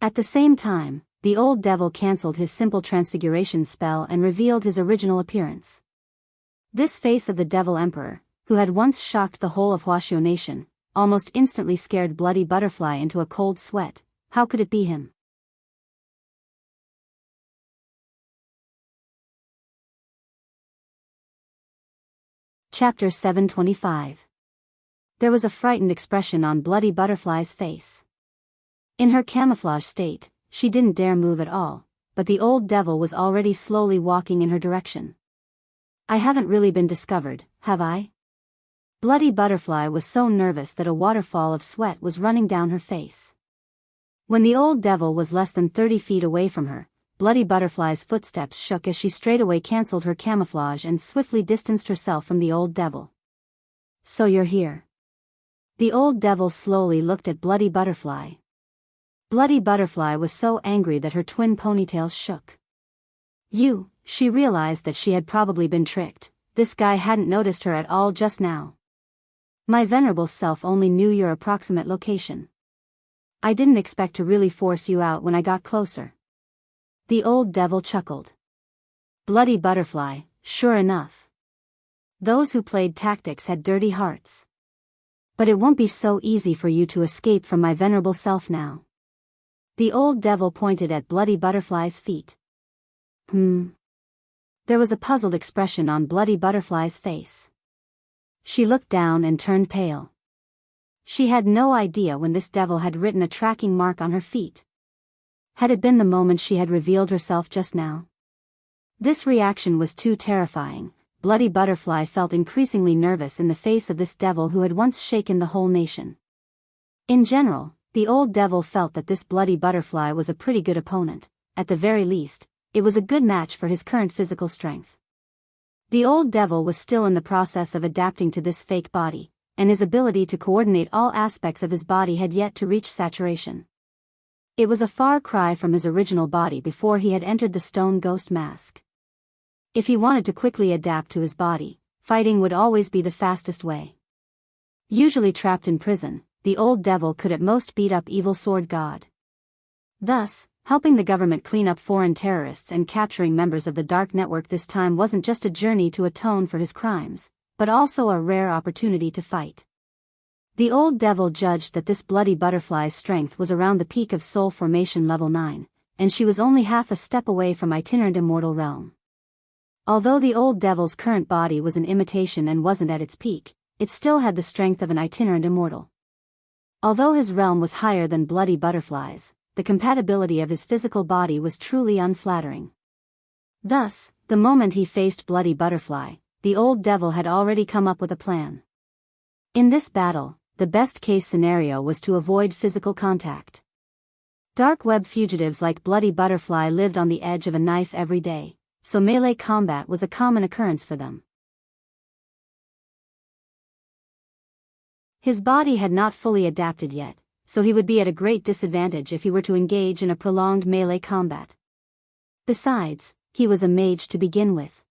At the same time, the old devil cancelled his simple transfiguration spell and revealed his original appearance. This face of the Devil Emperor, who had once shocked the whole of Huaxiao Nation, almost instantly scared Bloody Butterfly into a cold sweat. How could it be him? Chapter 725. There was a frightened expression on Bloody Butterfly's face. In her camouflage state, she didn't dare move at all, but the old devil was already slowly walking in her direction. I haven't really been discovered, have I? Bloody Butterfly was so nervous that a waterfall of sweat was running down her face. When the old devil was less than 30 feet away from her, Bloody Butterfly's footsteps shook as she straightaway cancelled her camouflage and swiftly distanced herself from the old devil. So you're here. The old devil slowly looked at Bloody Butterfly. Bloody Butterfly was so angry that her twin ponytails shook. She realized that she had probably been tricked. This guy hadn't noticed her at all just now. My venerable self only knew your approximate location. I didn't expect to really force you out when I got closer. The old devil chuckled. Bloody Butterfly, sure enough. Those who played tactics had dirty hearts. But it won't be so easy for you to escape from my venerable self now. The old devil pointed at Bloody Butterfly's feet. There was a puzzled expression on Bloody Butterfly's face. She looked down and turned pale. She had no idea when this devil had written a tracking mark on her feet. Had it been the moment she had revealed herself just now? This reaction was too terrifying. Bloody Butterfly felt increasingly nervous in the face of this devil who had once shaken the whole nation. In general, the old devil felt that this Bloody Butterfly was a pretty good opponent. At the very least, it was a good match for his current physical strength. The old devil was still in the process of adapting to this fake body, and his ability to coordinate all aspects of his body had yet to reach saturation. It was a far cry from his original body before he had entered the stone ghost mask. If he wanted to quickly adapt to his body, fighting would always be the fastest way. Usually trapped in prison, the old devil could at most beat up evil sword god. Thus, helping the government clean up foreign terrorists and capturing members of the dark network this time wasn't just a journey to atone for his crimes, but also a rare opportunity to fight. The old devil judged that this bloody butterfly's strength was around the peak of soul formation level 9, and she was only half a step away from itinerant immortal realm. Although the old devil's current body was an imitation and wasn't at its peak, it still had the strength of an itinerant immortal. Although his realm was higher than bloody butterflies, the compatibility of his physical body was truly unflattering. Thus, the moment he faced bloody butterfly, the old devil had already come up with a plan. In this battle, the best-case scenario was to avoid physical contact. Dark web fugitives like bloody butterfly lived on the edge of a knife every day, so melee combat was a common occurrence for them. His body had not fully adapted yet, so he would be at a great disadvantage if he were to engage in a prolonged melee combat. Besides, he was a mage to begin with.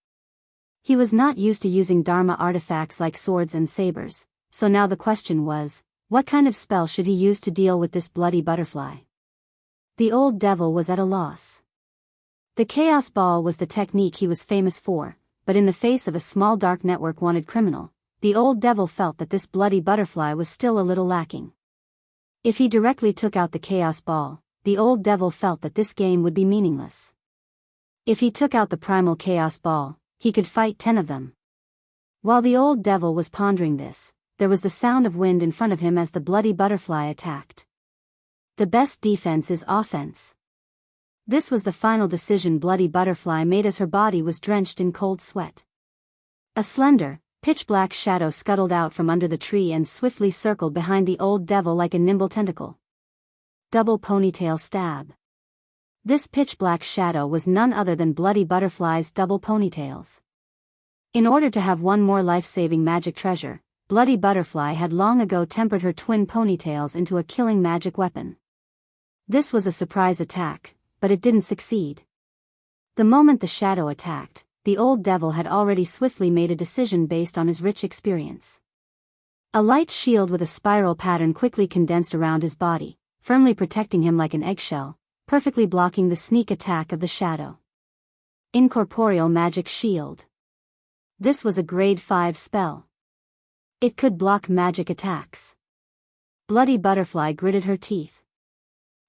He was not used to using Dharma artifacts like swords and sabers, so now the question was, what kind of spell should he use to deal with this bloody butterfly? The old devil was at a loss. The Chaos Ball was the technique he was famous for, but in the face of a small dark network-wanted criminal, the old devil felt that this bloody butterfly was still a little lacking. If he directly took out the Chaos Ball, the old devil felt that this game would be meaningless. If he took out the primal Chaos Ball, he could fight 10 of them. While the old devil was pondering this, there was the sound of wind in front of him as the bloody butterfly attacked. The best defense is offense. This was the final decision bloody butterfly made as her body was drenched in cold sweat. A slender, pitch-black shadow scuttled out from under the tree and swiftly circled behind the old devil like a nimble tentacle. Double ponytail stab. This pitch-black shadow was none other than bloody butterfly's double ponytails. In order to have one more life-saving magic treasure, bloody butterfly had long ago tempered her twin ponytails into a killing magic weapon. This was a surprise attack, but it didn't succeed. The moment the shadow attacked, the old devil had already swiftly made a decision based on his rich experience. A light shield with a spiral pattern quickly condensed around his body, firmly protecting him like an eggshell, perfectly blocking the sneak attack of the shadow. Incorporeal magic shield. This was a grade 5 spell. It could block magic attacks. Bloody butterfly gritted her teeth.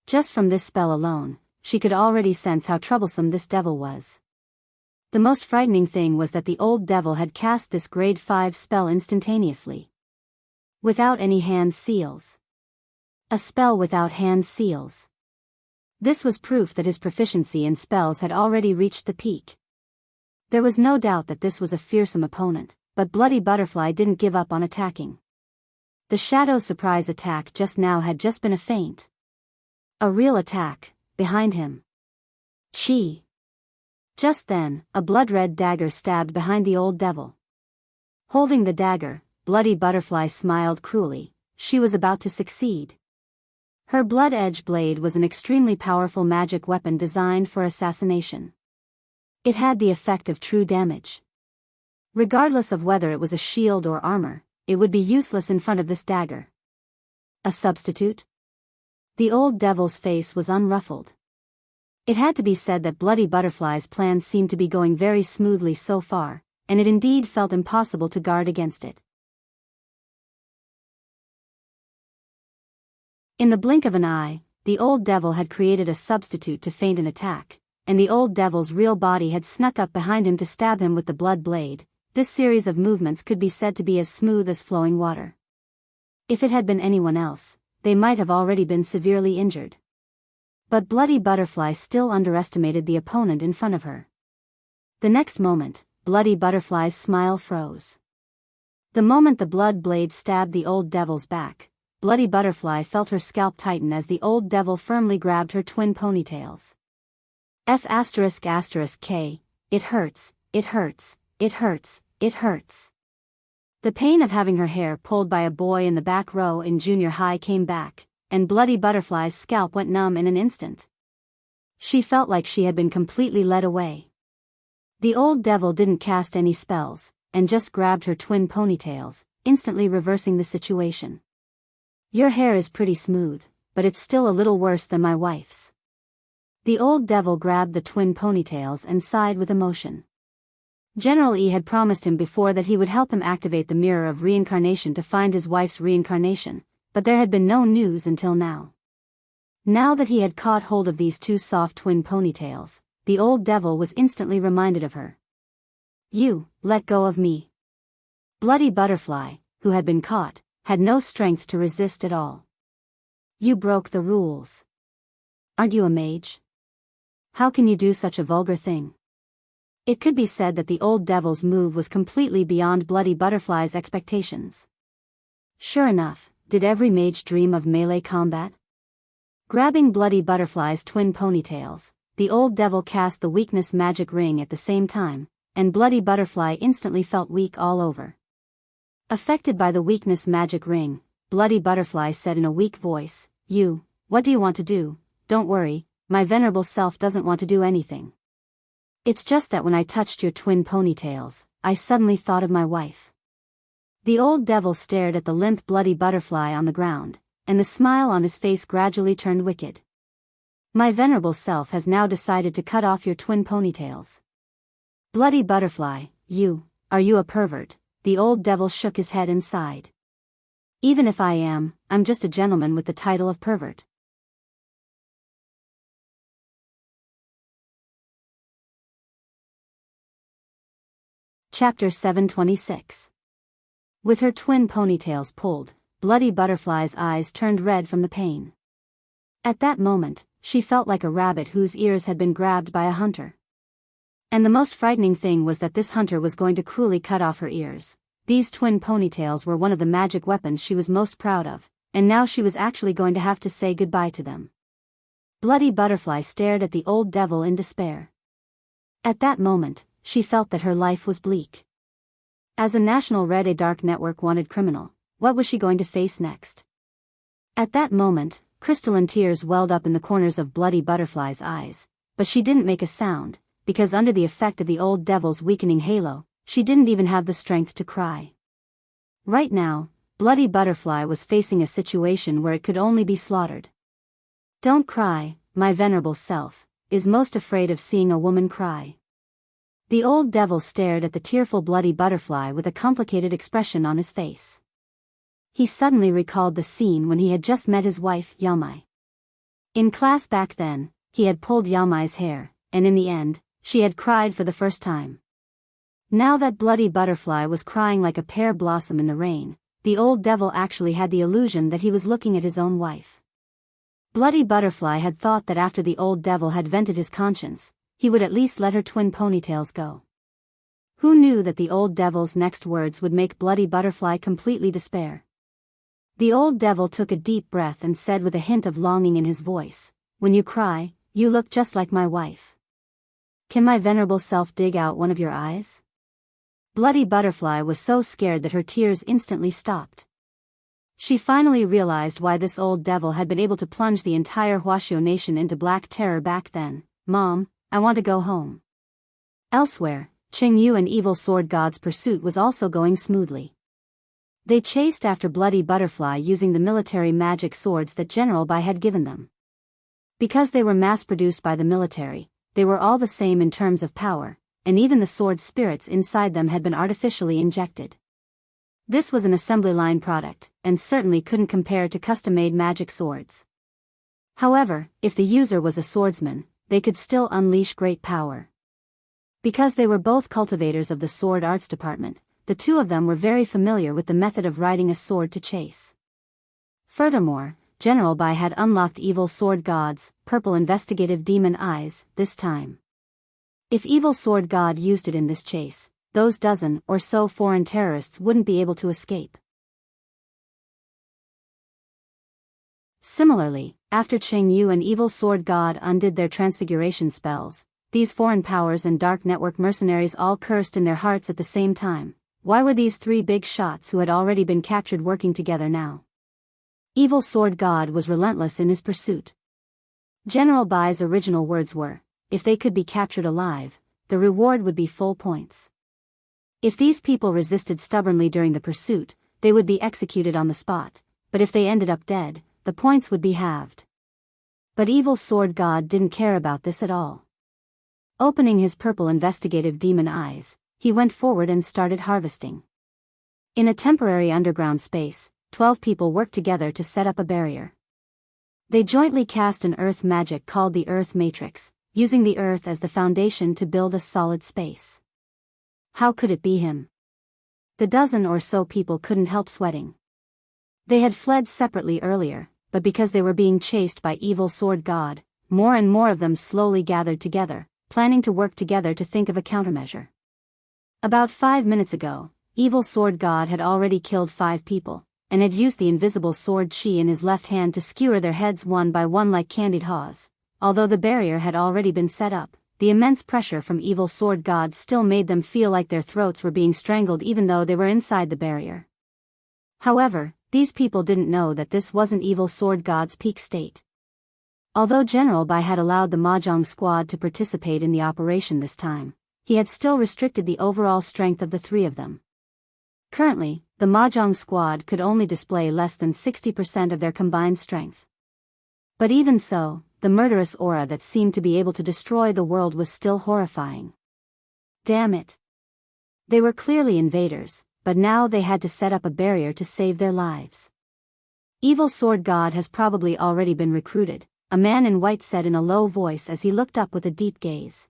Just from this spell alone, she could already sense how troublesome this devil was. The most frightening thing was that the old devil had cast this grade 5 spell instantaneously. Without any hand seals. A spell without hand seals. This was proof that his proficiency in spells had already reached the peak. There was no doubt that this was a fearsome opponent, but bloody butterfly didn't give up on attacking. The shadow's surprise attack just now had just been a feint. A real attack, behind him. Chi. Just then, a blood-red dagger stabbed behind the old devil. Holding the dagger, bloody butterfly smiled cruelly. She was about to succeed. Her blood-edge blade was an extremely powerful magic weapon designed for assassination. It had the effect of true damage. Regardless of whether it was a shield or armor, it would be useless in front of this dagger. A substitute? The old devil's face was unruffled. It had to be said that bloody butterfly's plans seemed to be going very smoothly so far, and it indeed felt impossible to guard against it. In the blink of an eye, the old devil had created a substitute to feint an attack, and the old devil's real body had snuck up behind him to stab him with the blood blade. This series of movements could be said to be as smooth as flowing water. If it had been anyone else, they might have already been severely injured. But bloody butterfly still underestimated the opponent in front of her. The next moment, bloody butterfly's smile froze. The moment the blood blade stabbed the old devil's back, bloody butterfly felt her scalp tighten as the old devil firmly grabbed her twin ponytails. F***K, it hurts, it hurts, it hurts. The pain of having her hair pulled by a boy in the back row in junior high came back, and Bloody Butterfly's scalp went numb in an instant. She felt like she had been completely led away. The old devil didn't cast any spells, and just grabbed her twin ponytails, instantly reversing the situation. Your hair is pretty smooth, but it's still a little worse than my wife's. The old devil grabbed the twin ponytails and sighed with emotion. General E had promised him before that he would help him activate the mirror of reincarnation to find his wife's reincarnation, but there had been no news until now. Now that he had caught hold of these two soft twin ponytails, the old devil was instantly reminded of her. You, let go of me. Bloody Butterfly, who had been caught, had no strength to resist at all. You broke the rules. Aren't you a mage? How can you do such a vulgar thing? It could be said that the old devil's move was completely beyond Bloody Butterfly's expectations. Sure enough, did every mage dream of melee combat? Grabbing Bloody Butterfly's twin ponytails, the old devil cast the weakness magic ring at the same time, and Bloody Butterfly instantly felt weak all over. Affected by the weakness magic ring, Bloody Butterfly said in a weak voice, what do you want to do? Don't worry, my venerable self doesn't want to do anything. It's just that when I touched your twin ponytails, I suddenly thought of my wife. The old devil stared at the limp Bloody Butterfly on the ground, and the smile on his face gradually turned wicked. My venerable self has now decided to cut off your twin ponytails. Bloody Butterfly, are you a pervert? The old devil shook his head and sighed. Even if I am, I'm just a gentleman with the title of pervert. Chapter 726. With her twin ponytails pulled, Bloody Butterfly's eyes turned red from the pain. At that moment, she felt like a rabbit whose ears had been grabbed by a hunter. And the most frightening thing was that this hunter was going to cruelly cut off her ears. These twin ponytails were one of the magic weapons she was most proud of, and now she was actually going to have to say goodbye to them. Bloody Butterfly stared at the old devil in despair. At that moment, she felt that her life was bleak. As a national Red Dark Network wanted criminal, what was she going to face next? At that moment, crystalline tears welled up in the corners of Bloody Butterfly's eyes, but she didn't make a sound, because under the effect of the old devil's weakening halo, she didn't even have the strength to cry. Right now, Bloody Butterfly was facing a situation where it could only be slaughtered. Don't cry, my venerable self, is most afraid of seeing a woman cry. The old devil stared at the tearful Bloody Butterfly with a complicated expression on his face. He suddenly recalled the scene when he had just met his wife, Yamai. In class back then, he had pulled Yamai's hair, and in the end, she had cried for the first time. Now that Bloody Butterfly was crying like a pear blossom in the rain, the old devil actually had the illusion that he was looking at his own wife. Bloody Butterfly had thought that after the old devil had vented his conscience, he would at least let her twin ponytails go. Who knew that the old devil's next words would make Bloody Butterfly completely despair? The old devil took a deep breath and said with a hint of longing in his voice, "When you cry, you look just like my wife. Can my venerable self dig out one of your eyes?" Bloody Butterfly was so scared that her tears instantly stopped. She finally realized why this old devil had been able to plunge the entire Huashio nation into black terror back then. "Mom, I want to go home." Elsewhere, Qingyu and Evil Sword God's pursuit was also going smoothly. They chased after Bloody Butterfly using the military magic swords that General Bai had given them. Because they were mass-produced by the military, they were all the same in terms of power, and even the sword spirits inside them had been artificially injected. This was an assembly line product, and certainly couldn't compare to custom-made magic swords. However, if the user was a swordsman, they could still unleash great power. Because they were both cultivators of the sword arts department, the two of them were very familiar with the method of riding a sword to chase. Furthermore, General Bai had unlocked Evil Sword God's purple investigative demon eyes this time. If Evil Sword God used it in this chase, those dozen or so foreign terrorists wouldn't be able to escape. Similarly, after Qingyu and Evil Sword God undid their transfiguration spells, these foreign powers and dark network mercenaries all cursed in their hearts at the same time. Why were these three big shots who had already been captured working together now? Evil Sword God was relentless in his pursuit. General Bai's original words were, if they could be captured alive, the reward would be full points. If these people resisted stubbornly during the pursuit, they would be executed on the spot, but if they ended up dead, the points would be halved. But Evil Sword God didn't care about this at all. Opening his purple investigative demon eyes, he went forward and started harvesting. In a temporary underground space, 12 people worked together to set up a barrier. They jointly cast an earth magic called the Earth Matrix, using the earth as the foundation to build a solid space. How could it be him? The dozen or so people couldn't help sweating. They had fled separately earlier, but because they were being chased by Evil Sword God, more and more of them slowly gathered together, planning to work together to think of a countermeasure. About 5 minutes ago, Evil Sword God had already killed 5 people, and had used the invisible sword chi in his left hand to skewer their heads one by one like candied haws. Although the barrier had already been set up, the immense pressure from Evil Sword God still made them feel like their throats were being strangled even though they were inside the barrier. However, these people didn't know that this wasn't Evil Sword God's peak state. Although General Bai had allowed the Mahjong squad to participate in the operation this time, he had still restricted the overall strength of the 3 of them. Currently, the Mahjong squad could only display less than 60% of their combined strength. But even so, the murderous aura that seemed to be able to destroy the world was still horrifying. Damn it. They were clearly invaders, but now they had to set up a barrier to save their lives. Evil Sword God has probably already been recruited, a man in white said in a low voice as he looked up with a deep gaze.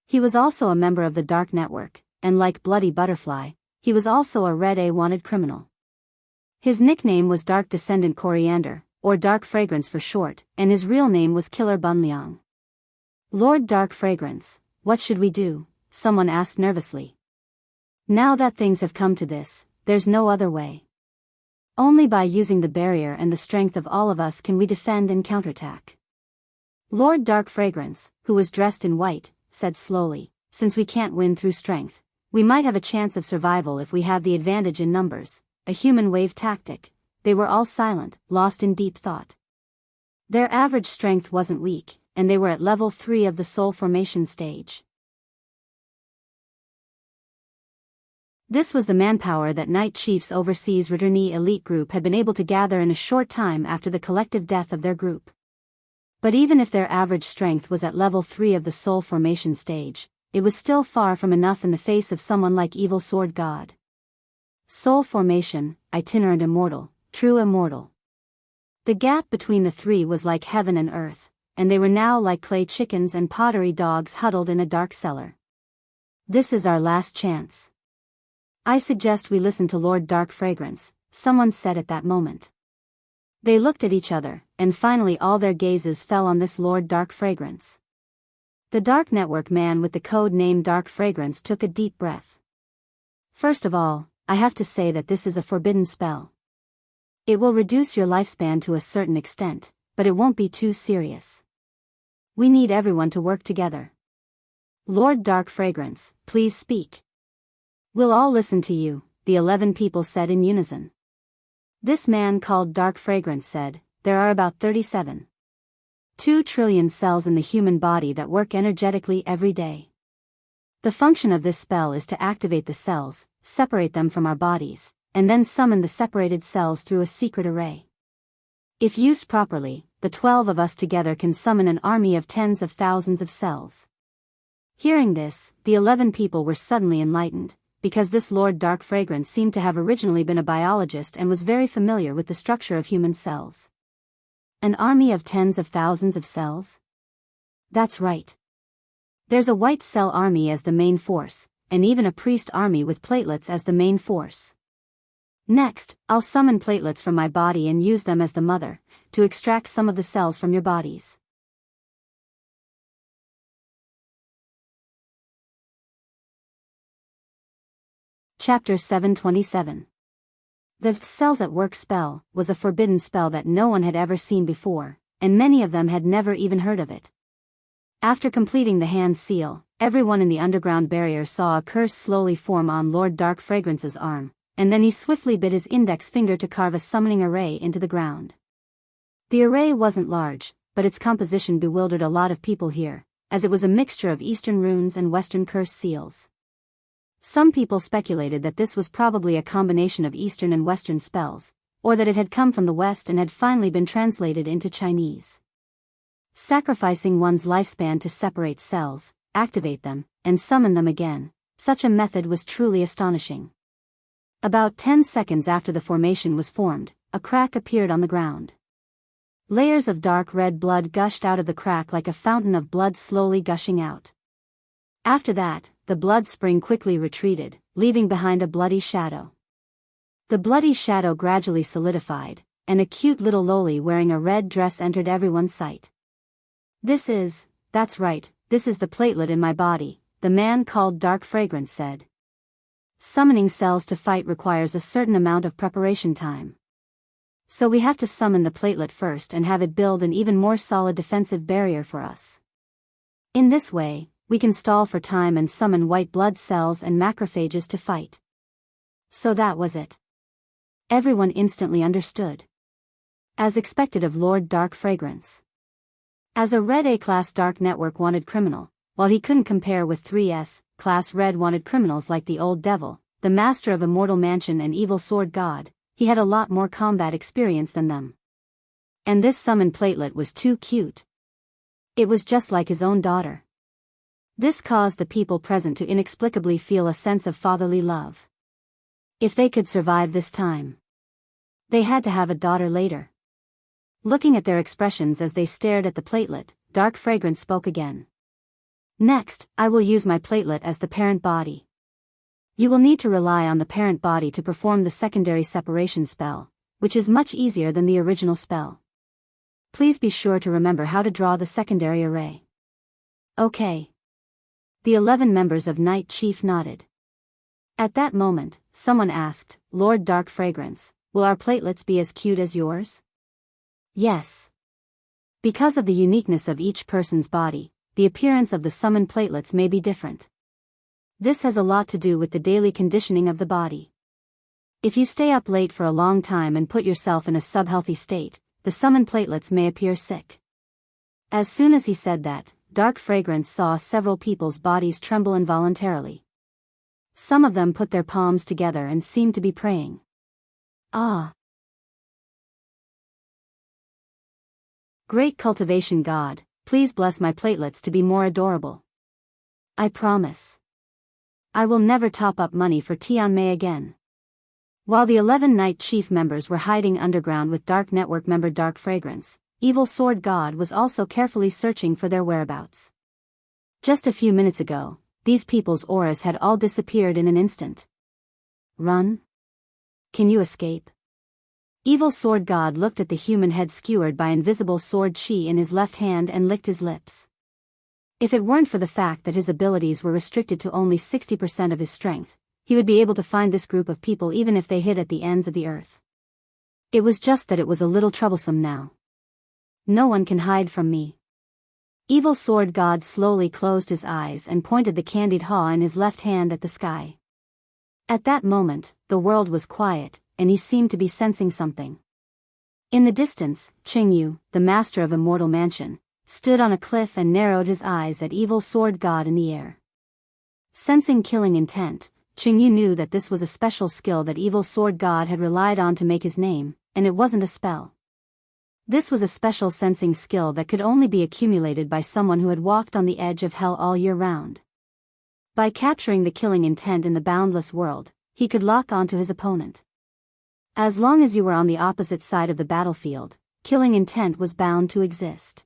He was also a member of the Dark Network, and like Bloody Butterfly, he was also a Red A wanted criminal. His nickname was Dark Descendant Coriander, or Dark Fragrance for short, and his real name was Killer Bunliang. Lord Dark Fragrance, what should we do? Someone asked nervously. Now that things have come to this, there's no other way. Only by using the barrier and the strength of all of us can we defend and counterattack. Lord Dark Fragrance, who was dressed in white, said slowly, since we can't win through strength, we might have a chance of survival if we have the advantage in numbers, a human wave tactic. They were all silent, lost in deep thought. Their average strength wasn't weak, and they were at level 3 of the soul formation stage. This was the manpower that Night Chief's Overseas Returnee elite group had been able to gather in a short time after the collective death of their group. But even if their average strength was at level 3 of the soul formation stage, it was still far from enough in the face of someone like Evil Sword God. Soul formation, itinerant immortal, true immortal. The gap between the 3 was like heaven and earth, and they were now like clay chickens and pottery dogs huddled in a dark cellar. This is our last chance. I suggest we listen to Lord Dark Fragrance, someone said at that moment. They looked at each other, and finally all their gazes fell on this Lord Dark Fragrance. The Dark Network man with the code name Dark Fragrance took a deep breath. First of all, I have to say that this is a forbidden spell. It will reduce your lifespan to a certain extent, but it won't be too serious. We need everyone to work together. Lord Dark Fragrance, please speak. We'll all listen to you, the 11 people said in unison. This man called Dark Fragrance said, there are about 37.2 trillion cells in the human body that work energetically every day. The function of this spell is to activate the cells, separate them from our bodies, and then summon the separated cells through a secret array. If used properly, the 12 of us together can summon an army of tens of thousands of cells. Hearing this, the 11 people were suddenly enlightened, because this Lord Dark Fragrance seemed to have originally been a biologist and was very familiar with the structure of human cells. An army of tens of thousands of cells? That's right. There's a white cell army as the main force, and even a priest army with platelets as the main force. Next, I'll summon platelets from my body and use them as the mother, to extract some of the cells from your bodies. Chapter 727. The Cells at Work spell was a forbidden spell that no one had ever seen before, and many of them had never even heard of it. After completing the hand seal, everyone in the underground barrier saw a curse slowly form on Lord Dark Fragrance's arm, and then he swiftly bit his index finger to carve a summoning array into the ground. The array wasn't large, but its composition bewildered a lot of people here, as it was a mixture of Eastern runes and Western curse seals. Some people speculated that this was probably a combination of Eastern and Western spells, or that it had come from the West and had finally been translated into Chinese. Sacrificing one's lifespan to separate cells, activate them, and summon them again, such a method was truly astonishing. About 10 seconds after the formation was formed, a crack appeared on the ground. Layers of dark red blood gushed out of the crack like a fountain of blood slowly gushing out. After that, the blood spring quickly retreated, leaving behind a bloody shadow. The bloody shadow gradually solidified, and a cute little loli wearing a red dress entered everyone's sight. That's right, this is the platelet in my body, the man called Dark Fragrance said. Summoning cells to fight requires a certain amount of preparation time. So we have to summon the platelet first and have it build an even more solid defensive barrier for us. In this way, we can stall for time and summon white blood cells and macrophages to fight. So that was it. Everyone instantly understood. As expected of Lord Dark Fragrance. As a Red A-class Dark Network wanted criminal, while he couldn't compare with 3S-class Red wanted criminals like the Old Devil, the Master of Immortal Mansion and Evil Sword God, he had a lot more combat experience than them. And this summoned platelet was too cute. It was just like his own daughter. This caused the people present to inexplicably feel a sense of fatherly love. If they could survive this time, they had to have a daughter later. Looking at their expressions as they stared at the platelet, Dark Fragrance spoke again. Next, I will use my platelet as the parent body. You will need to rely on the parent body to perform the secondary separation spell, which is much easier than the original spell. Please be sure to remember how to draw the secondary array. Okay. The 11 members of Night Chief nodded. At that moment, someone asked, Lord Dark Fragrance, will our platelets be as cute as yours? Yes. Because of the uniqueness of each person's body, the appearance of the summoned platelets may be different. This has a lot to do with the daily conditioning of the body. If you stay up late for a long time and put yourself in a subhealthy state, the summoned platelets may appear sick. As soon as he said that, Dark Fragrance saw several people's bodies tremble involuntarily. Some of them put their palms together and seemed to be praying. Ah! Great cultivation God, please bless my platelets to be more adorable. I promise. I will never top up money for Tianmei again. While the 11 Night Chief members were hiding underground with Dark Network member Dark Fragrance, Evil Sword God was also carefully searching for their whereabouts. Just a few minutes ago, these people's auras had all disappeared in an instant. Run? Can you escape? Evil Sword God looked at the human head skewered by invisible sword chi in his left hand and licked his lips. If it weren't for the fact that his abilities were restricted to only 60% of his strength, he would be able to find this group of people even if they hid at the ends of the earth. It was just that it was a little troublesome now. No one can hide from me. Evil Sword God slowly closed his eyes and pointed the candied haw in his left hand at the sky. At that moment, the world was quiet, and he seemed to be sensing something. In the distance, Qingyu, the master of Immortal Mansion, stood on a cliff and narrowed his eyes at Evil Sword God in the air. Sensing killing intent, Qingyu knew that this was a special skill that Evil Sword God had relied on to make his name, and it wasn't a spell. This was a special sensing skill that could only be accumulated by someone who had walked on the edge of hell all year round. By capturing the killing intent in the boundless world, he could lock onto his opponent. As long as you were on the opposite side of the battlefield, killing intent was bound to exist.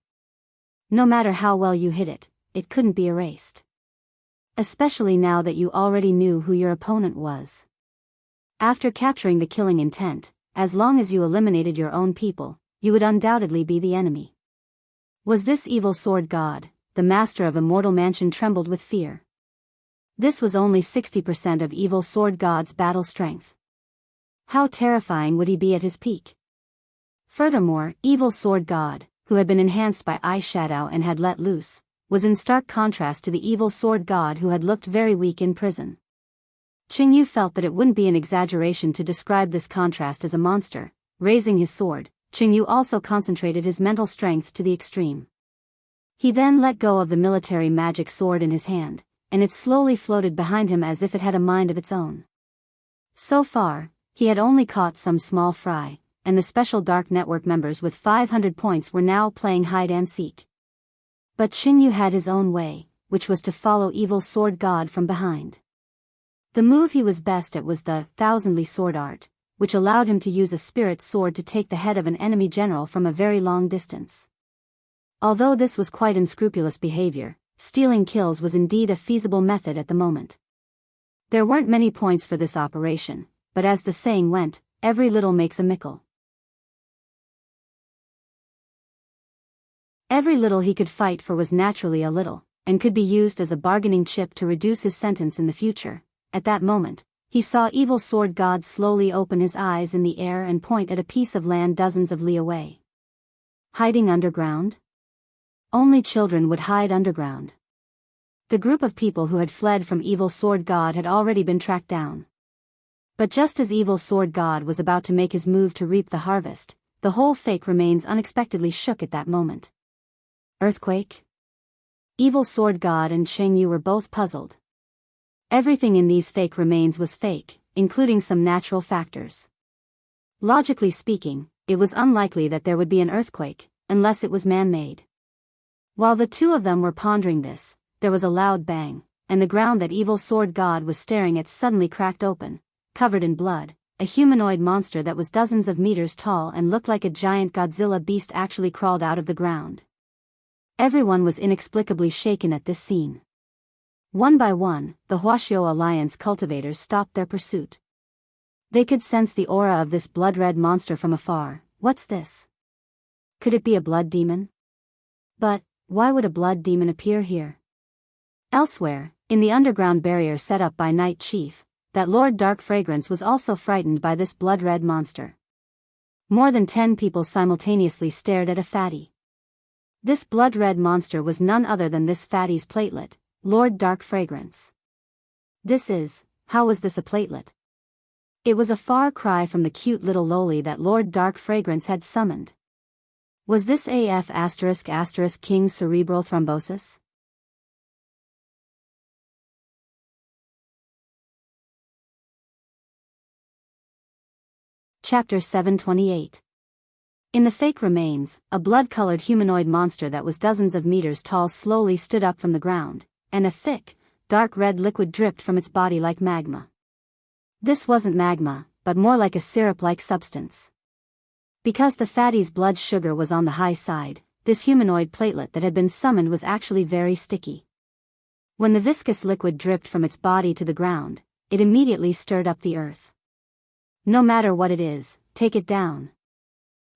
No matter how well you hid it, it couldn't be erased. Especially now that you already knew who your opponent was. After capturing the killing intent, as long as you eliminated your own people, you would undoubtedly be the enemy. Was this Evil Sword God? The master of Immortal Mansion trembled with fear. This was only 60% of Evil Sword God's battle strength. How terrifying would he be at his peak? Furthermore, Evil Sword God, who had been enhanced by eyeshadow and had let loose, was in stark contrast to the evil sword god who had looked very weak in prison. Qingyu felt that it wouldn't be an exaggeration to describe this contrast as a monster. Raising his sword, Qingyu also concentrated his mental strength to the extreme. He then let go of the military magic sword in his hand, and it slowly floated behind him as if it had a mind of its own. So far, he had only caught some small fry, and the special Dark Network members with 500 points were now playing hide and seek. But Qingyu had his own way, which was to follow evil sword god from behind. The move he was best at was the thousandly sword art, which allowed him to use a spirit sword to take the head of an enemy general from a very long distance. Although this was quite unscrupulous behavior, stealing kills was indeed a feasible method at the moment. There weren't many points for this operation, but as the saying went, every little makes a mickle. Every little he could fight for was naturally a little, and could be used as a bargaining chip to reduce his sentence in the future. At that moment, he saw evil sword god slowly open his eyes in the air and point at a piece of land dozens of li away. Hiding underground? Only children would hide underground. The group of people who had fled from evil sword god had already been tracked down. But just as evil sword god was about to make his move to reap the harvest, the whole fake remains unexpectedly shook at that moment. Earthquake? Evil sword god and Qingyu were both puzzled. Everything in these fake remains was fake, including some natural factors. Logically speaking, it was unlikely that there would be an earthquake, unless it was man-made. While the two of them were pondering this, there was a loud bang, and the ground that evil sword god was staring at suddenly cracked open. Covered in blood, a humanoid monster that was dozens of meters tall and looked like a giant Godzilla beast actually crawled out of the ground. Everyone was inexplicably shaken at this scene. One by one, the Huaxiao Alliance cultivators stopped their pursuit. They could sense the aura of this blood-red monster from afar. What's this? Could it be a blood demon? But why would a blood demon appear here? Elsewhere, in the underground barrier set up by Night Chief, that Lord Dark Fragrance was also frightened by this blood-red monster. More than 10 people simultaneously stared at a fatty. This blood-red monster was none other than this fatty's platelet, Lord Dark Fragrance. How was this a platelet? It was a far cry from the cute little loli that Lord Dark Fragrance had summoned. Was this AF*** King cerebral thrombosis? Chapter 728. In the fake remains, a blood-colored humanoid monster that was dozens of meters tall slowly stood up from the ground, and a thick, dark red liquid dripped from its body like magma. This wasn't magma, but more like a syrup-like substance. Because the fatty's blood sugar was on the high side, this humanoid platelet that had been summoned was actually very sticky. When the viscous liquid dripped from its body to the ground, it immediately stirred up the earth. No matter what it is, take it down.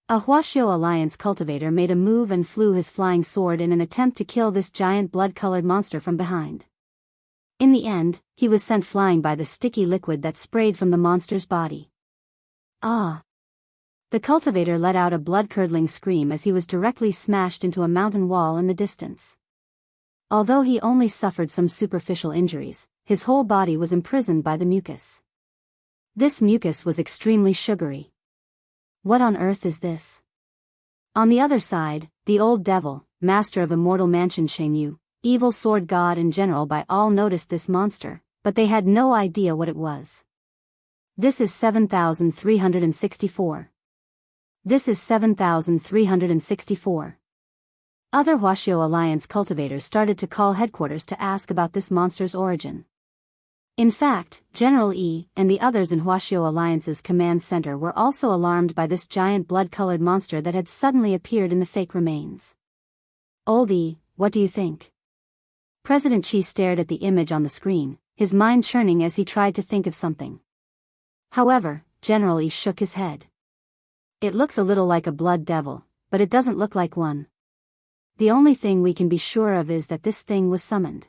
A Huaxiao Alliance cultivator made a move and flew his flying sword in an attempt to kill this giant blood-colored monster from behind. In the end, he was sent flying by the sticky liquid that sprayed from the monster's body. Ah! The cultivator let out a blood-curdling scream as he was directly smashed into a mountain wall in the distance. Although he only suffered some superficial injuries, his whole body was imprisoned by the mucus. This mucus was extremely sugary. What on earth is this? On the other side, the old devil, master of immortal mansion Qingyu, evil sword god and general by all noticed this monster, but they had no idea what it was. This is 7,364. This is 7,364. Other Huaxiao Alliance cultivators started to call headquarters to ask about this monster's origin. In fact, General E and the others in Huaxiao Alliance's command center were also alarmed by this giant blood-colored monster that had suddenly appeared in the fake remains. Old E, what do you think? President Qi stared at the image on the screen, his mind churning as he tried to think of something. However, General E shook his head. It looks a little like a blood devil, but it doesn't look like one. The only thing we can be sure of is that this thing was summoned.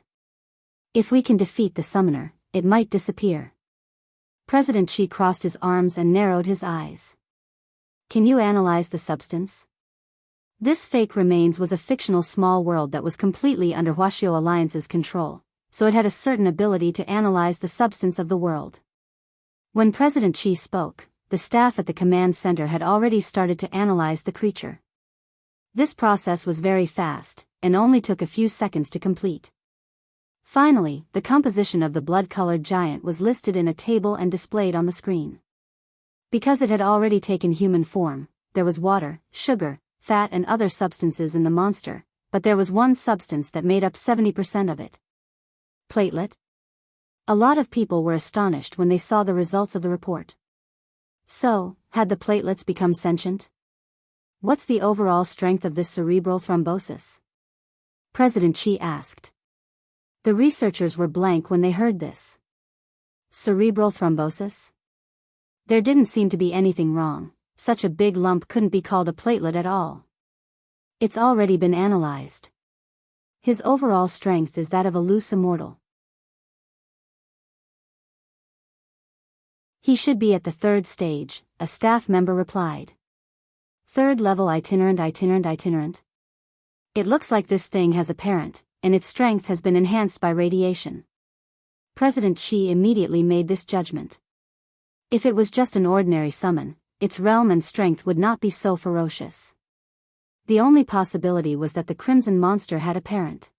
If we can defeat the summoner, it might disappear. President Qi crossed his arms and narrowed his eyes. Can you analyze the substance? This fake remains was a fictional small world that was completely under Huaxiao Alliance's control, so it had a certain ability to analyze the substance of the world. When President Qi spoke, the staff at the command center had already started to analyze the creature. This process was very fast, and only took a few seconds to complete. Finally, the composition of the blood-colored giant was listed in a table and displayed on the screen. Because it had already taken human form, there was water, sugar, fat and other substances in the monster, but there was one substance that made up 70% of it. Platelet? A lot of people were astonished when they saw the results of the report. So, had the platelets become sentient? What's the overall strength of this cerebral thrombosis? President Qi asked. The researchers were blank when they heard this. Cerebral thrombosis? There didn't seem to be anything wrong. Such a big lump couldn't be called a platelet at all. It's already been analyzed. His overall strength is that of a loose immortal. He should be at the 3rd stage, a staff member replied. 3rd level itinerant. It looks like this thing has a parent, and its strength has been enhanced by radiation. President Qi immediately made this judgment. If it was just an ordinary summon, its realm and strength would not be so ferocious. The only possibility was that the crimson monster had a parent.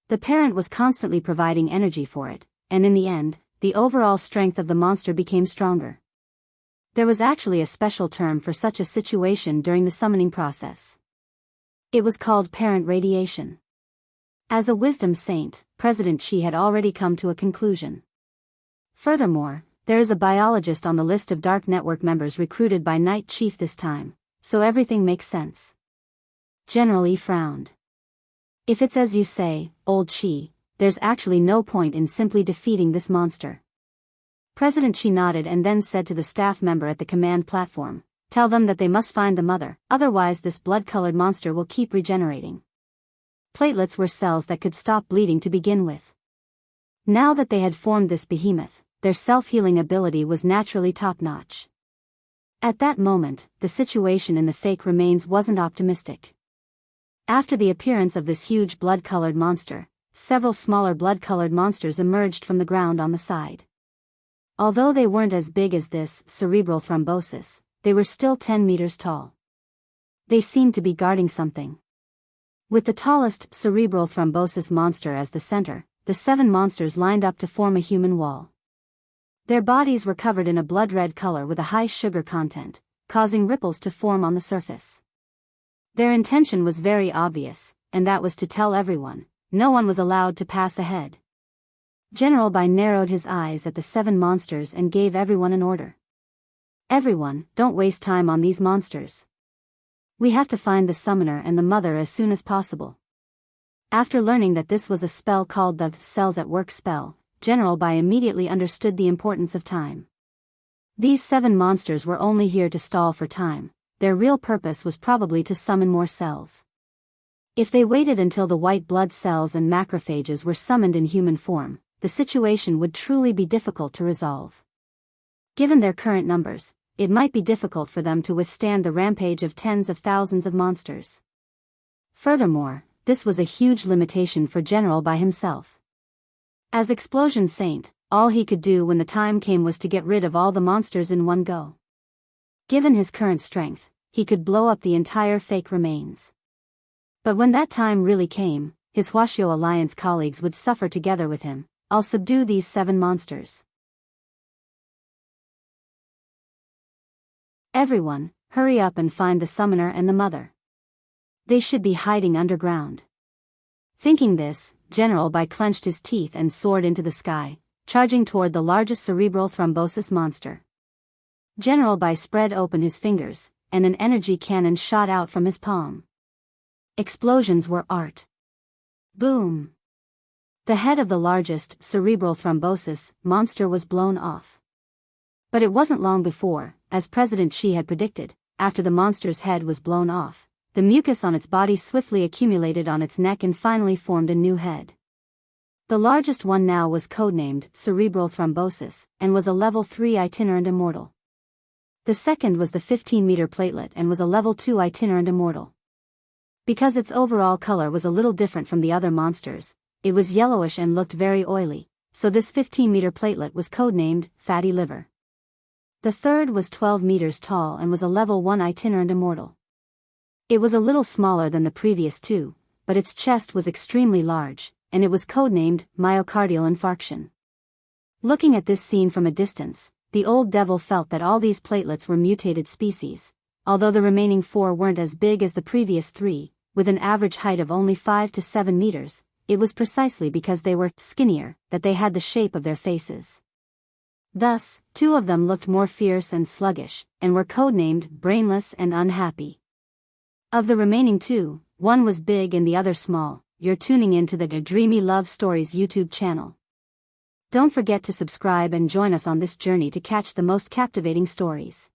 The parent was constantly providing energy for it, and in the end, the overall strength of the monster became stronger. There was actually a special term for such a situation during the summoning process. It was called parent radiation. As a wisdom saint, President Qi had already come to a conclusion. Furthermore, there is a biologist on the list of Dark Network members recruited by Night Chief this time, so everything makes sense. General Yi frowned. If it's as you say, old Qi, there's actually no point in simply defeating this monster. President Qi nodded and then said to the staff member at the command platform, tell them that they must find the mother, otherwise this blood-colored monster will keep regenerating. Platelets were cells that could stop bleeding to begin with. Now that they had formed this behemoth, their self-healing ability was naturally top-notch. At that moment, the situation in the fake remains wasn't optimistic. After the appearance of this huge blood-colored monster, several smaller blood-colored monsters emerged from the ground on the side. Although they weren't as big as this cerebral thrombosis, they were still 10 meters tall. They seemed to be guarding something. With the tallest cerebral thrombosis monster as the center, the 7 monsters lined up to form a human wall. Their bodies were covered in a blood-red color with a high sugar content, causing ripples to form on the surface. Their intention was very obvious, and that was to tell everyone, no one was allowed to pass ahead. General Bai narrowed his eyes at the 7 monsters and gave everyone an order. Everyone, don't waste time on these monsters. We have to find the summoner and the mother as soon as possible. After learning that this was a spell called the Cells at Work spell, General Bai immediately understood the importance of time. These 7 monsters were only here to stall for time. Their real purpose was probably to summon more cells. If they waited until the white blood cells and macrophages were summoned in human form, the situation would truly be difficult to resolve. Given their current numbers, it might be difficult for them to withstand the rampage of tens of thousands of monsters. Furthermore, this was a huge limitation for General Bai himself. As Explosion Saint, all he could do when the time came was to get rid of all the monsters in one go. Given his current strength, he could blow up the entire fake remains. But when that time really came, his Huaxiao Alliance colleagues would suffer together with him. I'll subdue these 7 monsters. Everyone, hurry up and find the summoner and the mother. They should be hiding underground. Thinking this, General Bai clenched his teeth and soared into the sky, charging toward the largest cerebral thrombosis monster. General Bai spread open his fingers, and an energy cannon shot out from his palm. Explosions were art. Boom! The head of the largest cerebral thrombosis monster was blown off. But it wasn't long before, as President Qi had predicted, after the monster's head was blown off, the mucus on its body swiftly accumulated on its neck and finally formed a new head. The largest one now was codenamed cerebral thrombosis, and was a level 3 itinerant immortal. The second was the 15-meter platelet and was a level 2 itinerant immortal. Because its overall color was a little different from the other monsters, it was yellowish and looked very oily, so this 15-meter platelet was codenamed Fatty Liver. The third was 12 meters tall and was a level 1 itinerant immortal. It was a little smaller than the previous two, but its chest was extremely large, and it was codenamed Myocardial Infarction. Looking at this scene from a distance, the old devil felt that all these platelets were mutated species, although the remaining 4 weren't as big as the previous 3, with an average height of only 5 to 7 meters, it was precisely because they were skinnier that they had the shape of their faces. Thus, 2 of them looked more fierce and sluggish, and were codenamed Brainless and Unhappy. Of the remaining 2, one was big and the other small. You're tuning into the Dreamy Love Stories YouTube channel. Don't forget to subscribe and join us on this journey to catch the most captivating stories.